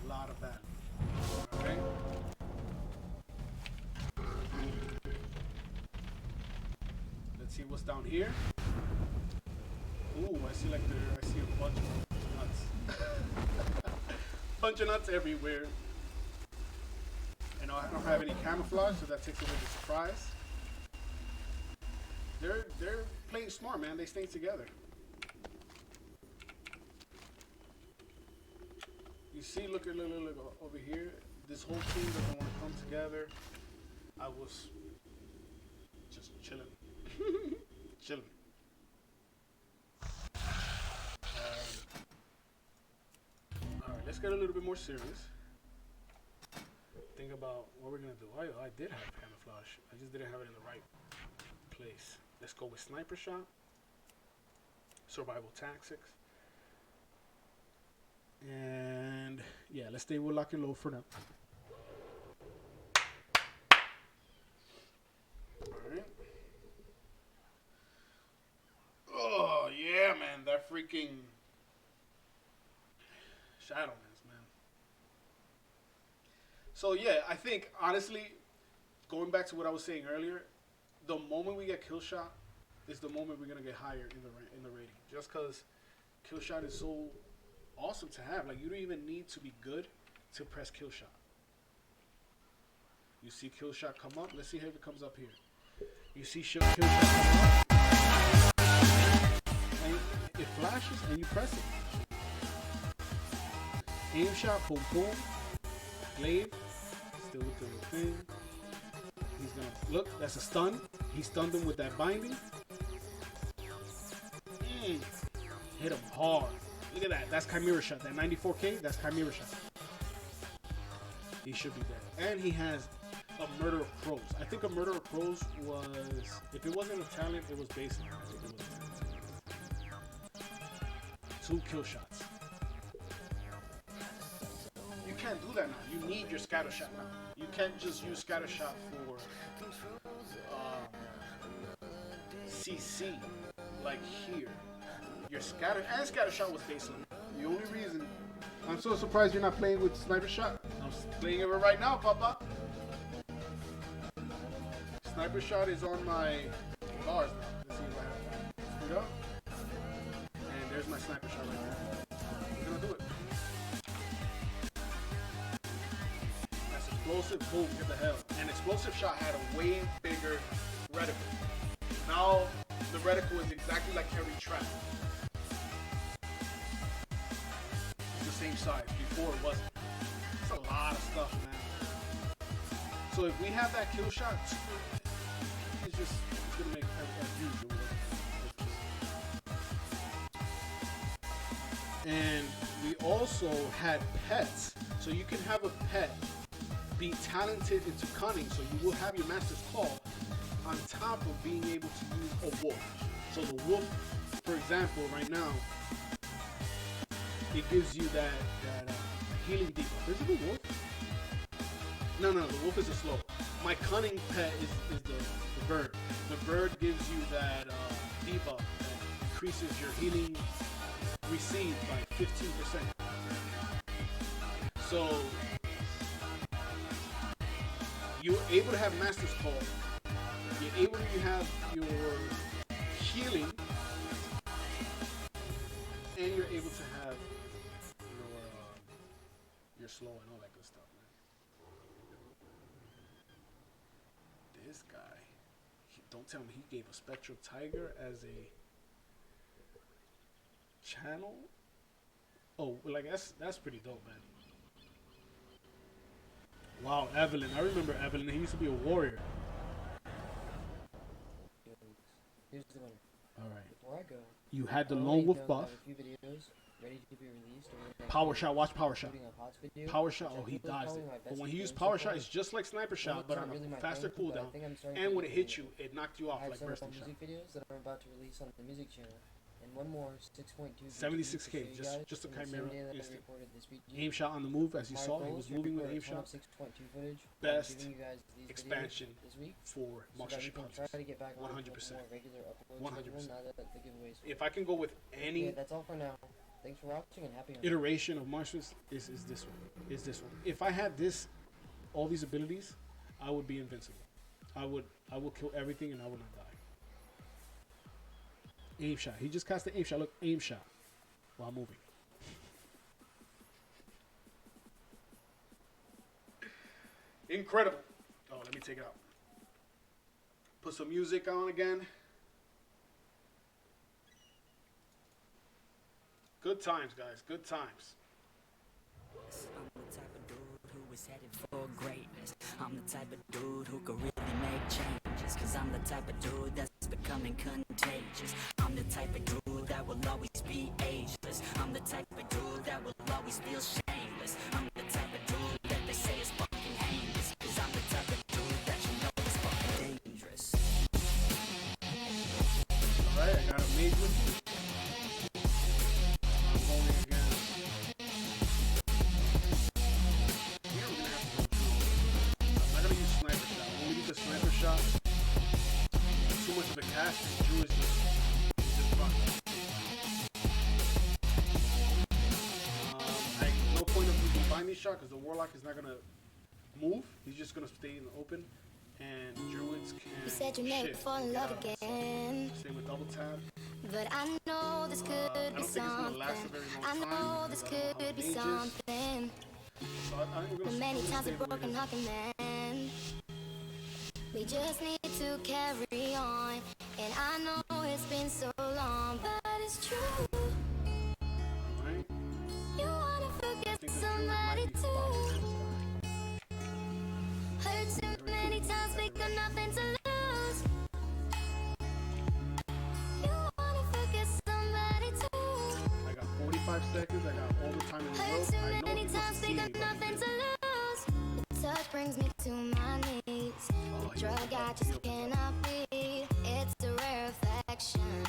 A: A lot of value. Okay? Let's see what's down here. Ooh, I see a bunch of nuts. Bunch of nuts everywhere. And I don't have any camouflage, so that takes away the surprise. They're playing smart, man. They stay together. You see, look over here. This whole team doesn't want to come together. I was just chilling. Chilling. Alright, let's get a little bit more serious. Think about what we're going to do. I did have camouflage. I just didn't have it in the right place. Let's go with sniper shot, survival tactics, and yeah, let's stay with lock and load for now. Alright. Oh yeah, man, that freaking Shadowlands, man. So yeah, I think honestly, going back to what I was saying earlier, the moment we get kill shot is the moment we're gonna get higher in the rating. Just because kill shot is so awesome to have. Like, you don't even need to be good to press kill shot. You see kill shot come up. Let's see if it comes up here. You see kill shot come up, and it flashes, and you press it. Aim shot, boom, boom. Glaive, still with the thing. He's gonna look. That's a stun. He stunned him with that binding. Hit him hard. Look at that. That's Chimera shot. That 94K. That's Chimera shot. He should be dead. And he has a Murder of Crows. I think a Murder of Crows was, if it wasn't a talent, it was basic. I think it was 2 kill shots. can't do that now. You need your scatter shot now. You can't just use scatter shot for CC like here. Your scatter shot was baseline. The only reason I'm so surprised you're not playing with sniper shot. I'm playing it right now, Papa. Sniper shot is on my bars now. Let's see if I have that screwed up. And there's my sniper shot right there. We're gonna do it. That's explosive. Boom, get the hell. And explosive shot had a way bigger reticle. Now the reticle is exactly like every trap. It's the same size. Before it wasn't. It's a lot of stuff, man. So if we have that kill shot, it's gonna make a huge difference. And we also had pets, so you can have a pet be talented into cunning, so you will have your master's call on top of being able to use a wolf. So the wolf, for example, right now, it gives you that healing debuff. Is it a wolf? No, the wolf is a slow. My cunning pet is the bird. The bird gives you that debuff that increases your healing received by 15%. So you're able to have Master's Call. You're able to have your healing, and you're able to have your slow and all that good stuff, man. This guy, don't tell me he gave a Spectral Tiger as a channel. Oh, like that's pretty dope, man. Wow, Evelyn. I remember Evelyn. He used to be a warrior.
D: Here's the winner.
A: All right.
D: Before I go,
A: you had the Lone Wolf buff.
D: I have a few videos ready to be released.
A: Power shot. Watch Power shot.
D: Video,
A: Power shot. Oh, he dodged it. But when he used Power shot, it's just like Sniper shot, but on a faster cooldown. And when it hit you, it knocked you off like bursting shot.
D: music videos that I'm about to release on the music channel. And one more 6.2
A: 76k, just a chimera instant. Aim shot on the move, as you saw, he was moving with aim shot.
D: 6.2 footage.
A: Best expansion for monster ship hunters. 100%. 100%. If I can go with any
D: that's all for now. Thanks for watching and happy
A: iteration of monsters, is this one. Is this one. If I had all these abilities, I would be invincible. I will kill everything and I will not die. Aim shot. He just cast the aim shot. Look, aim shot while moving. Incredible. Oh, let me take it out. Put some music on again. Good times, guys. Good times.
H: I'm the type of dude who is headed for greatness. I'm the type of dude who could really make changes. Cause I'm the type of dude that's becoming contagious. I'm the type of dude that will always be ageless. I'm the type of dude that will always feel shameless. I'm the type of dude that they say is fucking heinous. Cause I'm the type of dude that you know is fucking dangerous.
A: Alright, I got a mage with you. I'm going again. Here we're gonna have to go through. I'm not gonna use sniper shot. When we use a sniper shot, too much of a cast, and Drew is just run. No point of using binding shot because the warlock is not gonna move. He's just gonna stay in the open, and druids can
I: You said you never fall in love again.
A: Stay with double tap.
I: But I know this could be something. I know this could be something.
A: So I think we're gonna
I: Many times a broken hearted man. We just need to carry on. And I know it's been so long, but it's true.
A: Right.
I: You wanna forget somebody too. Hurt too many times, we got nothing to lose. You wanna forget somebody too.
A: I got 45 seconds. I got all the time in the world.
I: Hurt too
A: I know
I: many
A: people
I: times, we
A: see
I: got
A: me,
I: nothing
A: but
I: to lose. Your touch brings me to my knees. The drug I just cannot beat. It's a rare affection.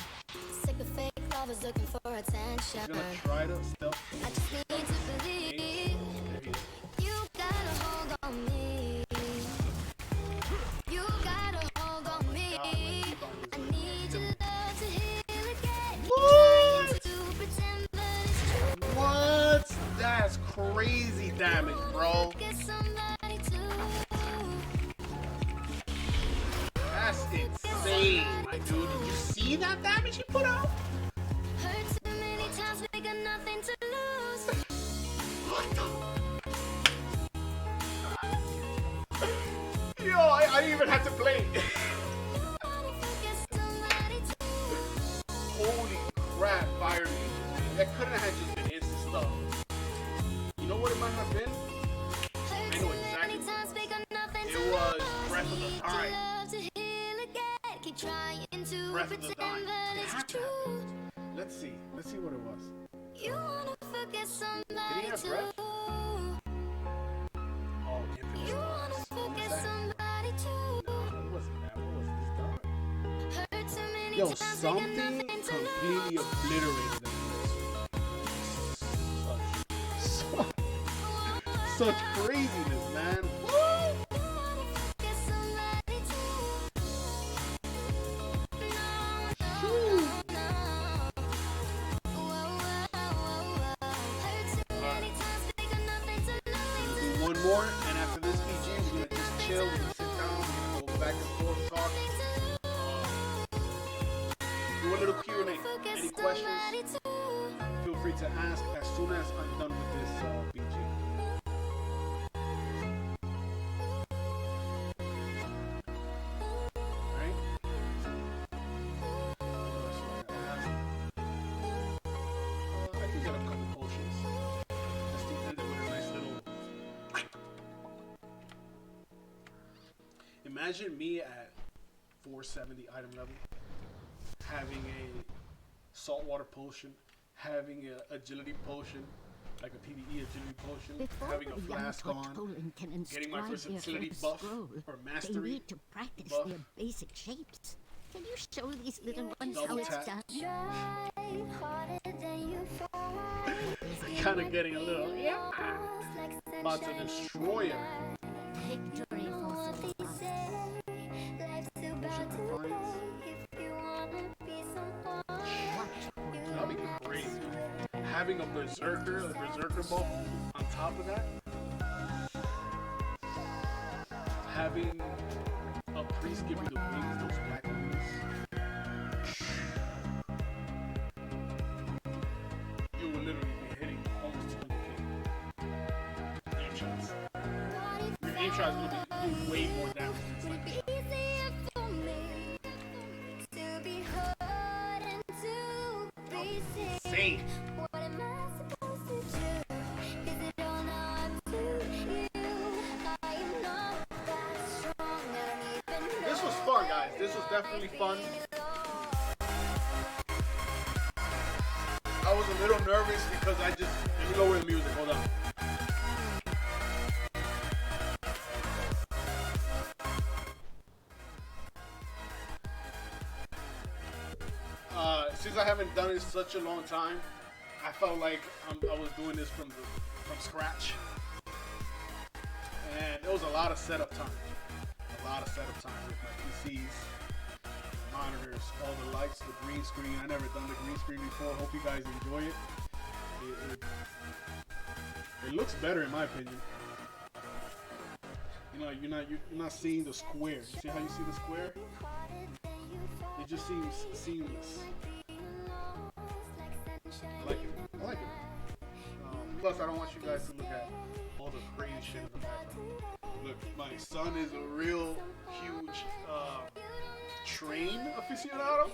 I: Sick of fake lovers looking for attention.
A: he's gonna try to stealth.
I: I just need to believe.
A: There he is. damage, bro. That's insane, my dude. Did you see that damage he put out? Yo, I even had to play. Holy crap, Fire Legion. That couldn't have just been instant stuff. You know what it might have been? I know exactly what it was. Breath of the Time. Breath of the Time. Let's see what it was. Did he have breath? Oh, Infinite Stars. What was that? No, it wasn't that. What was this? Yo, something completely obliterated them. Such craziness, man. One more, and after this PG, we're gonna just chill, we're gonna sit down, we're gonna go back and forth, talk. Do a little Q&A. Any questions? Feel free to ask as soon as I'm done with this PG. Alright? I can get a couple potions. Just to end it with a nice little... Imagine me at 470 item level, having a saltwater potion, having an agility potion, like a PvE agility potion,
B: Before
A: having a
B: the
A: flask
B: young
A: on,
B: Poland can
A: getting my
B: inscribe their
A: versatility
B: first
A: buff
B: scroll,
A: or
B: they
A: mastery
B: need to practice
A: buff.
B: their basic shapes. Can you show these little ones
A: Double
B: how it's
A: tap.
B: done?
A: Kind of getting a little, about to destroy her.
B: Victory for
A: That'll be crazy. Having a berserker buff on top of that. Having a priest give you the wings, those black wings. You will literally be hitting almost 200k. Aim shots. Your aim shot is going to be doing way more damage than sniper shot. Insane. This was fun, guys. This was definitely fun. I was a little nervous because let me lower the music. Hold on. Since I haven't done it in such a long time, I felt like I was doing this from scratch, and there was a lot of setup time. With my PCs, monitors, all the lights, the green screen. I never done the green screen before. Hope you guys enjoy it. It looks better in my opinion. You know, you're not seeing the square. You see how you see the square? It just seems seamless. I like it. Plus, I don't want you guys to look at all the crazy shit in the background. Look, my son is a real huge train aficionado.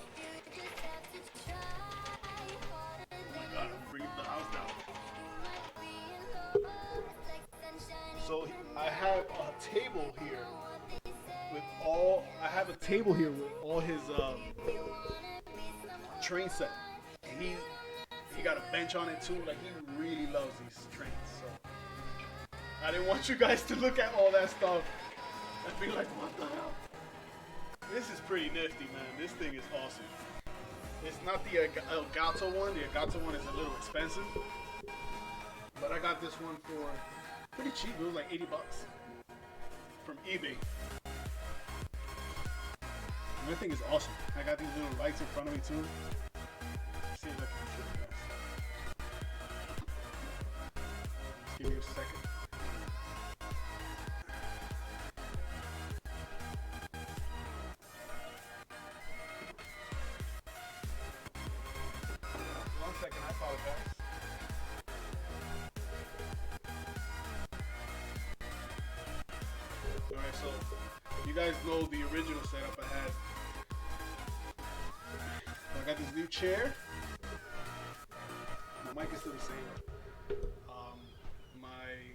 A: Oh my god, I'm bringing the house down. So I have a table here with all his train set. And he got a bench on it too. Like, he really loves these trains. So I didn't want you guys to look at all that stuff and be like, what the hell? This is pretty nifty, man. This thing is awesome. It's not the Elgato one. The Elgato one is a little expensive. But I got this one for pretty cheap. It was like 80 bucks from eBay. And that thing is awesome. I got these little lights in front of me too. Let's see if I can show you guys. Just give me a second. apologize. Alright, so you guys know the original setup I had. I got this new chair. My mic is still the same. My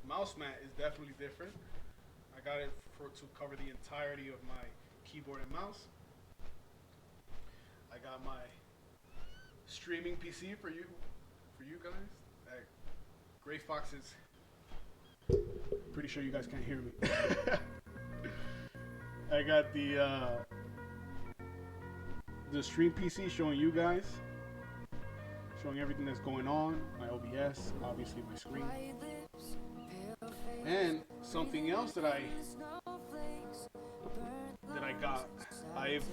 A: mouse mat is definitely different. I got it to cover the entirety of my keyboard and mouse. I got my streaming PC for you guys. Gray Fox is. Pretty sure you guys can't hear me. I got the stream PC showing you guys, showing everything that's going on. My OBS, obviously my screen, and something else that I got. I've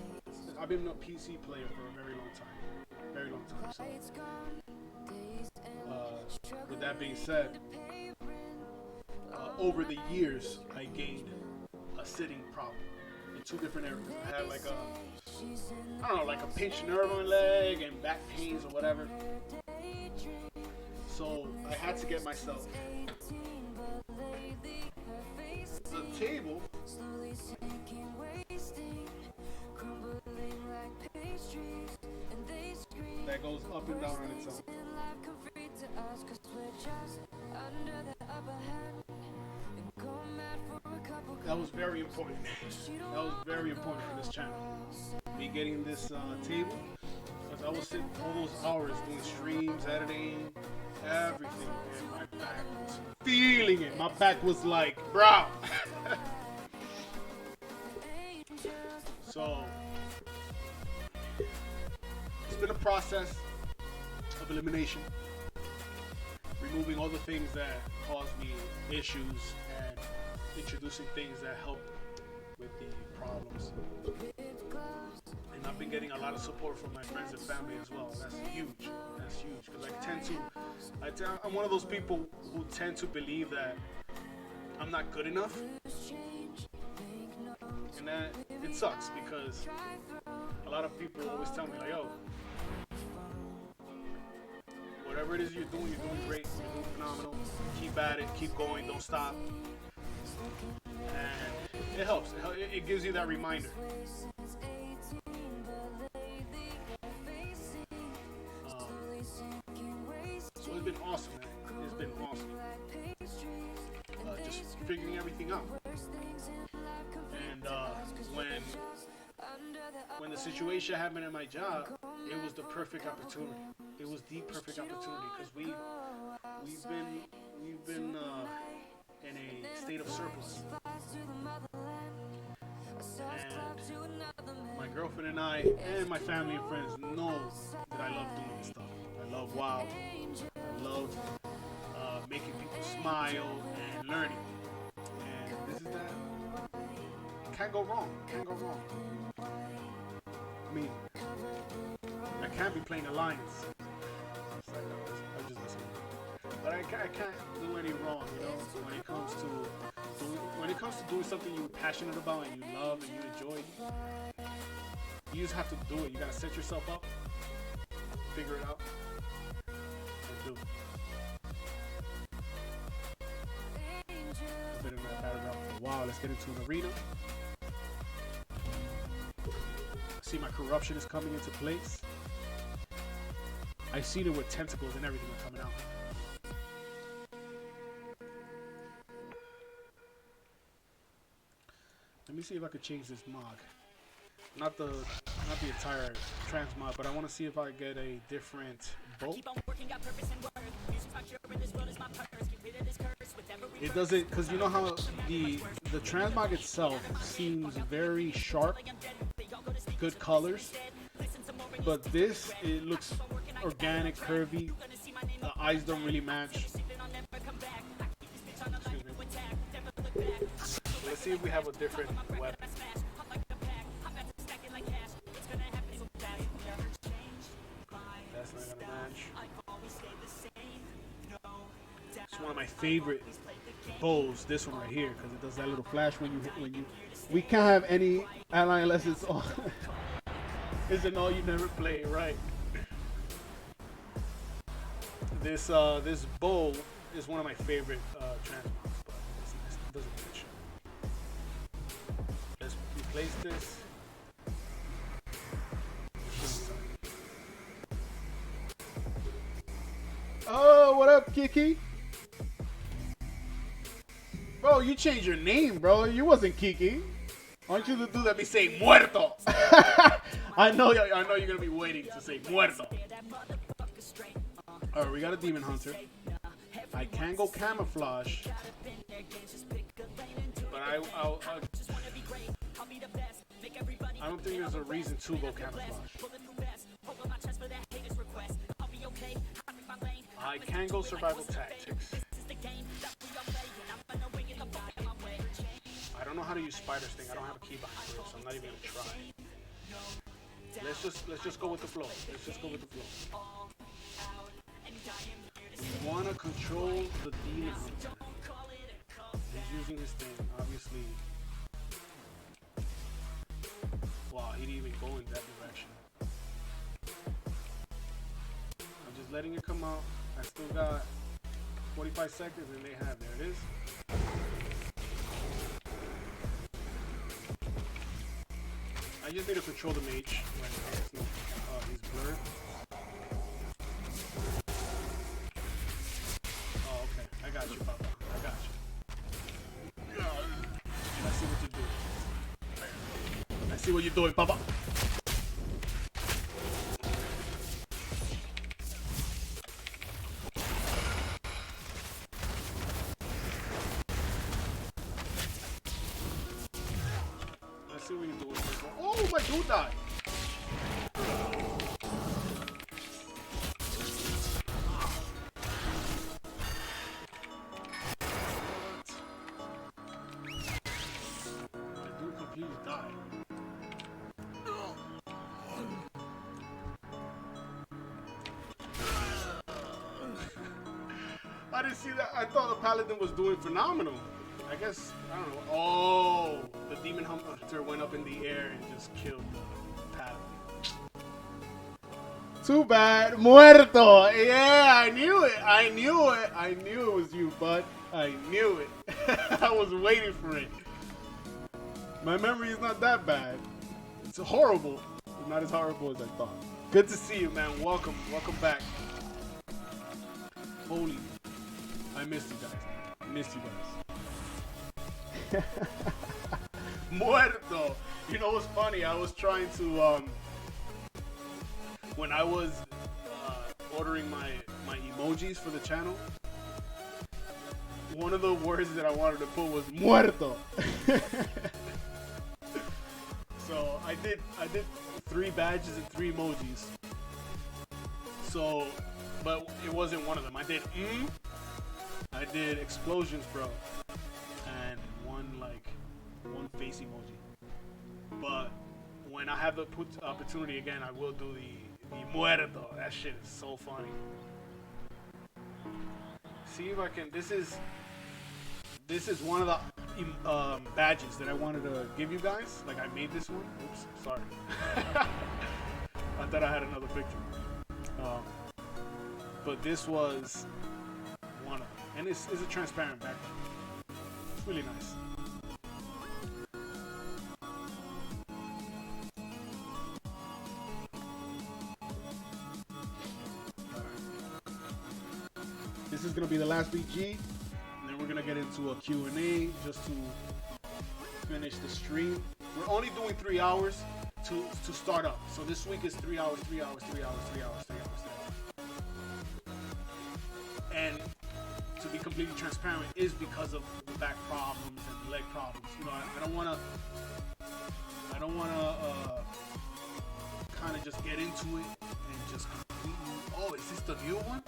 A: been a PC player for a very long time. So, with that being said, over the years, I gained a sitting problem in 2 different areas. I had like a pinched nerve on my leg and back pains or whatever. So I had to get myself a table that goes up and down on its own. That was very important. That was very important for this channel. Me getting this table, because I was sitting all those hours doing streams, editing, everything, and my back was feeling it. My back was like, bro. So it's been a process of elimination, removing all the things that caused me issues and introducing things that help with the problems. And I've been getting a lot of support from my friends and family as well. That's huge. That's huge, because I'm one of those people who tend to believe that I'm not good enough, and that it sucks, because a lot of people always tell me like, yo, whatever it is you're doing great, you're doing phenomenal. Keep at it, keep going, don't stop. And it helps. It gives you that reminder. So it's been awesome, man. It's been awesome. Just figuring everything out. And when the situation happened at my job, it was the perfect opportunity. It was the perfect opportunity, because we've been in a state of surplus. And my girlfriend and I and my family and friends know that I love doing this stuff. I love WoW. I love making people smile and learning. And this is that. Can't go wrong. Can't go wrong. I mean, I can't be playing Alliance. I'm just listening. But I can't do any wrong, you know, when it comes to doing something you're passionate about and you love and you enjoy. You just have to do it. You gotta set yourself up, figure it out, and do it. I've been in that Battleground for a while. Let's get into an arena. See, my corruption is coming into place. I see it with tentacles and everything are coming out. Let me see if I could change this mod. Not the entire Transmog, but I want to see if I get a different bolt. It doesn't, because you know how the Transmog itself seems very sharp, good colors, but this, it looks organic, curvy. The eyes don't really match. So let's see if we have a different weapon. That's not gonna match. It's one of my favorite bows. This one right here, because it does that little flash when you. We can't have any ally unless it's on. It's an all you never play, right? This bow is one of my favorite transmogs, but it doesn't fit. Let's replace this. Oh, what up, Kiki? Bro, you changed your name, bro. You wasn't Kiki. Why don't you the dude that be saying muerto? I know you're gonna be waiting to say muerto. Alright, we got a demon hunter. I can go camouflage, but I don't think there's a reason to go camouflage. I can go survival tactics. I don't know how to use spider sting. I don't have a keybind for it, so I'm not even gonna try. Let's just go with the flow. Let's just go with the flow. We want to control the demon hunter. He's using his thing, obviously. Wow, he didn't even go in that direction. I'm just letting it come out. I still got 45 seconds and they have, there it is. I just need to control the mage when he's blurred. Oh, okay. I got you, Papa. I got you. I see what you're doing. I see what you're doing, Papa. I see what you're doing. Oh, my dude died. I didn't see that. I thought the paladin was doing phenomenal. I guess, I don't know. Oh, the demon hunter went up in the air and just killed the paladin. Too bad. Muerto. Yeah, I knew it. I knew it. I knew it was you, bud. I knew it. I was waiting for it. My memory is not that bad. It's horrible, but not as horrible as I thought. Good to see you, man. Welcome. Welcome back. Holy. I missed you guys. I missed you guys. Muerto. You know what's funny? I was trying to, when I was ordering my emojis for the channel, one of the words that I wanted to put was muerto. So I did 3 badges and 3 emojis. So, but it wasn't one of them. I did I did explosions, bro, and one face emoji. But when I have the opportunity again, I will do the muerto. That shit is so funny. See if I can. This is one of the badges that I wanted to give you guys. Like, I made this one. Oops, sorry. I thought I had another picture. But this was one of them. And it's a transparent background. It's really nice. This is going to be the last BG. And then we're going to get into a Q&A just to finish the stream. We're only doing 3 hours to start up. So this week is 3 hours, 3 hours, 3 hours, 3 hours, 3 hours, 3 hours. And to be completely transparent is because of the back problems and the leg problems. You know, I don't want to kind of just get into it and just completely, oh, is this the new one?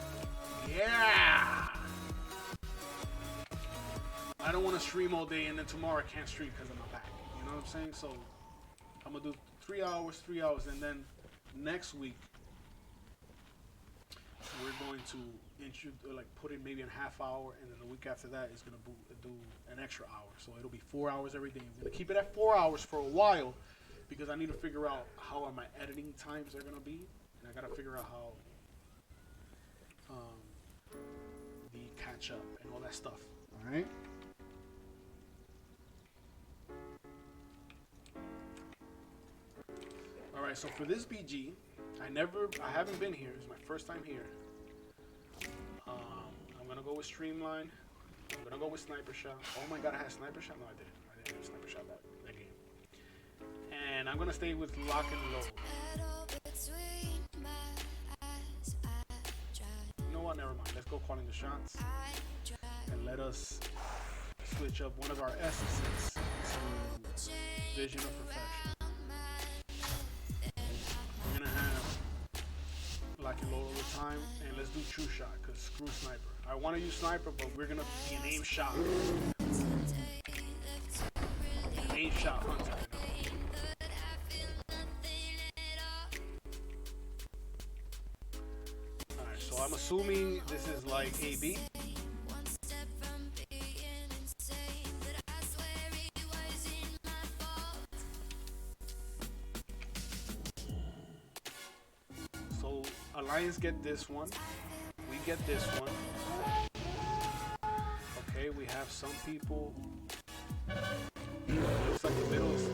A: Yeah. I don't want to stream all day and then tomorrow I can't stream because of my back. You know what I'm saying? So I'm gonna do 3 hours, and then next week we're going to put in maybe a half hour, and then the week after that is gonna do an extra hour. So it'll be 4 hours every day. I'm gonna keep it at 4 hours for a while because I need to figure out how my editing times are gonna be, and I gotta figure out how match up and all that stuff. All right. All right. So for this BG, I haven't been here. It's my first time here. I'm gonna go with Streamline. I'm gonna go with Sniper Shot. Oh my God, I had Sniper Shot. No, I didn't. I didn't have Sniper Shot that game. And I'm gonna stay with Lock and Load. You know what? Never mind. Let's go calling the shots. And let us switch up one of our essences to Vision of Perfection. We're gonna have Lock and Load all the time, and let's do True Shot, because screw Sniper. I want to use Sniper, but we're gonna be an aim shot. Aim shot hunter. Alright, so I'm assuming this is like AB. So Alliance get this one. We get this one. Okay, we have some people. Looks like the middle is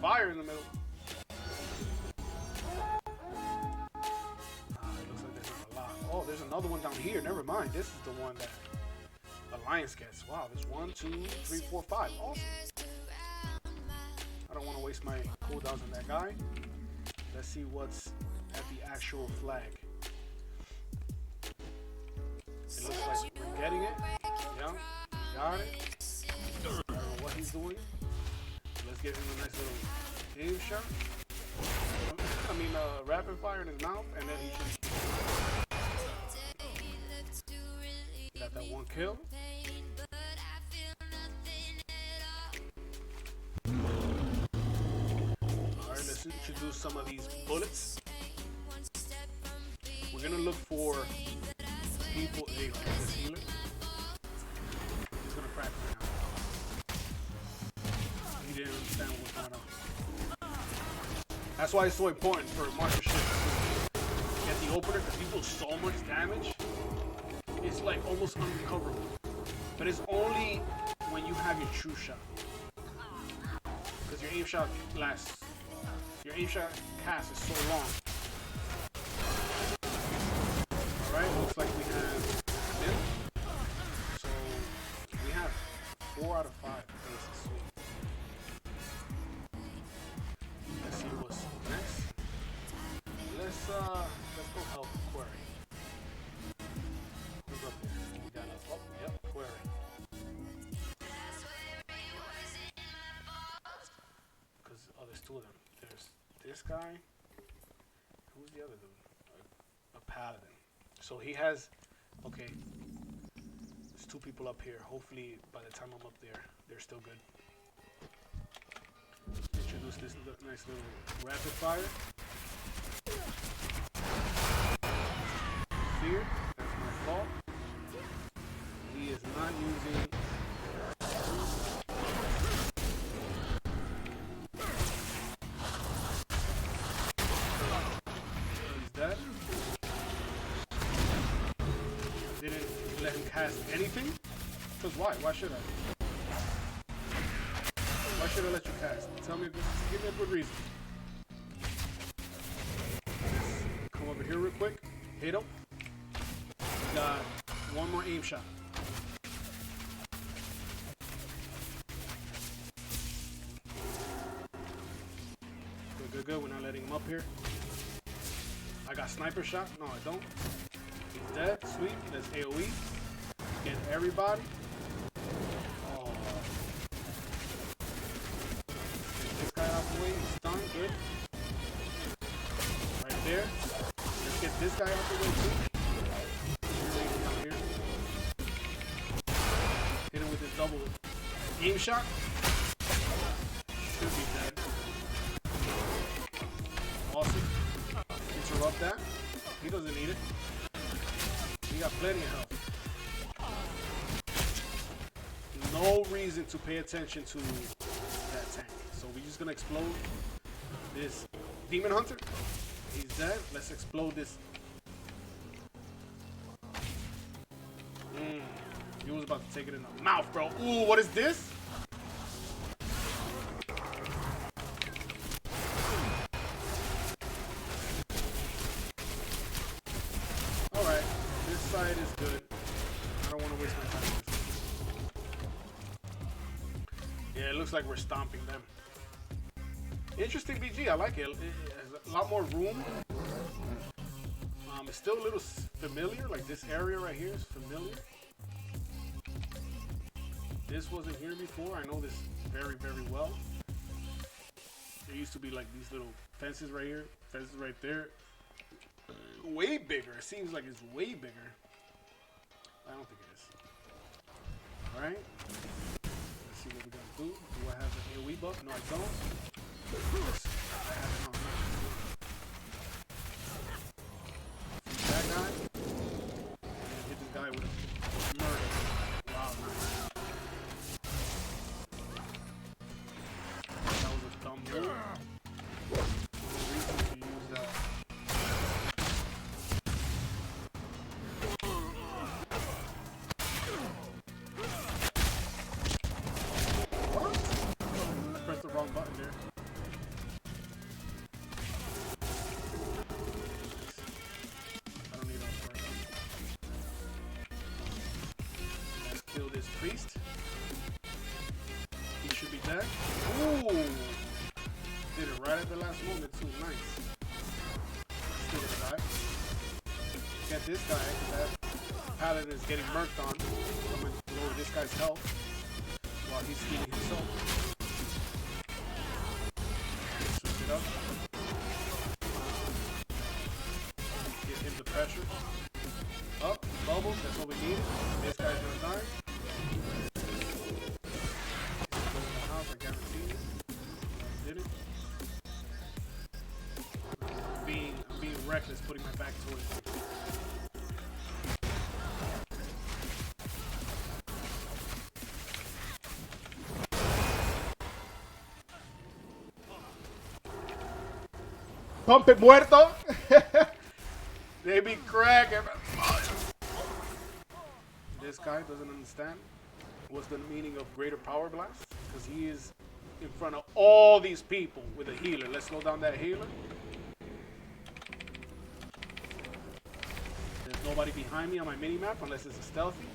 A: fire in the middle. It looks like there's not a lot. Oh, there's another one down here. Never mind. This is the one that Alliance gets. Wow, there's 1, 2, 3, 4, 5. Awesome. I don't want to waste my cooldowns on that guy. Let's see what's at the actual flag. It looks like we're getting it. Yeah, got it. I don't know what he's doing. Let's give him a nice little aim shot. I mean, rapid fire in his mouth, and then he got that one kill. Alright, let's introduce some of these bullets. We're gonna look for people. Hey, this healer. He's gonna crack right now. He didn't understand what was going on. That's why it's so important for Marshall Shift to get the opener, because he does so much damage. It's like almost unrecoverable. But it's only when you have your true shot. Because your aim shot lasts. Your aim shot cast is so long. Alright, looks like we have him. So we have 4 out of 5 bases. Sweet. Let's see what's next. Let's go help Query. Who's up there? We got yep, Query. Because there's 2 of them. There's this guy. Who's the other dude? A paladin. So he has, okay, there's 2 people up here. Hopefully by the time I'm up there, they're still good. Introduce this nice little rapid fire. Fear, that's my fault. He is not using. He's dead. Didn't let him cast anything? Because why? Why should I? Why should I let you cast? Tell me, give me a good reason. Come over here real quick. Hit him. We got 1 more aim shot. Good, good, good. We're not letting him up here. I got sniper shot. No, I don't. He's dead. Sweet. Let's AoE. Get everybody. Oh. Get this guy out the way. He's done. Good. Right there. Let's get this guy out the way too. Down here. Hit him with his double aim shot. Should be dead. Awesome. Interrupt that. He doesn't need it. He got plenty of health. No reason to pay attention to that tank. So we're just gonna explode this Demon Hunter. He's dead. Let's explode this. He was about to take it in the mouth, bro. Ooh, what is this? Alright, this side is good. I don't want to waste my time with this. Yeah, it looks like we're stomping them. Interesting BG, I like it. It has a lot more room. It's still a little familiar, like this area right here is familiar. This wasn't here before. I know this very, very well. There used to be like these little fences right here, fences right there. Way bigger. It seems like it's way bigger. I don't think it is. Alright. Let's see what we gotta do. Do I have an AoE buff? No, I don't. Yes, I have it on. That guy. And hit this guy with a murder. Wow, nice. That was a dumb move. No reason to use that. What? I pressed the wrong button there. I don't need all the work. Let's kill this priest. He should be dead. Ooh! Did it right at the last moment too. Nice. Still gonna die. Get this guy, because that paladin is getting murked on. I'm gonna lower this guy's health while he's healing himself. Switch it up. Give him the pressure. Up, bubbles, that's what we needed. This guy's gonna die. He's gonna go in the house, I guarantee it. Did it? I'm being reckless, putting my back towards him. Pump it, muerto. They be cracking. This guy doesn't understand what's the meaning of greater power blast, because he is in front of all these people with a healer. Let's slow down that healer. There's nobody behind me on my mini map unless it's a stealthy.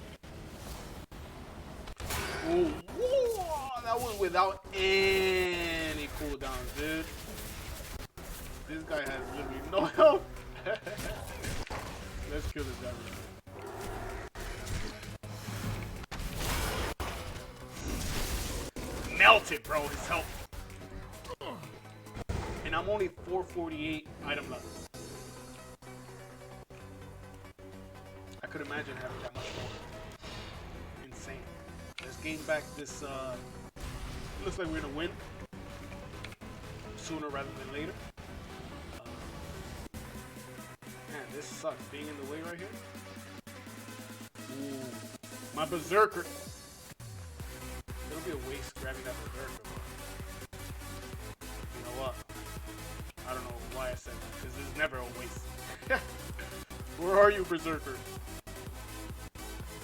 A: Ooh, whoa, that was without any cooldowns, dude. This guy has literally no health. Let's kill this guy real quick. Melted, bro, his health. And I'm only 448 item left. I could imagine having that much more. Insane. Let's gain back this, looks like we're gonna win. Sooner rather than later. Man, this sucks. Being in the way right here. Ooh. My berserker. It'll be a waste grabbing that berserker. You know what? I don't know why I said that, because it's never a waste. Where are you, berserker?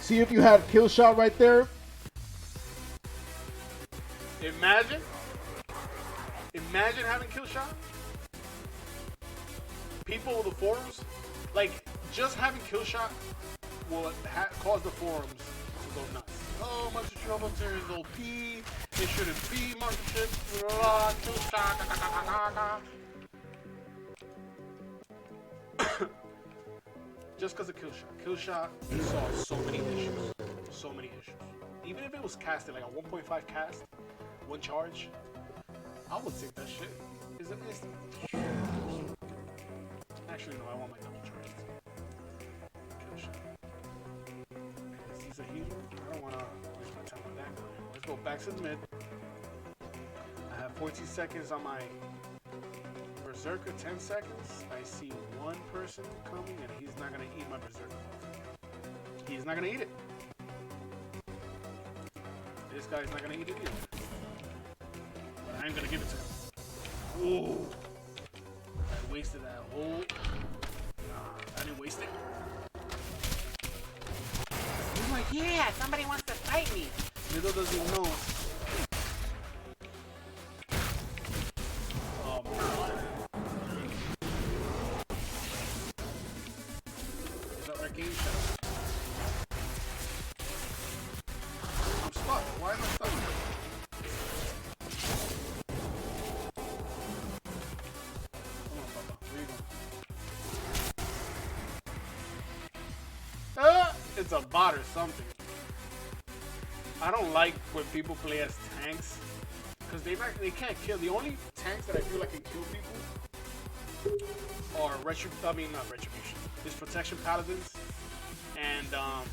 J: See if you had kill shot right there.
A: Imagine having kill shot. People with the forums, like, just having kill shot will cause the forums to go nuts. Oh, Monster Trouble is OP. It shouldn't be Monster Trouble. Kill shot. Just because of kill shot. Kill shot solves so many issues. So many issues. Even if it was casted like a 1.5 cast, one charge, I would take that shit. Is it instant? Actually, no, I want my double charge. Kill shot. Is he a healer? I don't want to waste my time on that guy. Let's go back to the mid. I have 14 seconds on my berserker, 10 seconds. I see one person coming, and he's not going to eat my berserker. He's not going to eat it. This guy's not going to eat it either. But I'm going to give it to him. Ooh. I wasted that whole... Nah, I didn't waste it. Oh my Yeah, somebody wants to fight me. Little does he know. Oh man. Is that our game show? I'm stuck. Why am I stuck? Come on, Papa. Where you going? It's a bot or something. I don't like when people play as tanks because they can't kill. The only tanks that I feel like can kill people are not retribution. It's protection paladins and not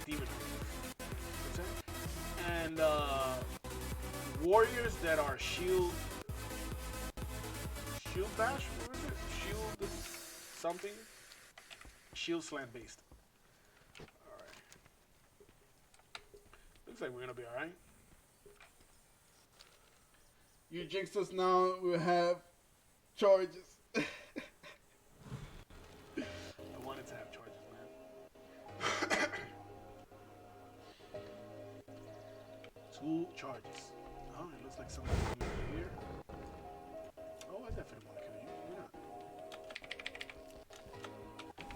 A: demon hunters. And warriors that are shield bash. What is it? Shield something. Shield slam based. Alright. Looks like we're gonna be alright.
J: You jinxed us now, we'll have charges.
A: I wanted to have charges, man. 2 charges. Oh, it looks like somebody's coming over here. Oh, I definitely want to kill you. Why not?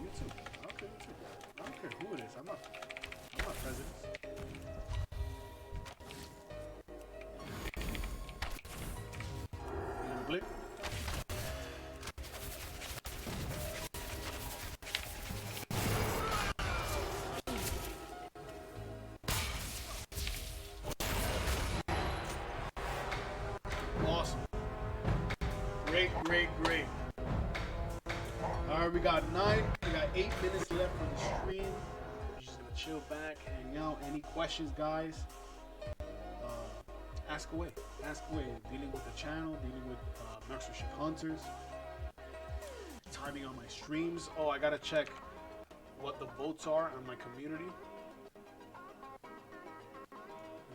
A: You too. I'll kill you too. I don't care who it is. I'm not president. You gonna blink? Awesome. Great. Alright, we got 8 minutes left for the stream. We're just gonna chill back, hang out. Any questions, guys? Ask away. Dealing with the channel, dealing with Mercership Hunters. Timing on my streams. Oh, I gotta check what the votes are on my community.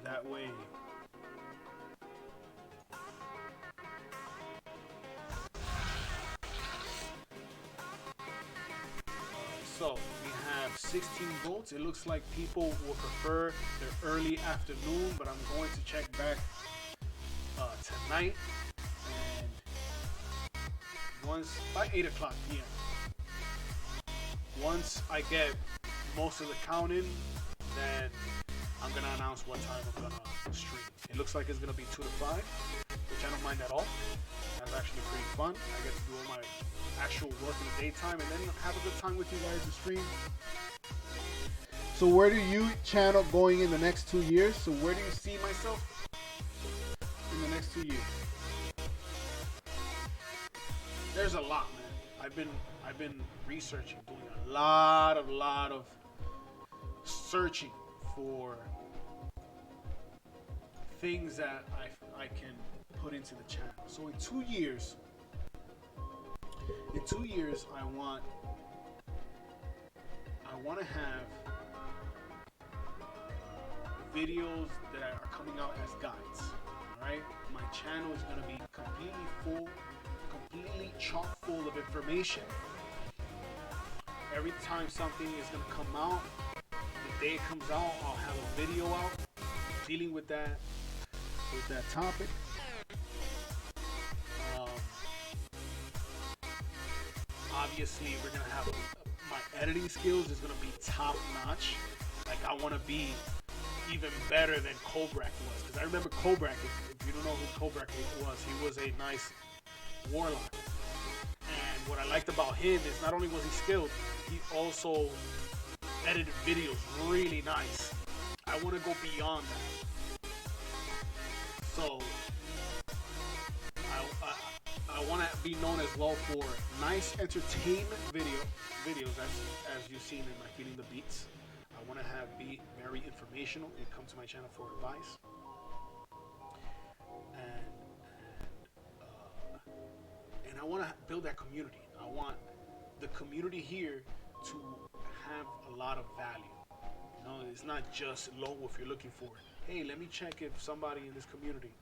A: That way. So we have 16 votes. It looks like people will prefer their early afternoon, but I'm going to check back tonight. And by 8 o'clock p.m. Once I get most of the count in, then I'm gonna announce what time I'm gonna stream. It looks like it's gonna be 2 to 5, which I don't mind at all. That's actually pretty fun. I get to do all my actual work in the daytime and then have a good time with you guys to stream.
J: So where do you channel going in the next 2 years?
A: So where do you see myself in the next 2 years? There's a lot, man. I've been researching, doing a lot of searching for things that I can put into the channel. So in 2 years, I want to have videos that are coming out as guides. All right, my channel is going to be completely chock full of information. Every time something is going to come out, the day it comes out, I'll have a video out dealing with that topic. Obviously, we're gonna have my editing skills is gonna be top notch. Like I want to be even better than Kobrak was, because I remember Kobrak. If you don't know who Kobrak was, he was a nice warlock. And what I liked about him is not only was he skilled, he also edited videos really nice. I want to go beyond that. So I want to be known as well for nice entertainment videos as you've seen in my Feeling the Beats. I want to be very informational and come to my channel for advice. And I want to build that community. I want the community here to have a lot of value. You know, it's not just Lone Wolf you're looking for. Hey, let me check if somebody in this community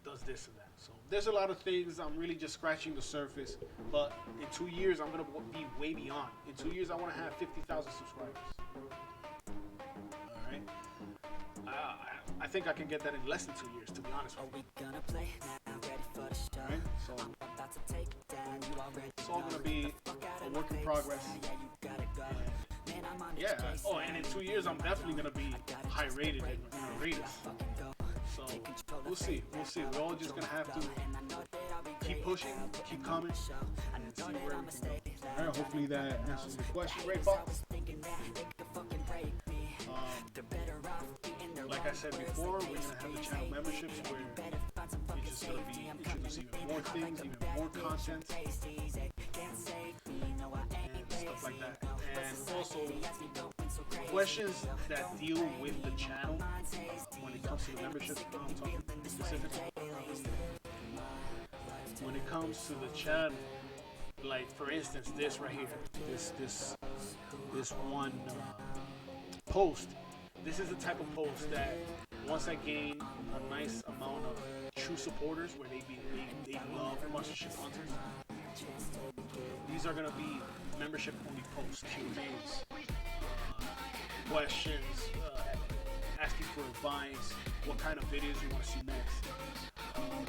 A: does this and that. So there's a lot of things. I'm really just scratching the surface. But in 2 years, I'm gonna be way beyond. In 2 years, I want to have 50,000 subscribers. All right. I think I can get that in less than 2 years, to be honest with you. All right. So it's all gonna be a work in progress. Yeah. Oh, and in 2 years, I'm definitely gonna be high rated in ratings. So we'll see. We'll see. We're all just gonna have to keep pushing, keep coming, and see where we can go. All right. Hopefully that answers your question, Ray Fox. Like I said before, we're gonna have the channel memberships where it's just gonna be introducing even more things, even more content, and stuff like that. And also questions that deal with the channel when it comes to the membership. I'm talking specifically. When it comes to the channel, like for instance, this right here, this one post. This is the type of post that once I gain a nice amount of true supporters, where they love sponsorship hunters. These are gonna be membership only posts, Q&As, questions, asking for advice, what kind of videos you want to see next.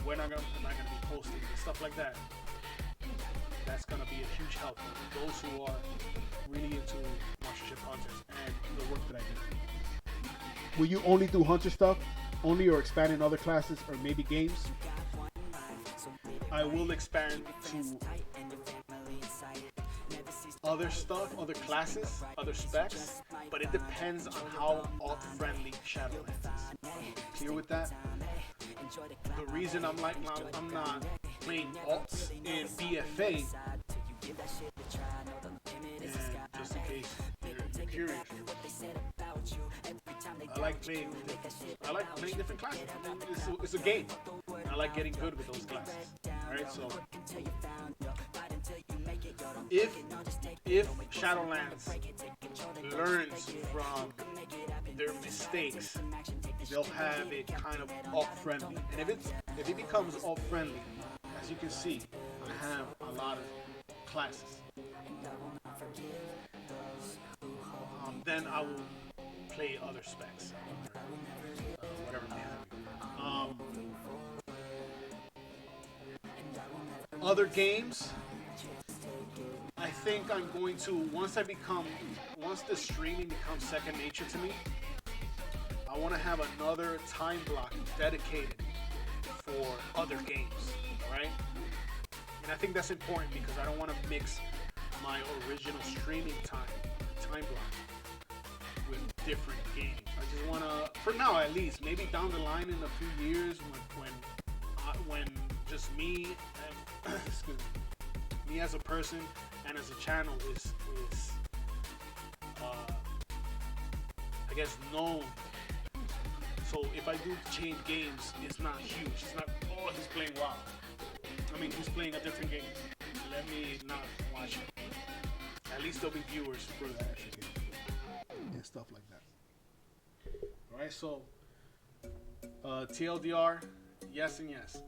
A: When am I gonna be posting, stuff like that. That's gonna be a huge help for those who are really into sponsorship hunters and the work that I do. Will you only do hunter stuff? Only, or expand in other classes or maybe games? I will expand to other stuff, other classes, other specs, but it depends on how alt-friendly Shadowlands is. Clear with that? The reason I'm not playing alts in BFA, and just in case you're curious, I like playing different classes. It's a game. I like getting good with those classes. Alright, so if Shadowlands learns from their mistakes, they'll have it kind of alt-friendly. And if it becomes alt-friendly, as you can see, I have a lot of classes. Then I will play other specs, whatever they have. Other games, I think I'm going to, once the streaming becomes second nature to me, I want to have another time block dedicated for other games, alright? And I think that's important because I don't want to mix my original streaming time block with different games. I just want to, for now at least, maybe down the line in a few years when just me and excuse me as a person and as a channel is I guess known. So if I do change games, it's not huge. It's not, oh, he's playing WoW. I mean, he's playing a different game. Let me not watch it. At least there'll be viewers for that actual game. And stuff like that. Alright, so TLDR, yes and yes.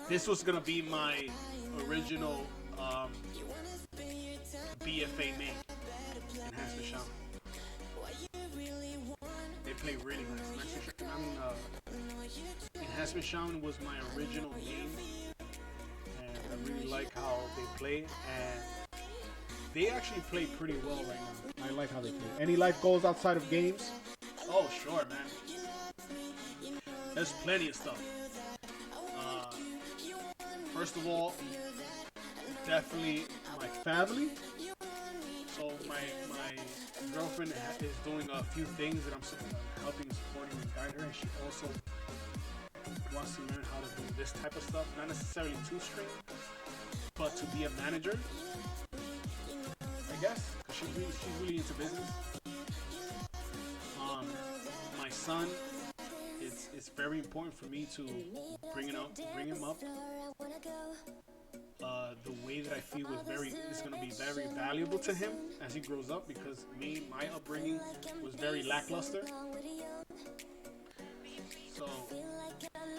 A: This was gonna be my original BFA main, Enhancement Shaman. They play really nice. Enhancement Shaman was my original game, and I really like how they play, and they actually play pretty well right now. I like how they play. Any life goals outside of games? Oh, sure, man. There's plenty of stuff. First of all, definitely my family. So my girlfriend is doing a few things that I'm helping, supporting, and guide her, and she also wants to learn how to do this type of stuff. Not necessarily to stream, but to be a manager, I guess, because she's really into business. My son, it's very important for me to bring him up the way that I feel is going to be very valuable to him as he grows up, because my upbringing was very lackluster. So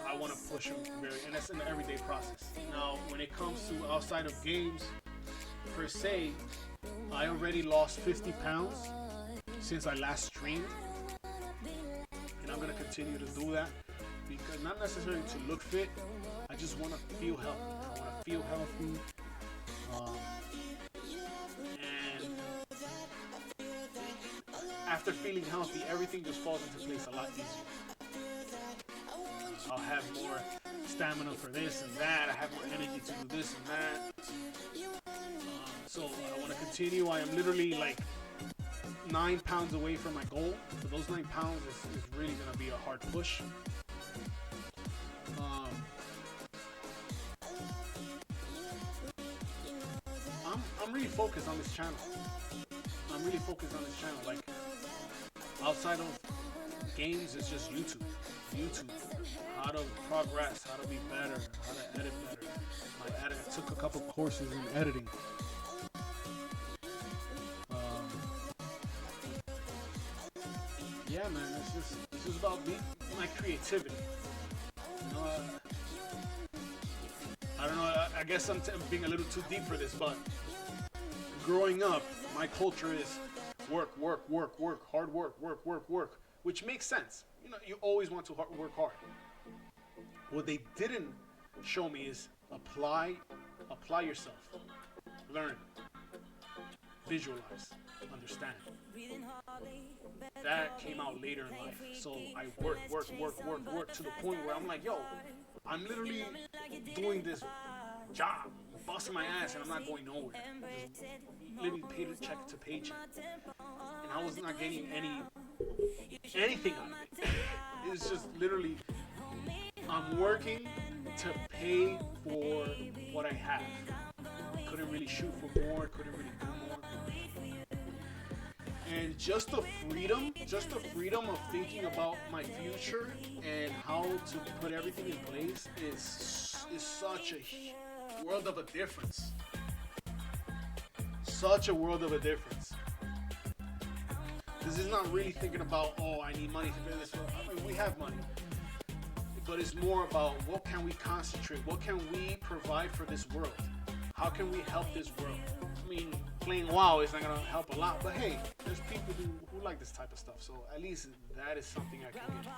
A: I want to push him and that's an everyday process. Now, when it comes to outside of games per se, I already lost 50 pounds since I last streamed, and I'm going to continue to do that, because not necessarily to look fit, I just want to feel healthy. I want to feel healthy, and after feeling healthy, everything just falls into place a lot easier. I'll have more stamina for this and that. I have more energy to do this and that. So I want to continue. I am literally like 9 pounds away from my goal. So those 9 pounds is really going to be a hard push. I'm really focused on this channel. Like, outside of games, it's just YouTube. How to progress, how to be better, how to edit better. I took a couple courses in editing. Yeah, man, it's just about my creativity. You know, I don't know. I guess I'm being a little too deep for this, but growing up, my culture is work, hard work, which makes sense. You know, you always want to work hard. What they didn't show me is apply yourself, learn, visualize, understand. That came out later in life. So I work to the point where I'm like, yo, I'm literally doing this job, busting my ass, and I'm not going nowhere. Just living paycheck to paycheck, and I was not getting anything out of it. It's just literally, I'm working to pay for what I have. Couldn't really shoot for more, couldn't really do more. And just the freedom of thinking about my future and how to put everything in place is such a world of a difference. Such a world of a difference. This is not really thinking about, oh, I need money to pay this. I mean, we have money. But it's more about, what can we concentrate? What can we provide for this world? How can we help this world? I mean, playing WoW is not going to help a lot, but hey, there's people who like this type of stuff, so at least that is something I can get.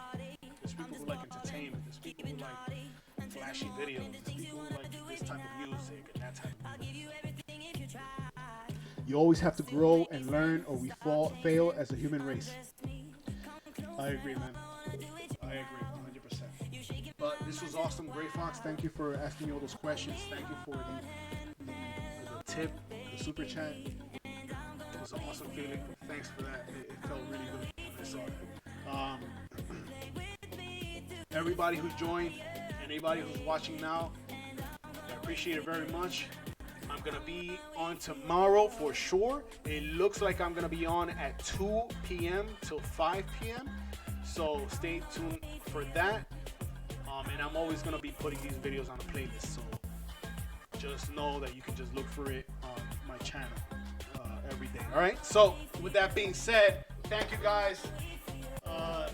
A: There's people who like entertainment, there's people who like flashy videos, there's people who like this type of music and that type of music. You always have to grow and learn, or we fail as a human race. I agree, man. I agree, 100%. But this was awesome, Gray Fox. Thank you for asking me all those questions. Thank you for the tip, the super chat. It was an awesome feeling. Thanks for that. It felt really good when I saw it. Everybody who joined and anybody who's watching now, I appreciate it very much. I'm going to be on tomorrow for sure. It looks like I'm going to be on at 2 p.m. till 5 p.m. So stay tuned for that. And I'm always going to be putting these videos on a playlist. So just know that you can just look for it on my channel every day. All right. So with that being said, thank you guys. We're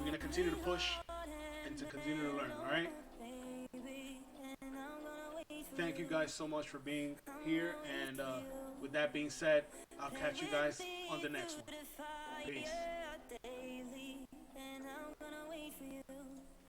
A: going to continue to push and to continue to learn. All right. Thank you guys so much for being here. And with that being said, I'll catch you guys on the next one. Peace.